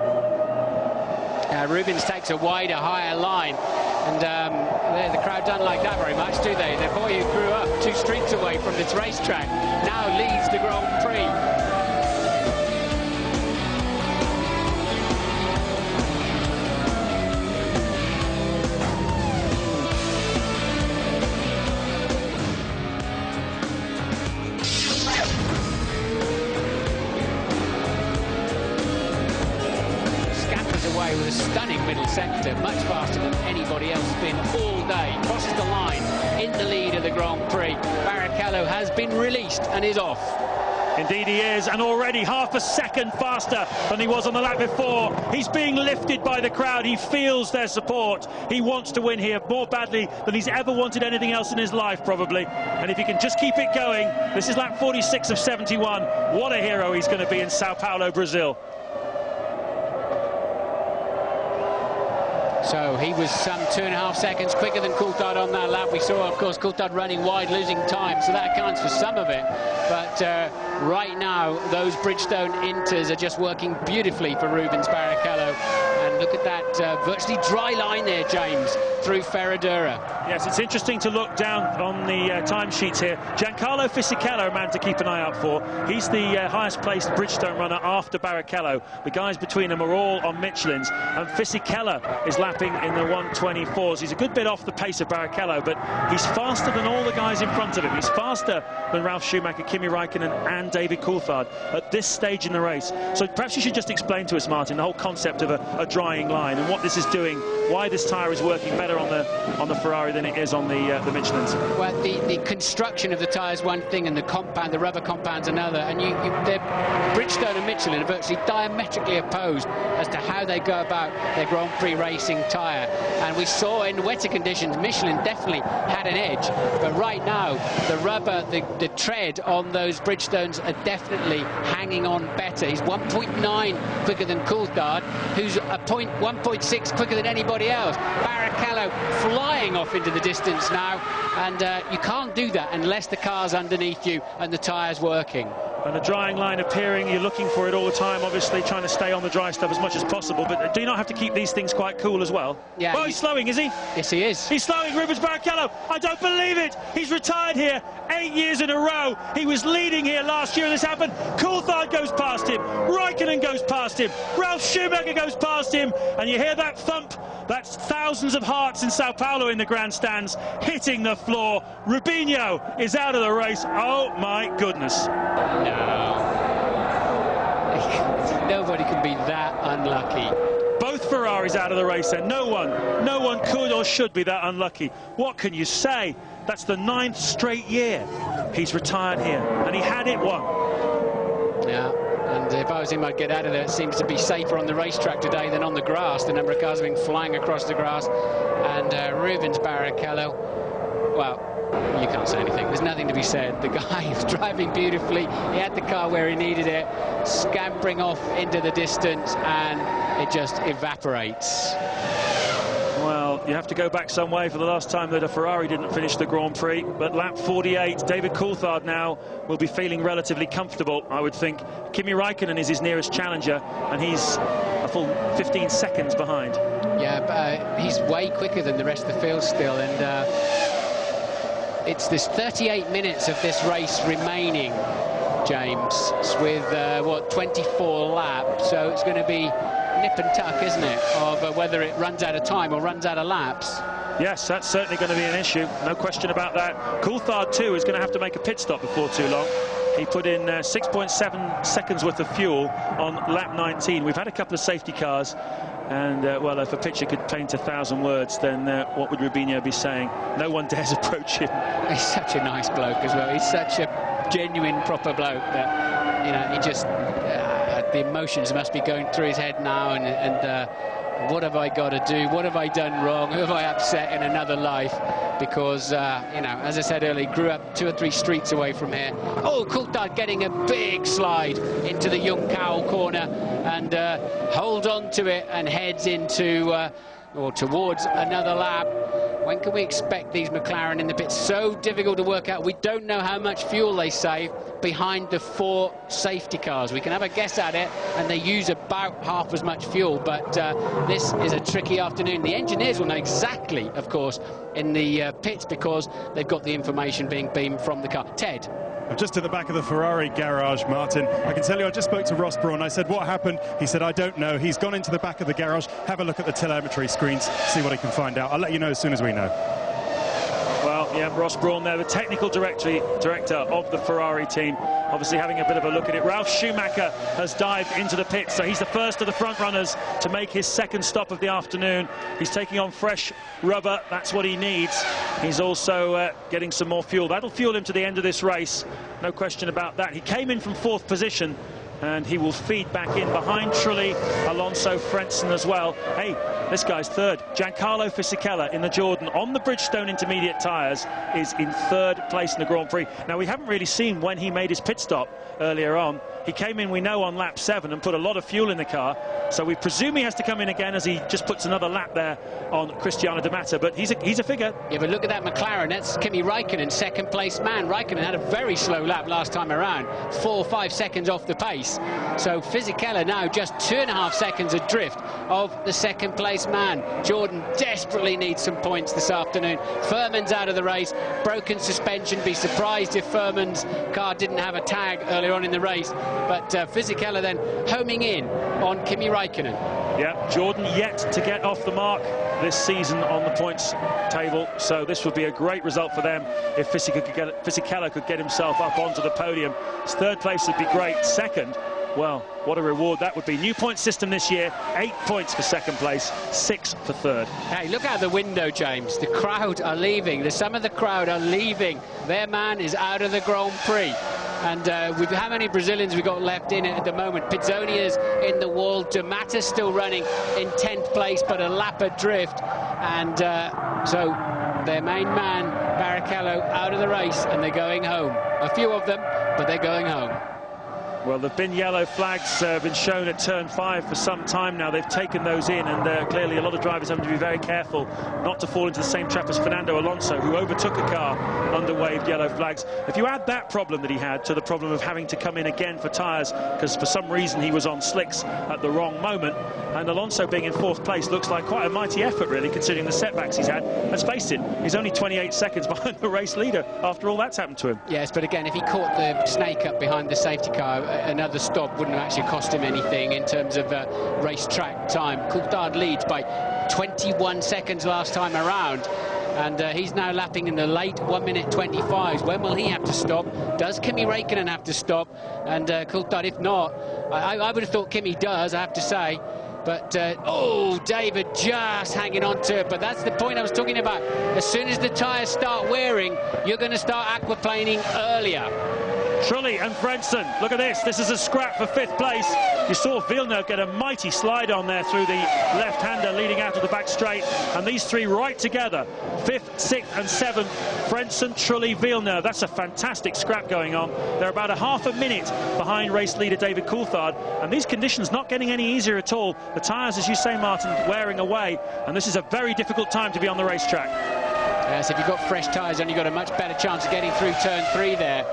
Rubens takes a wider, higher line. And the crowd don't like that very much, do they? The boy who grew up 2 streets away from this racetrack now leads the Grand Prix. With a stunning middle sector, much faster than anybody else has been all day. Crosses the line in the lead of the Grand Prix. Barrichello has been released and is off. Indeed he is, and already half a second faster than he was on the lap before. He's being lifted by the crowd. He feels their support. He wants to win here more badly than he's ever wanted anything else in his life, probably. And if he can just keep it going, this is lap 46 of 71. What a hero he's going to be in Sao Paulo, Brazil. So he was some 2.5 seconds quicker than Coulthard on that lap. We saw, of course, Coulthard running wide, losing time, so that accounts for some of it. But right now, those Bridgestone Inters are just working beautifully for Rubens Barrichello. And look at that virtually dry line there, James, through Ferradura. Yes, it's interesting to look down on the timesheets here. Giancarlo Fisichella, a man to keep an eye out for. He's the highest-placed Bridgestone runner after Barrichello. The guys between them are all on Michelin's, and Fisichella is lapping in the 124s. He's a good bit off the pace of Barrichello, but he's faster than all the guys in front of him. He's faster than Ralf Schumacher, Kimi Raikkonen and David Coulthard at this stage in the race. So perhaps you should just explain to us, Martin, the whole concept of a drying line and what this is doing, why this tyre is working better on the Ferrari than it is on the Michelin's. Well, the construction of the tyre is one thing, and the compound, the rubber compound's another. And Bridgestone and Michelin are virtually diametrically opposed as to how they go about their Grand Prix racing tyre. And we saw in wetter conditions, Michelin definitely had an edge. But right now, the rubber, the tread on those Bridgestones are definitely hanging on better. He's 1.9 quicker than Coulthard, who's a 1.6 quicker than anybody else. Barrichello flying off into the distance now, and you can't do that unless the car's underneath you and the tyre's working. And the drying line appearing, you're looking for it all the time, obviously trying to stay on the dry stuff as much as possible, but do you not have to keep these things quite cool as well? Yeah. Oh, he's slowing, is he? Yes, he is. He's slowing, Rubens Barrichello. I don't believe it. He's retired here 8 years in a row. He was leading here last year and this happened. Coulthard goes past him. Raikkonen goes past him. Ralf Schumacher goes past him. And you hear that thump. That's thousands of hearts in Sao Paulo in the grandstands hitting the floor. Rubinho is out of the race. Oh, my goodness. No. Nobody can be that unlucky. Both Ferraris out of the race, and no one could or should be that unlucky. What can you say? That's the 9th straight year he's retired here, and he had it won. Yeah, And if I was him, I'd get out of there. It seems to be safer on the racetrack today than on the grass. The number of cars have been flying across the grass. And Rubens Barrichello, well, you can't say anything. There's nothing to be said. The guy is driving beautifully. He had the car where he needed it, scampering off into the distance, and it just evaporates. Well, you have to go back some way for the last time that a Ferrari didn't finish the Grand Prix. But lap 48, David Coulthard now will be feeling relatively comfortable, I would think. Kimi Raikkonen is his nearest challenger, and he's a full 15 seconds behind. Yeah, but he's way quicker than the rest of the field still, and it's this 38 minutes of this race remaining, James, with, what, 24 laps, so it's going to be nip and tuck, isn't it, of whether it runs out of time or runs out of laps. Yes, that's certainly going to be an issue, no question about that. Coulthard, too, is going to have to make a pit stop before too long. He put in 6.7 seconds worth of fuel on lap 19. We've had a couple of safety cars, and, well, if a picture could paint 1,000 words, then what would Rubinho be saying? No one dares approach him. He's such a nice bloke as well. He's such a genuine, proper bloke that, you know, he just... the emotions must be going through his head now, and what have I got to do? What have I done wrong? Who have I upset in another life? Because, you know, as I said earlier, he grew up 2 or 3 streets away from here. Oh, Coulthard getting a big slide into the Young Cow corner, and hold on to it and heads into, or towards another lap. When can we expect these McLaren in the pits? So difficult to work out. We don't know how much fuel they save behind the 4 safety cars. We can have a guess at it, and they use about half as much fuel, but this is a tricky afternoon. The engineers will know exactly, of course, in the pits, because they've got the information being beamed from the car. Ted? I'm just at the back of the Ferrari garage, Martin. I can tell you, I just spoke to Ross Brawn. I said, what happened? He said, I don't know. He's gone into the back of the garage, have a look at the telemetry screens, see what he can find out. I'll let you know as soon as we know. Well, yeah, Ross Brawn there, the technical director of the Ferrari team, obviously having a bit of a look at it. Ralf Schumacher has dived into the pits, so he's the first of the front runners to make his second stop of the afternoon. He's taking on fresh rubber, that's what he needs. He's also getting some more fuel. That'll fuel him to the end of this race, no question about that. He came in from 4th position, and he will feed back in behind Trulli, Alonso, Frentzen as well. Hey, this guy's 3rd. Giancarlo Fisichella in the Jordan on the Bridgestone intermediate tyres is in 3rd place in the Grand Prix. Now, we haven't really seen when he made his pit stop earlier on. He came in, we know, on lap 7 and put a lot of fuel in the car. So we presume he has to come in again as he just puts another lap there on Cristiano Di Matta. But he's a figure. Yeah, but look at that McLaren. That's Kimi Raikkonen, 2nd place man. Raikkonen had a very slow lap last time around, 4 or 5 seconds off the pace. So Fisichella now just 2.5 seconds adrift of the 2nd place man. Jordan desperately needs some points this afternoon. Furman's out of the race, broken suspension. Be surprised if Furman's car didn't have a tag earlier on in the race. But Fisichella then homing in on Kimi Raikkonen. Yeah, Jordan yet to get off the mark this season on the points table, so this would be a great result for them if Fisichella could get himself up onto the podium. His 3rd place would be great. 2nd, well, what a reward that would be. New point system this year, 8 points for 2nd place, 6 for 3rd. Hey, look out the window, James. The crowd are leaving. Some of the crowd are leaving. Their man is out of the Grand Prix. And how many Brazilians we got left in it at the moment? Pizzonia's in the wall. Di Matta's still running in 10th place, but a lap adrift. And so their main man, Barrichello, out of the race, and they're going home. A few of them, but they're going home. Well, there have been yellow flags been shown at turn 5 for some time now. They've taken those in, and clearly a lot of drivers having to be very careful not to fall into the same trap as Fernando Alonso, who overtook a car under waved yellow flags. If you add that problem that he had to the problem of having to come in again for tyres because for some reason he was on slicks at the wrong moment, and Alonso being in 4th place looks like quite a mighty effort, really, considering the setbacks he's had. Let's face it, he's only 28 seconds behind the race leader after all that's happened to him. Yes, but again, if he caught the snake up behind the safety car, another stop wouldn't have actually cost him anything in terms of racetrack time. Coulthard leads by 21 seconds last time around, and he's now lapping in the late 1:25. When will he have to stop? Does Kimi Raikkonen have to stop? And Coulthard, if not, I would have thought Kimi does, I have to say. But, oh, David just hanging on to it. But that's the point I was talking about. As soon as the tyres start wearing, you're going to start aquaplaning earlier. Trulli and Frentzen. Look at this. This is a scrap for 5th place. You saw Villeneuve get a mighty slide on there through the left-hander leading out of the back straight. And these three right together, 5th, 6th and 7th. Frentzen, Trulli, Villeneuve. That's a fantastic scrap going on. They're about a half a minute behind race leader David Coulthard. And these conditions not getting any easier at all. The tyres, as you say, Martin, wearing away. And this is a very difficult time to be on the racetrack. Yes, if you've got fresh tyres on, you've got a much better chance of getting through turn 3 there.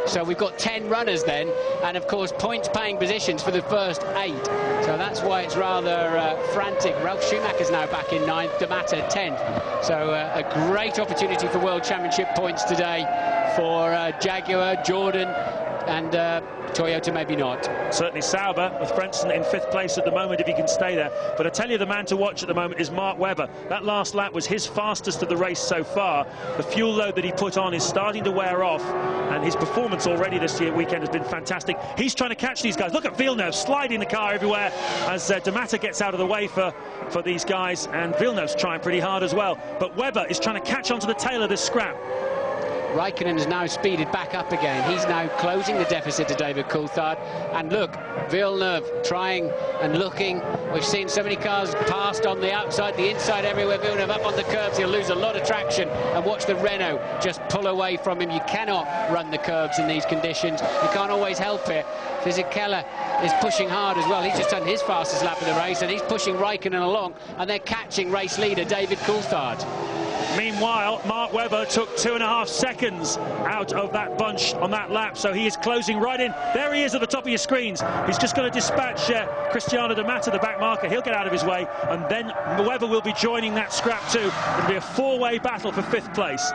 So we've got 10 runners then, and of course points-paying positions for the first 8. So that's why it's rather frantic. Ralf Schumacher's now back in 9th, D'Amato 10th. So a great opportunity for World Championship points today for Jaguar, Jordan, and Toyota maybe not. Certainly Sauber with Frentzen in 5th place at the moment if he can stay there. But I tell you, the man to watch at the moment is Mark Webber. That last lap was his fastest of the race so far. The fuel load that he put on is starting to wear off, and his performance already this weekend has been fantastic. He's trying to catch these guys. Look at Villeneuve sliding the car everywhere as D'Amato gets out of the way for these guys, and Villeneuve's trying pretty hard as well. But Webber is trying to catch onto the tail of this scrap. Raikkonen has now speeded back up again. He's now closing the deficit to David Coulthard. And look, Villeneuve trying and looking. We've seen so many cars passed on the outside, the inside, everywhere. Villeneuve up on the curbs. He'll lose a lot of traction. And watch the Renault just pull away from him. You cannot run the curbs in these conditions. You can't always help it. Fisichella is pushing hard as well. He's just done his fastest lap of the race, and he's pushing Raikkonen along. And they're catching race leader David Coulthard. Meanwhile, Mark Webber took 2.5 seconds out of that bunch on that lap, so he is closing right in. There he is at the top of your screens. He's just going to dispatch Cristiano D'Amato, the back marker. He'll get out of his way, and then Webber will be joining that scrap too. It'll be a 4-way battle for 5th place.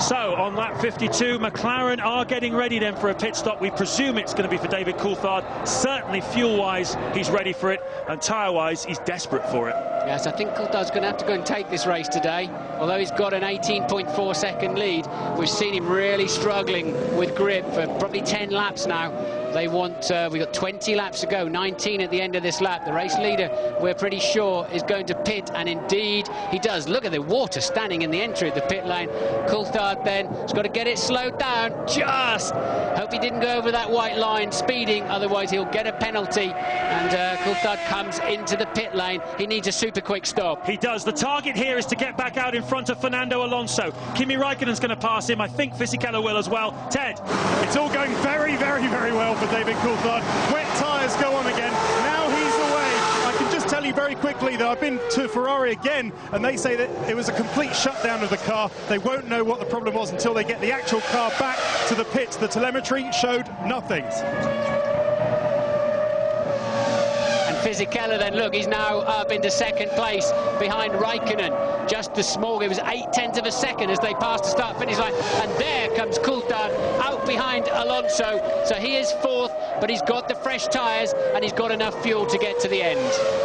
So, on lap 52, McLaren are getting ready then for a pit stop. We presume it's going to be for David Coulthard. Certainly fuel-wise, he's ready for it, and tyre-wise, he's desperate for it. Yes, I think Coulthard's going to have to go and take this race today. Although he's got an 18.4 second lead, we've seen him really struggling with grip for probably 10 laps now. They want, we've got 20 laps to go, 19 at the end of this lap. The race leader, we're pretty sure, is going to pit, and indeed he does. Look at the water standing in the entry of the pit lane. Coulthard then has got to get it slowed down. Just hope he didn't go over that white line speeding, otherwise he'll get a penalty. And Coulthard comes into the pit lane. He needs a super quick stop. He does. The target here is to get back out in front of Fernando Alonso. Kimi Raikkonen's going to pass him. I think Fisichella will as well. Ted. It's all going very, very, very well for David Coulthard. Wet tyres go on again. Now he's away. I can just tell you very quickly that I've been to Ferrari again, and they say that it was a complete shutdown of the car. They won't know what the problem was until they get the actual car back to the pits. The telemetry showed nothing. Fisichella then, look, he's now up into 2nd place behind Raikkonen. Just the small, it was 0.8 of a second as they passed the start-finish line. And there comes Coulthard out behind Alonso. So he is 4th, but he's got the fresh tyres and he's got enough fuel to get to the end.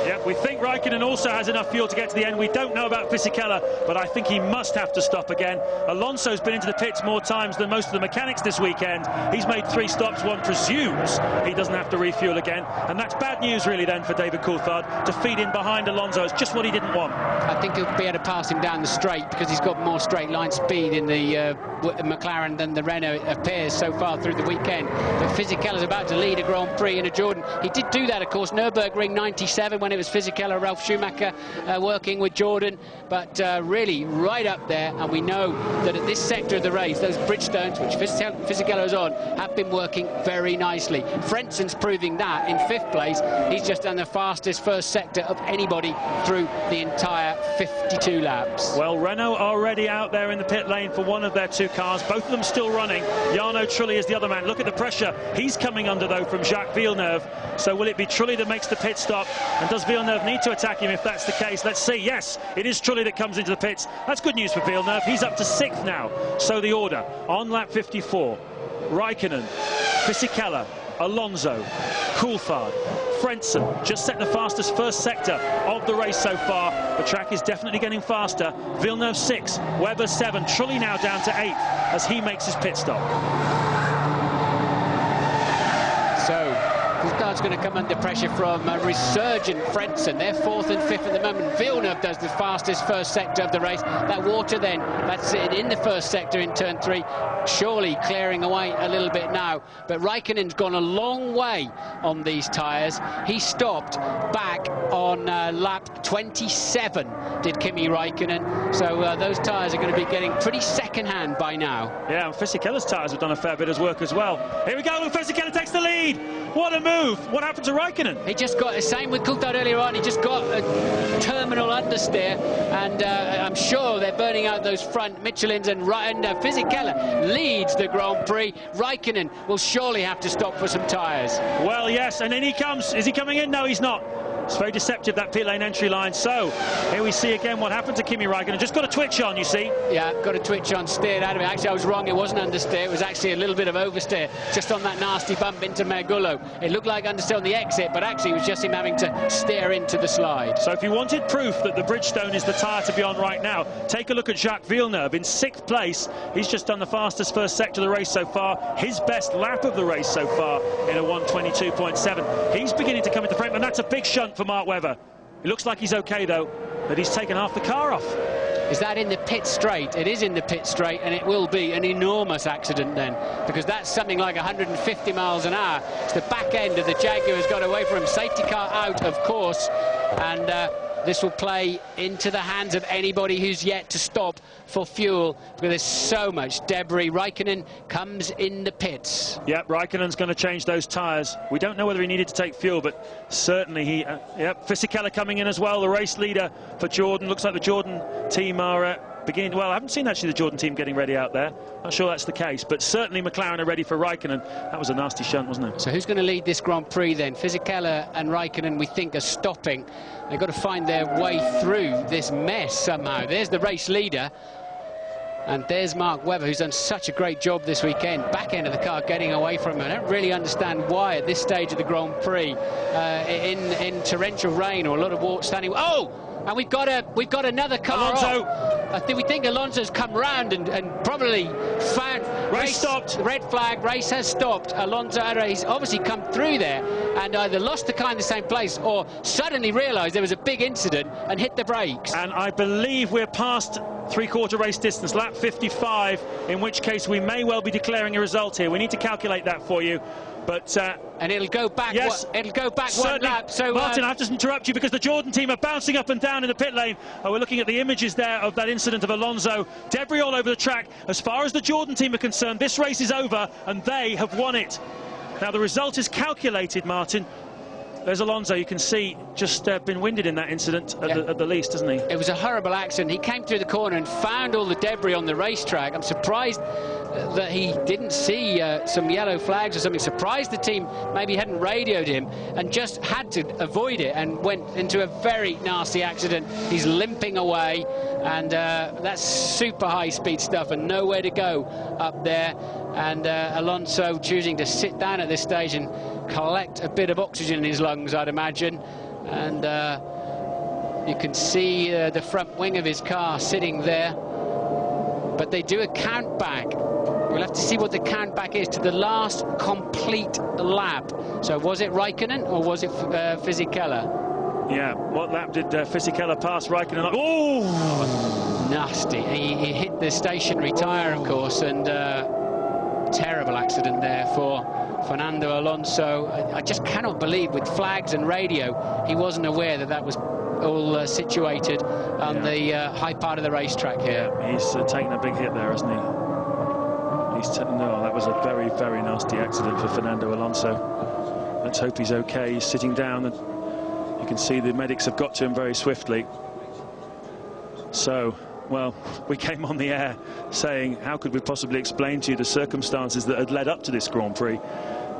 Yeah, we think Raikkonen also has enough fuel to get to the end. We don't know about Fisichella, but I think he must have to stop again. Alonso's been into the pits more times than most of the mechanics this weekend. He's made 3 stops. One presumes he doesn't have to refuel again. And that's bad news, really, then, for David Coulthard to feed in behind Alonso. It's just what he didn't want. I think he'll be able to pass him down the straight because he's got more straight line speed in the McLaren than the Renault appears so far through the weekend. But Fisichella's about to lead a Grand Prix in a Jordan. He did do that, of course, Nürburgring 97 when it was Fisichella, Ralf Schumacher working with Jordan, but really right up there. And we know that at this sector of the race, those Bridgestones, which Fisichella's on, have been working very nicely. Frentzen's proving that in 5th place. He's just done the fastest first sector of anybody through the entire 52 laps. Well, Renault are already out there in the pit lane for one of their 2 cars, both of them still running. Jarno Trulli is the other man. Look at the pressure he's coming under, though, from Jacques Villeneuve. So will it be Trulli that makes the pit stop? And does Villeneuve need to attack him if that's the case? Let's see. Yes, it is Trulli that comes into the pits. That's good news for Villeneuve. He's up to 6th now. So the order on lap 54. Raikkonen, Fisichella, Alonso, Coulthard, Frentzen just set the fastest first sector of the race so far. The track is definitely getting faster. Villeneuve 6, Webber 7, Trulli now down to 8th as he makes his pit stop. So Coulthard Start's going to come under pressure from resurgent Frentzen. They're 4th and 5th at the moment. Villeneuve does the fastest first sector of the race. That water then, that's in the first sector in turn 3, surely clearing away a little bit now. But Raikkonen's gone a long way on these tyres. He stopped back on lap 27, did Kimi Raikkonen. So those tyres are going to be getting pretty second-hand by now. Yeah, and Fisichella's tyres have done a fair bit of work as well. Here we go, Fisichella takes the lead. What a move. What happened to Raikkonen? He just got the same with Coulthard earlier on. He just got a terminal understeer, and I'm sure they're burning out those front Michelins, and Fisichella leads the Grand Prix. Raikkonen will surely have to stop for some tyres. Well, yes, and in he comes. Is he coming in? No, he's not. It's very deceptive, that pit lane entry line. So here we see again what happened to Kimi Raikkonen. Just got a twitch on, you see. Yeah, got a twitch on, steered out of it. Actually, I was wrong. It wasn't understeer. It was actually a little bit of oversteer just on that nasty bump into Mergullo. It looked like understeer on the exit, but actually it was just him having to steer into the slide. So if you wanted proof that the Bridgestone is the tyre to be on right now, take a look at Jacques Villeneuve in 6th place. He's just done the fastest first sector of the race so far. His best lap of the race so far in a 1:22.7. He's beginning to come into frame, and that's a big shunt for Mark Webber. It looks like he's okay, though, but he's taken half the car off. Is that in the pit straight? It is in the pit straight, and it will be an enormous accident then, because that's something like 150 miles an hour. It's the back end of the Jaguar has got away from him. Safety car out, of course, and this will play into the hands of anybody who's yet to stop for fuel, because there's so much debris. Raikkonen comes in the pits. Yep, Raikkonen's going to change those tyres. We don't know whether he needed to take fuel, but certainly he... yep, Fisichella coming in as well, the race leader for Jordan. Looks like the Jordan team are beginning... Well, I haven't seen actually the Jordan team getting ready out there. Not sure that's the case, but certainly McLaren are ready for Raikkonen. That was a nasty shunt, wasn't it? So who's going to lead this Grand Prix then? Fisichella and Raikkonen, we think, are stopping. They've got to find their way through this mess somehow. There's the race leader, and there's Mark Webber, who's done such a great job this weekend. Back end of the car getting away from him. I don't really understand why at this stage of the Grand Prix, in torrential rain or a lot of water standing... Oh! And we've got another car Alonso. Off. We think Alonso's come round and probably found... Race stopped. Red flag, race has stopped. Alonso, he's obviously come through there and either lost the car in the same place or suddenly realised there was a big incident and hit the brakes. And I believe we're past three-quarter race distance, lap 55, in which case we may well be declaring a result here. We need to calculate that for you. But and it'll go back. Yes, it'll go back certainly. 1 lap. So Martin, I have to interrupt you because the Jordan team are bouncing up and down in the pit lane. We're looking at the images there of that incident of Alonso. Debris all over the track. As far as the Jordan team are concerned, this race is over and they have won it. Now the result is calculated, Martin. There's Alonso, you can see, just been winded in that incident at the least, hasn't he? It was a horrible accident. He came through the corner and found all the debris on the racetrack. I'm surprised that he didn't see some yellow flags or something. Surprised the team maybe hadn't radioed him and just had to avoid it and went into a very nasty accident. He's limping away, and that's super high-speed stuff and nowhere to go up there. And Alonso choosing to sit down at this stage and collect a bit of oxygen in his lungs, I'd imagine. And you can see the front wing of his car sitting there. But they do a count back. We'll have to see what the count back is to the last complete lap. So was it Raikkonen or was it Fisichella? Yeah, what lap did Fisichella pass Raikkonen? Oh! Nasty. He hit the stationary tyre, of course, and terrible accident there for Fernando Alonso. I just cannot believe, with flags and radio, he wasn't aware that that was all situated on the high part of the racetrack here. Yeah, he's taken a big hit there, hasn't he? No, that was a very, very nasty accident for Fernando Alonso. Let's hope he's okay. He's sitting down, and you can see the medics have got to him very swiftly. So, well, we came on the air saying, how could we possibly explain to you the circumstances that had led up to this Grand Prix?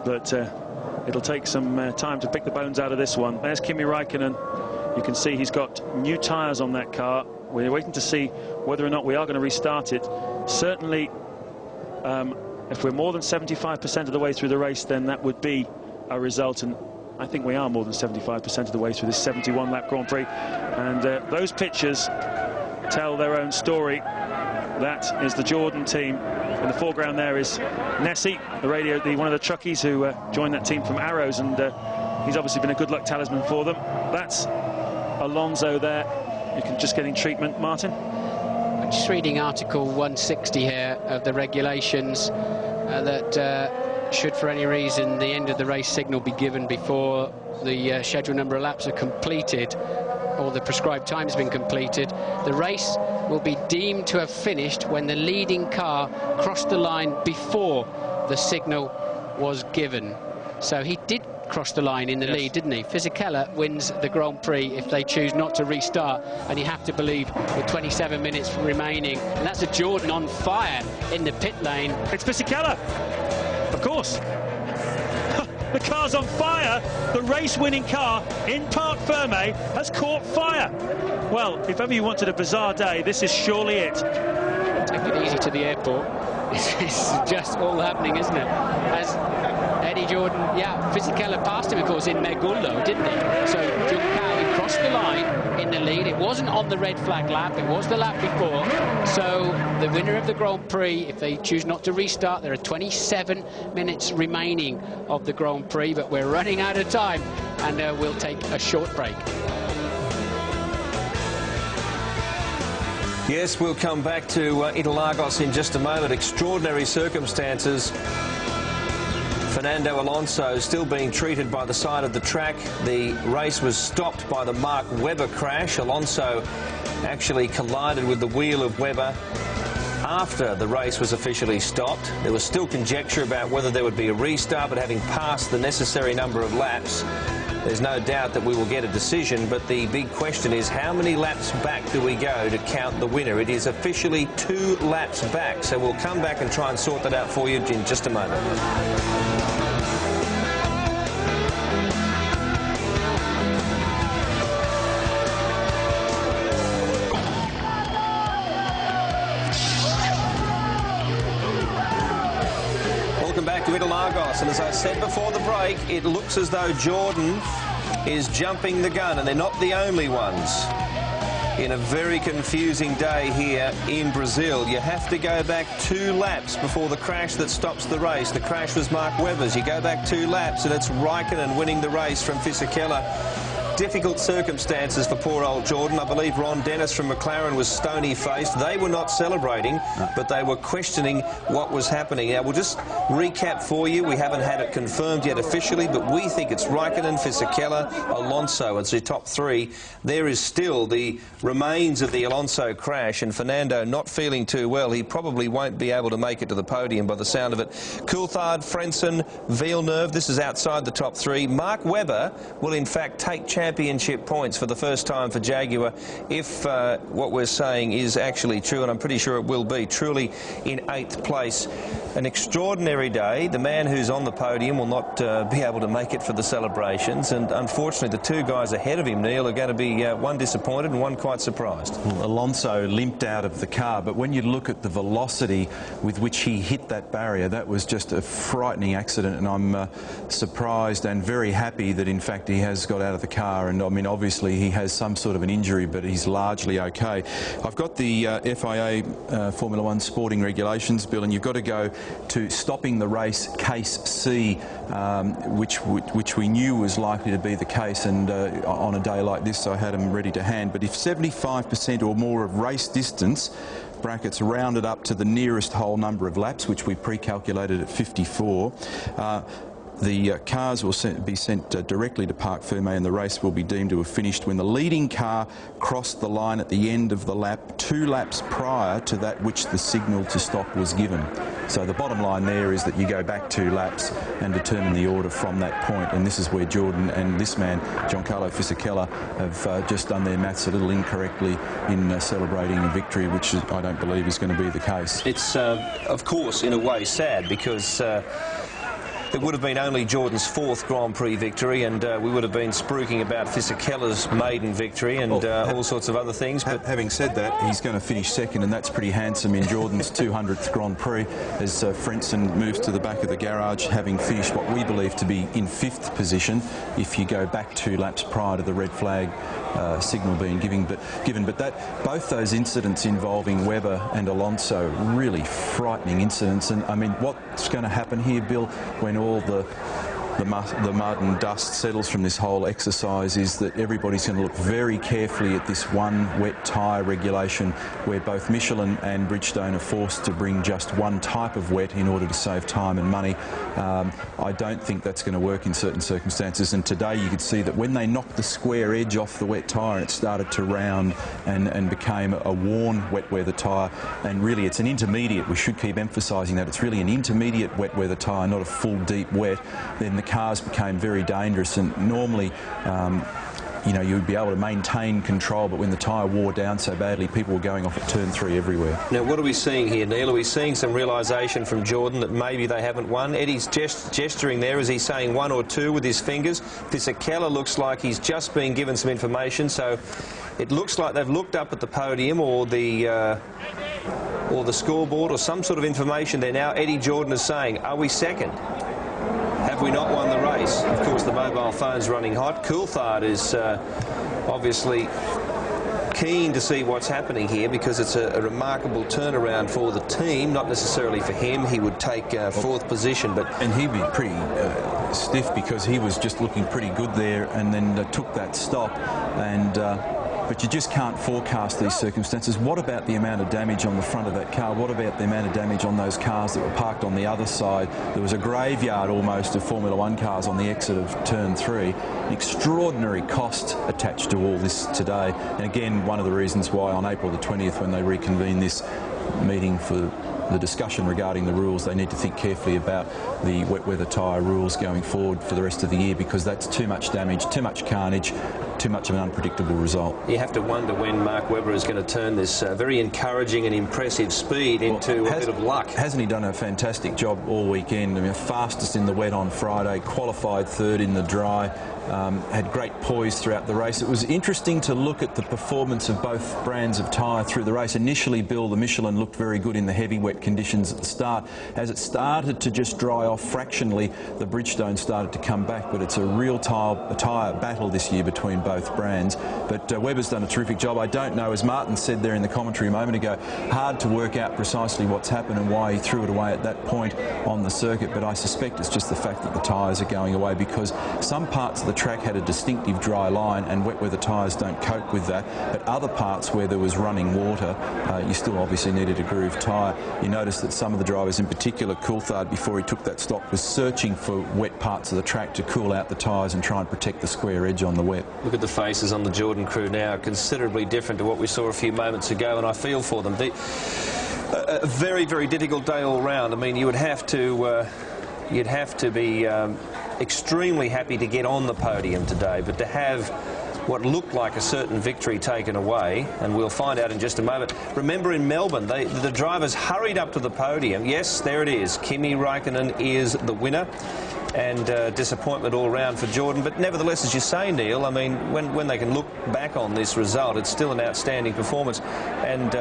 But it'll take some time to pick the bones out of this one. There's Kimi Raikkonen. You can see he's got new tyres on that car. We're waiting to see whether or not we are going to restart it. Certainly, if we're more than 75% of the way through the race, then that would be a result. And I think we are more than 75% of the way through this 71-lap Grand Prix. And those pictures tell their own story. That is the Jordan team. In the foreground there is Nessie, one of the truckies who joined that team from Arrows, and He's obviously been a good luck talisman for them. That's Alonso there. You can just getting treatment, Martin. I'm just reading Article 160 here of the regulations that should, for any reason, the end of the race signal be given before the scheduled number of laps are completed, or the prescribed time has been completed, the race will be deemed to have finished when the leading car crossed the line before the signal was given. So he did cross the line in the lead, didn't he? Fisichella wins the Grand Prix if they choose not to restart, and you have to believe with 27 minutes remaining. And that's a Jordan on fire in the pit lane. It's Fisichella, of course. The car's on fire. The race-winning car in Parc Fermé has caught fire. Well, if ever you wanted a bizarre day, this is surely it. Take it easy to the airport. It's just all happening, isn't it? As Eddie Jordan, Fisichella passed him, of course, in Megullo, didn't he? So Junção crossed the line in the lead. It wasn't on the red flag lap, it was the lap before. So the winner of the Grand Prix, if they choose not to restart, there are 27 minutes remaining of the Grand Prix, but we're running out of time, and we'll take a short break. Yes, we'll come back to Interlagos in just a moment. Extraordinary circumstances. Fernando Alonso still being treated by the side of the track. The race was stopped by the Mark Webber crash. Alonso actually collided with the wheel of Webber after the race was officially stopped. There was still conjecture about whether there would be a restart, but having passed the necessary number of laps, there's no doubt that we will get a decision, but the big question is how many laps back do we go to count the winner? It is officially 2 laps back, so we'll come back and try and sort that out for you in just a moment. Back to Interlagos, and as I said before the break, it looks as though Jordan is jumping the gun, and they're not the only ones. In a very confusing day here in Brazil, you have to go back 2 laps before the crash that stops the race. The crash was Mark Webber's. You go back 2 laps and it's Raikkonen winning the race from Fisichella. Difficult circumstances for poor old Jordan. I believe Ron Dennis from McLaren was stony-faced. They were not celebrating, but they were questioning what was happening. Now, we'll just recap for you. We haven't had it confirmed yet officially, but we think it's Raikkonen, Fisichella, Alonso. It's the top 3. There is still the remains of the Alonso crash, and Fernando not feeling too well. He probably won't be able to make it to the podium by the sound of it. Coulthard, Frentzen, Villeneuve, this is outside the top 3. Mark Webber will, in fact, take championship points for the first time for Jaguar if what we're saying is actually true, and I'm pretty sure it will be, truly in 8th place. An extraordinary day. The man who's on the podium will not be able to make it for the celebrations, and unfortunately the 2 guys ahead of him, Neil, are going to be one disappointed and one quite surprised. Well, Alonso limped out of the car, but when you look at the velocity with which he hit that barrier, that was just a frightening accident, and I'm surprised and very happy that in fact he has got out of the car. And I mean, obviously he has some sort of an injury, but he's largely okay. I've got the FIA Formula 1 sporting regulations, Bill, and you've got to go to stopping the race case C, which we knew was likely to be the case, and on a day like this I had them ready to hand. But if 75% or more of race distance, brackets rounded up to the nearest whole number of laps, which we pre-calculated at 54, the cars will be sent directly to Parc Fermé, and the race will be deemed to have finished when the leading car crossed the line at the end of the lap, 2 laps prior to that which the signal to stop was given. So the bottom line there is that you go back 2 laps and determine the order from that point, and this is where Jordan and this man, Giancarlo Fisichella, have just done their maths a little incorrectly in celebrating a victory, which I don't believe is going to be the case. It's, of course, in a way sad, because it would have been only Jordan's 4th Grand Prix victory, and we would have been spruiking about Fisichella's maiden victory and all sorts of other things. But having said that, he's going to finish 2nd, and that's pretty handsome in Jordan's 200th Grand Prix, as Frentzen moves to the back of the garage, having finished what we believe to be in 5th position if you go back 2 laps prior to the red flag signal being given. But both those incidents involving Webber and Alonso, really frightening incidents. And I mean, what's going to happen here, Bill, when all the the mud and dust settles from this whole exercise is that everybody's going to look very carefully at this one wet tyre regulation where both Michelin and Bridgestone are forced to bring just one type of wet in order to save time and money. I don't think that's going to work in certain circumstances, and today you could see that when they knocked the square edge off the wet tyre, it started to round and became a worn wet weather tyre, and really it's an intermediate. We should keep emphasising that it's really an intermediate wet weather tyre, not a full deep wet. Then the cars became very dangerous, and normally you know, you would be able to maintain control, but when the tyre wore down so badly, people were going off at turn 3 everywhere. Now, what are we seeing here, Neil? Are we seeing some realisation from Jordan that maybe they haven't won? Eddie's gesturing there. Is he saying 1 or 2 with his fingers? Fisichella looks like he's just been given some information, so it looks like they've looked up at the podium or the scoreboard or some sort of information there now. Eddie Jordan is saying, are we second? Have we not won the race? Of course, the mobile phone's running hot. Coulthard is obviously keen to see what's happening here because it's a remarkable turnaround for the team, not necessarily for him. He would take 4th position, but... And he'd be pretty stiff because he was just looking pretty good there and then took that stop and... but you just can't forecast these circumstances. What about the amount of damage on the front of that car? What about the amount of damage on those cars that were parked on the other side? There was a graveyard almost of Formula 1 cars on the exit of turn 3. An extraordinary cost attached to all this today. And again, one of the reasons why on April the 20th, when they reconvene this meeting for the discussion regarding the rules, they need to think carefully about the wet weather tyre rules going forward for the rest of the year, because that's too much damage, too much carnage, too much of an unpredictable result. You have to wonder when Mark Webber is going to turn this very encouraging and impressive speed into a bit of luck. Hasn't he done a fantastic job all weekend? I mean, fastest in the wet on Friday, qualified 3rd in the dry, had great poise throughout the race. It was interesting to look at the performance of both brands of tyre through the race. Initially, Bill, the Michelin looked very good in the heavy wet conditions at the start. As it started to just dry off fractionally, the Bridgestone started to come back, but it's a real tyre battle this year between both brands. But Webber's done a terrific job. I don't know, as Martin said there in the commentary a moment ago, hard to work out precisely what's happened and why he threw it away at that point on the circuit, but I suspect it's just the fact that the tyres are going away, because some parts of the track had a distinctive dry line and wet weather tyres don't cope with that, but other parts where there was running water, you still obviously needed a groove tyre. You notice that some of the drivers, in particular Coulthard, before he took that stop, was searching for wet parts of the track to cool out the tyres and try and protect the square edge on the wet. Look at the faces on the Jordan crew now, considerably different to what we saw a few moments ago, and I feel for them. A very, very difficult day all round. I mean, you would have to be extremely happy to get on the podium today, but to have what looked like a certain victory taken away, and we'll find out in just a moment. Remember, in Melbourne, the drivers hurried up to the podium. Yes, there it is. Kimi Raikkonen is the winner, and disappointment all round for Jordan. But nevertheless, as you say, Neil, I mean, when they can look back on this result, it's still an outstanding performance. And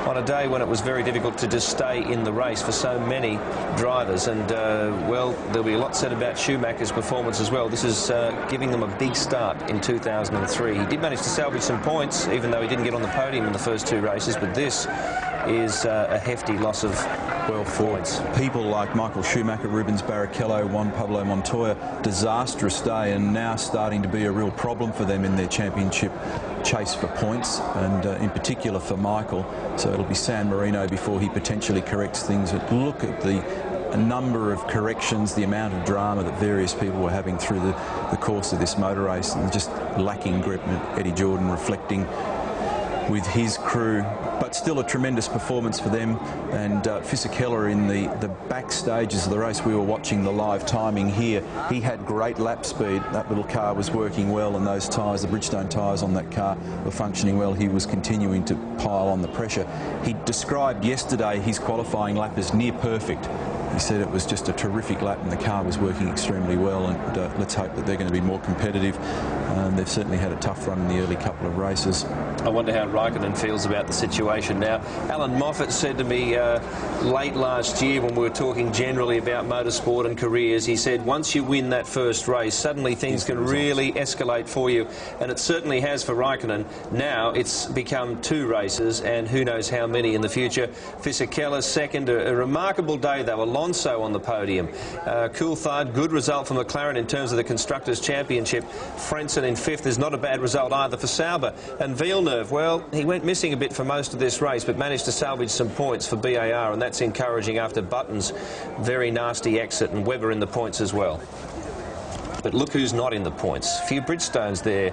on a day when it was very difficult to just stay in the race for so many drivers. And, well, there'll be a lot said about Schumacher's performance as well. This is giving them a big start in 2003. He did manage to salvage some points, even though he didn't get on the podium in the first 2 races, but this is a hefty loss of points. People like Michael Schumacher, Rubens Barrichello, Juan Pablo Montoya, disastrous day, and now starting to be a real problem for them in their championship chase for points, and in particular for Michael. So it'll be San Marino before he potentially corrects things. But look at a number of corrections, the amount of drama that various people were having through the course of this motor race, and just lacking grip. And Eddie Jordan reflecting with his crew, but still a tremendous performance for them. And Fisichella in the back stages of the race, we were watching the live timing here. He had great lap speed. That little car was working well, and those tyres, the Bridgestone tyres on that car, were functioning well. He was continuing to pile on the pressure. He described yesterday his qualifying lap as near perfect. He said it was just a terrific lap and the car was working extremely well, and let's hope that they're going to be more competitive. They've certainly had a tough run in the early couple of races. I wonder how Raikkonen feels about the situation now. Alan Moffat said to me late last year when we were talking generally about motorsport and careers, he said once you win that first race, suddenly things can really escalate for you, and it certainly has for Raikkonen. Now it's become 2 races and who knows how many in the future. Fisichella second, a remarkable day though, a long Alonso on the podium. Coulthard, good result for McLaren in terms of the Constructors' Championship. Frentzen in 5th is not a bad result either for Sauber. And Villeneuve, well, he went missing a bit for most of this race, but managed to salvage some points for BAR, and that's encouraging after Button's very nasty exit, and Webber in the points as well. But look who's not in the points. A few Bridgestones there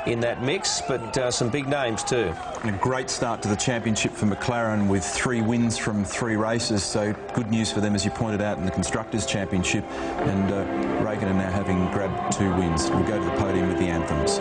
in that mix, but some big names too. And a great start to the championship for McLaren with 3 wins from 3 races, so good news for them, as you pointed out, in the Constructors' Championship, and Raikkonen now having grabbed 2 wins. We'll go to the podium with the anthems.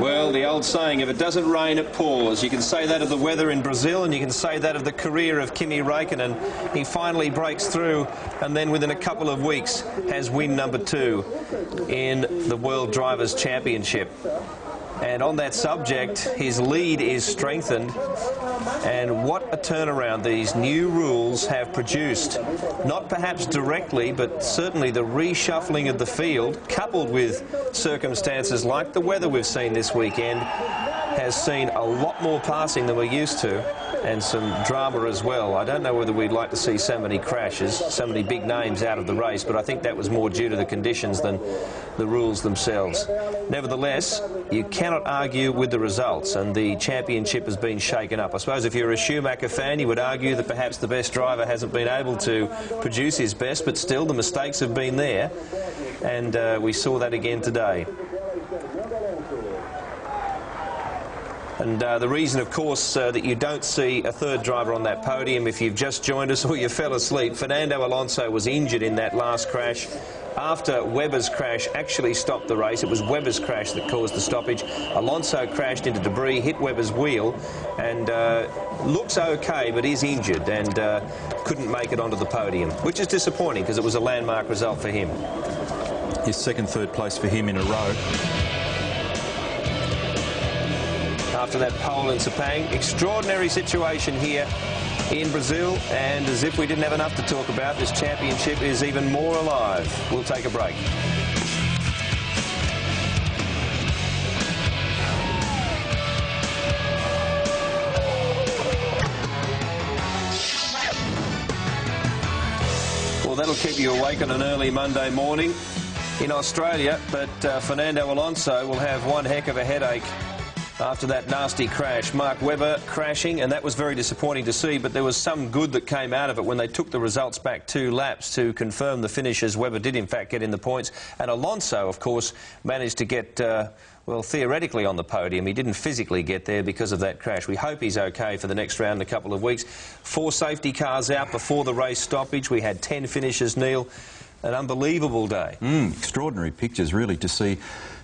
Well, the old saying, if it doesn't rain, it pours. You can say that of the weather in Brazil, and you can say that of the career of Kimi Raikkonen. He finally breaks through, and then within a couple of weeks has win number 2 in the World Drivers' Championship. And on that subject, his lead is strengthened. And what a turnaround these new rules have produced. Not perhaps directly, but certainly the reshuffling of the field, coupled with circumstances like the weather we've seen this weekend, has seen a lot more passing than we're used to, and some drama as well. I don't know whether we'd like to see so many crashes, so many big names out of the race, but I think that was more due to the conditions than the rules themselves. Nevertheless, you cannot argue with the results, and the championship has been shaken up. I suppose if you're a Schumacher fan, you would argue that perhaps the best driver hasn't been able to produce his best, but still the mistakes have been there, and we saw that again today. And the reason, of course, that you don't see a third driver on that podium, if you've just joined us or you fell asleep, Fernando Alonso was injured in that last crash. After Webber's crash actually stopped the race, it was Webber's crash that caused the stoppage. Alonso crashed into debris, hit Webber's wheel, and looks okay, but is injured and couldn't make it onto the podium, which is disappointing because it was a landmark result for him. His second, third place for him in a row. After that pole in Sepang, extraordinary situation here in Brazil, and as if we didn't have enough to talk about, this championship is even more alive. We'll take a break. Well, that'll keep you awake on an early Monday morning in Australia, but Fernando Alonso will have one heck of a headache after that nasty crash. Mark Webber crashing, and that was very disappointing to see, but there was some good that came out of it when they took the results back 2 laps to confirm the finishes. Webber did in fact get in the points, and Alonso, of course, managed to get well, theoretically on the podium. He didn't physically get there because of that crash. We hope he's okay for the next round in a couple of weeks. 4 safety cars out before the race stoppage. We had 10 finishes, Neil. An unbelievable day. Extraordinary pictures, really, to see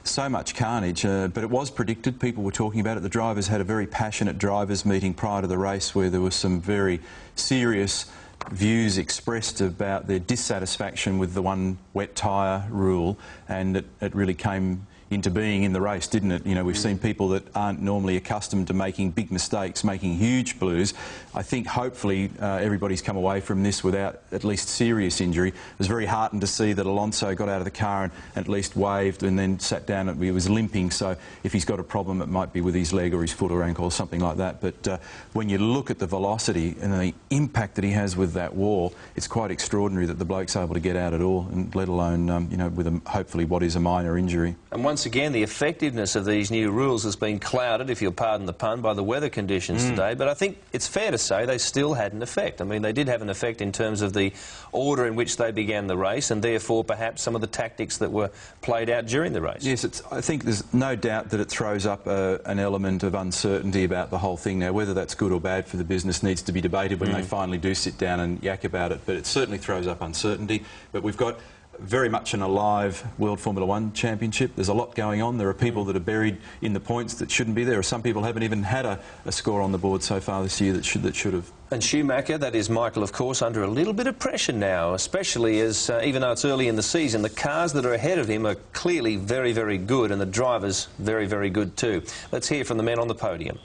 so much carnage, but it was predicted. People were talking about it. The drivers had a very passionate drivers meeting prior to the race where there was some very serious views expressed about their dissatisfaction with the one wet tyre rule, and it really came into being in the race, didn't it? You know, we've seen people that aren't normally accustomed to making big mistakes, making huge blues. I think hopefully everybody's come away from this without at least serious injury. It was very heartened to see that Alonso got out of the car and at least waved and then sat down and he was limping, so if he's got a problem it might be with his leg or his foot or ankle or something like that. But when you look at the velocity and the impact that he has with that wall, it's quite extraordinary that the bloke's able to get out at all, and let alone, you know, with hopefully what is a minor injury. And once again, the effectiveness of these new rules has been clouded, if you'll pardon the pun, by the weather conditions today. But I think it's fair to say they still had an effect. I mean, they did have an effect in terms of the order in which they began the race, and therefore perhaps some of the tactics that were played out during the race. Yes, I think there's no doubt that it throws up an element of uncertainty about the whole thing. Now, whether that's good or bad for the business needs to be debated when they finally do sit down and yak about it, but it certainly throws up uncertainty. But we've got very much an alive World Formula One Championship. There's a lot going on. There are people that are buried in the points that shouldn't be there, or some people haven't even had a score on the board so far this year that should have. And Schumacher, that is Michael, of course, under a little bit of pressure now, especially as, even though it's early in the season, the cars that are ahead of him are clearly very, very good, and the drivers very, very good too. Let's hear from the men on the podium.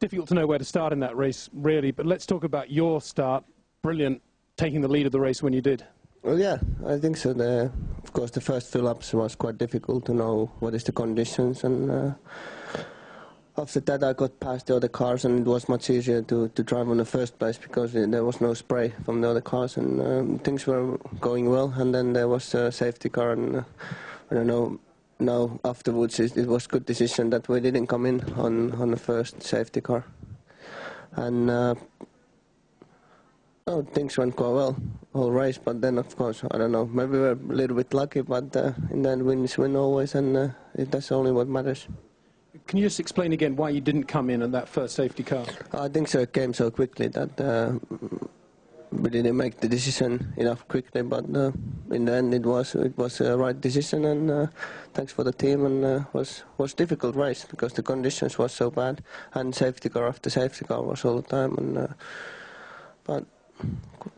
Difficult to know where to start in that race, really, but let's talk about your start. Brilliant, taking the lead of the race when you did. Well, yeah, I think so. Of course, the first fill-ups was quite difficult to know what is the conditions, and after that I got past the other cars, and it was much easier to drive on the first place because there was no spray from the other cars, and things were going well. And then there was a safety car, and I don't know. Now afterwards, it was a good decision that we didn't come in on the first safety car, and. Oh, things went quite well all race, but then of course, I don't know, maybe we were a little bit lucky, but in the end wins win always, and that's only what matters. Can you just explain again why you didn't come in on that first safety car? I think so, it came so quickly that we didn't make the decision enough quickly, but in the end it was a right decision, and thanks for the team, and was difficult race because the conditions was so bad, and safety car after safety car was all the time, and but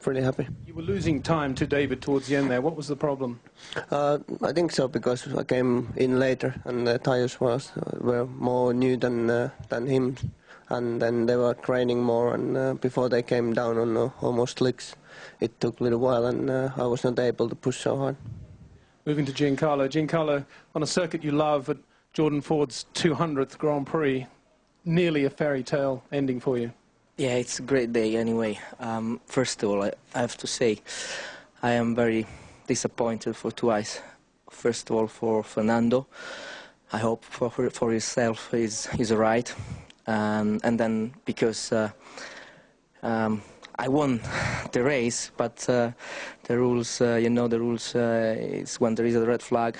pretty happy. You were losing time to David towards the end there. What was the problem? I think so, because I came in later and the tyres were more new than him, and then they were training more, and before they came down on almost slicks, it took a little while, and I was not able to push so hard. Moving to Giancarlo. Giancarlo, on a circuit you love, at Jordan Ford's 200th Grand Prix, nearly a fairy tale ending for you. Yeah, it's a great day anyway. First of all, I have to say I am very disappointed for twice. First of all, for Fernando. I hope for himself he's right. And then because I won the race, but the rules, you know the rules, it's when there is a red flag,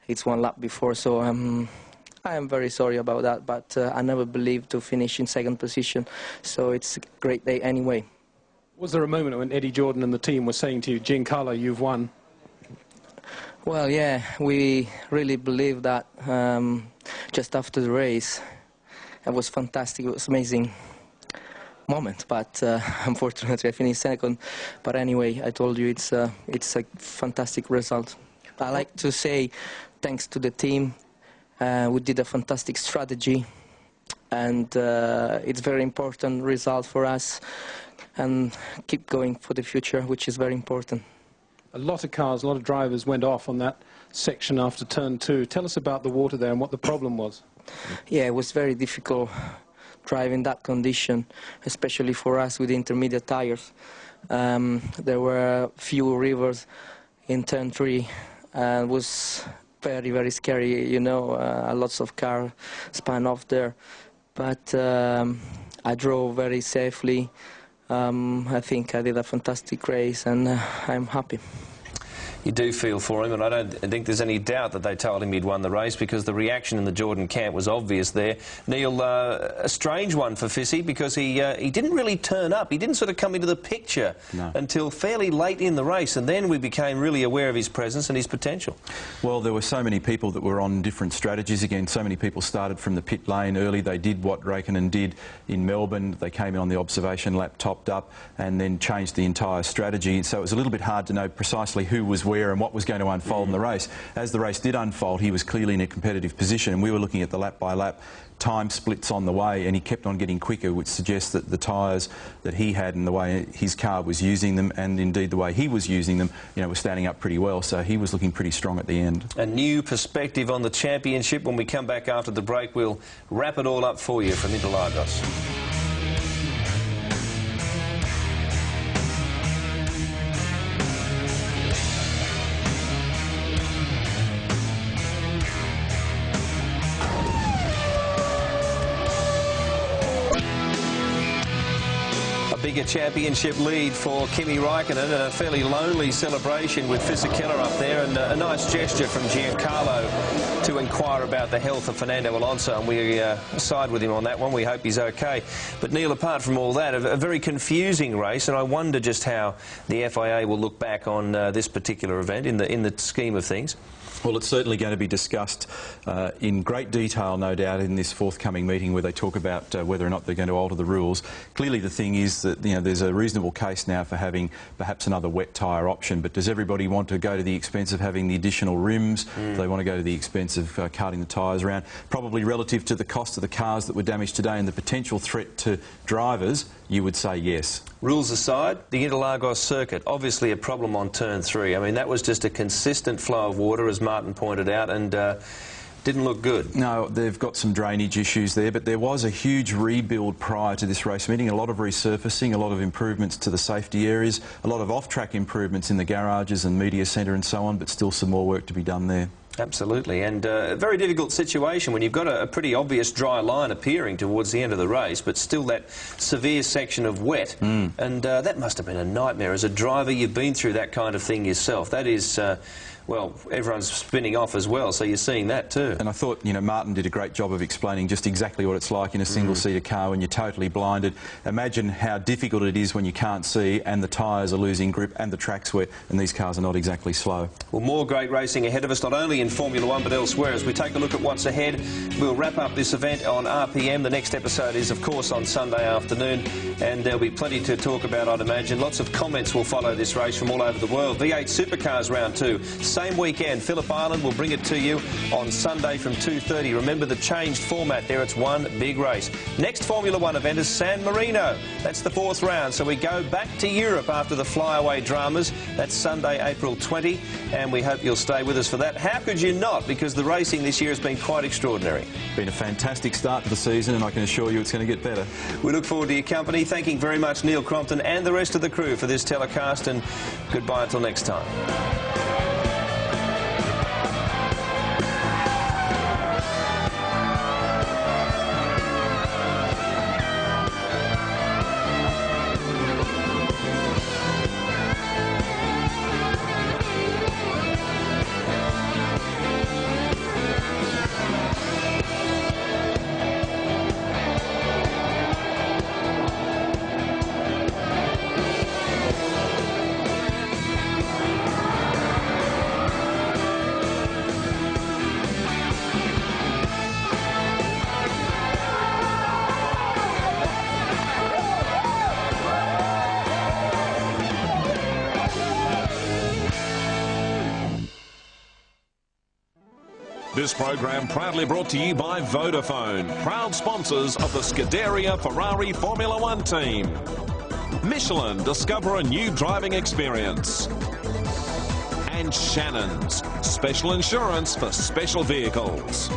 it's one lap before, so I am very sorry about that, but I never believed to finish in second position, so it's a great day anyway. Was there a moment when Eddie Jordan and the team were saying to you, Giancarlo, you've won? Well, yeah, we really believed that just after the race. It was fantastic, it was amazing moment, but unfortunately I finished second. But anyway, I told you it's a fantastic result. I like to say thanks to the team. We did a fantastic strategy, and it's a very important result for us, and keep going for the future, which is very important. A lot of cars, a lot of drivers went off on that section after turn 2. Tell us about the water there and what the problem was. Yeah, it was very difficult driving that condition, especially for us with intermediate tires. There were a few rivers in turn 3, and it was very, very scary, you know, lots of cars spun off there. But I drove very safely. I think I did a fantastic race, and I'm happy. You do feel for him, and I don't think there's any doubt that they told him he'd won the race, because the reaction in the Jordan camp was obvious there. Neil, a strange one for Fissy, because he didn't really turn up. He didn't sort of come into the picture until fairly late in the race, and then we became really aware of his presence and his potential. Well, there were so many people that were on different strategies again. So many people started from the pit lane early. They did what Räikkönen did in Melbourne. They came in on the observation lap, topped up, and then changed the entire strategy. So it was a little bit hard to know precisely who was where. where and what was going to unfold in the race. As the race did unfold, he was clearly in a competitive position, and we were looking at the lap-by-lap time splits on the way, and he kept on getting quicker, which suggests that the tyres that he had and the way his car was using them, and indeed the way he was using them, were standing up pretty well. So he was looking pretty strong at the end. A new perspective on the championship. When we come back after the break, we'll wrap it all up for you from Interlagos. Bigger championship lead for Kimi Raikkonen, and a fairly lonely celebration with Fisichella up there, and a nice gesture from Giancarlo to inquire about the health of Fernando Alonso, and we side with him on that one. We hope he's okay. But Neil, apart from all that, a very confusing race, and I wonder just how the FIA will look back on this particular event in the scheme of things. Well, it's certainly going to be discussed in great detail, no doubt, in this forthcoming meeting where they talk about whether or not they're going to alter the rules. Clearly, the thing is that there's a reasonable case now for having perhaps another wet tyre option. But does everybody want to go to the expense of having the additional rims? Do they want to go to the expense of carting the tyres around? Probably relative to the cost of the cars that were damaged today and the potential threat to drivers, you would say yes. Rules aside, the Interlagos circuit, obviously a problem on turn 3. I mean, that was just a consistent flow of water, as Martin pointed out, and didn't look good. No, they've got some drainage issues there, but there was a huge rebuild prior to this race meeting, a lot of resurfacing, a lot of improvements to the safety areas, a lot of off-track improvements in the garages and media centre and so on, but still some more work to be done there. Absolutely, and a very difficult situation when you've got a pretty obvious dry line appearing towards the end of the race, but still that severe section of wet, and that must have been a nightmare. As a driver, you've been through that kind of thing yourself. That is... well, everyone's spinning off as well, so you're seeing that too. And I thought, Martin did a great job of explaining just exactly what it's like in a single-seater car when you're totally blinded. Imagine how difficult it is when you can't see and the tyres are losing grip and the track's wet, and these cars are not exactly slow. Well, more great racing ahead of us, not only in Formula 1 but elsewhere. As we take a look at what's ahead, we'll wrap up this event on RPM. The next episode is, of course, on Sunday afternoon, and there'll be plenty to talk about, I'd imagine. Lots of comments will follow this race from all over the world. V8 Supercars Round 2. Same weekend, Phillip Island will bring it to you on Sunday from 2:30. Remember the changed format there, it's one big race. Next Formula 1 event is San Marino. That's the 4th round, so we go back to Europe after the flyaway dramas. That's Sunday, April 20, and we hope you'll stay with us for that. How could you not? Because the racing this year has been quite extraordinary. Been a fantastic start to the season, and I can assure you it's going to get better. We look forward to your company. Thanking very much Neil Crompton and the rest of the crew for this telecast, and goodbye until next time. This program proudly brought to you by Vodafone, proud sponsors of the Scuderia Ferrari Formula 1 team. Michelin, discover a new driving experience. And Shannon's, special insurance for special vehicles.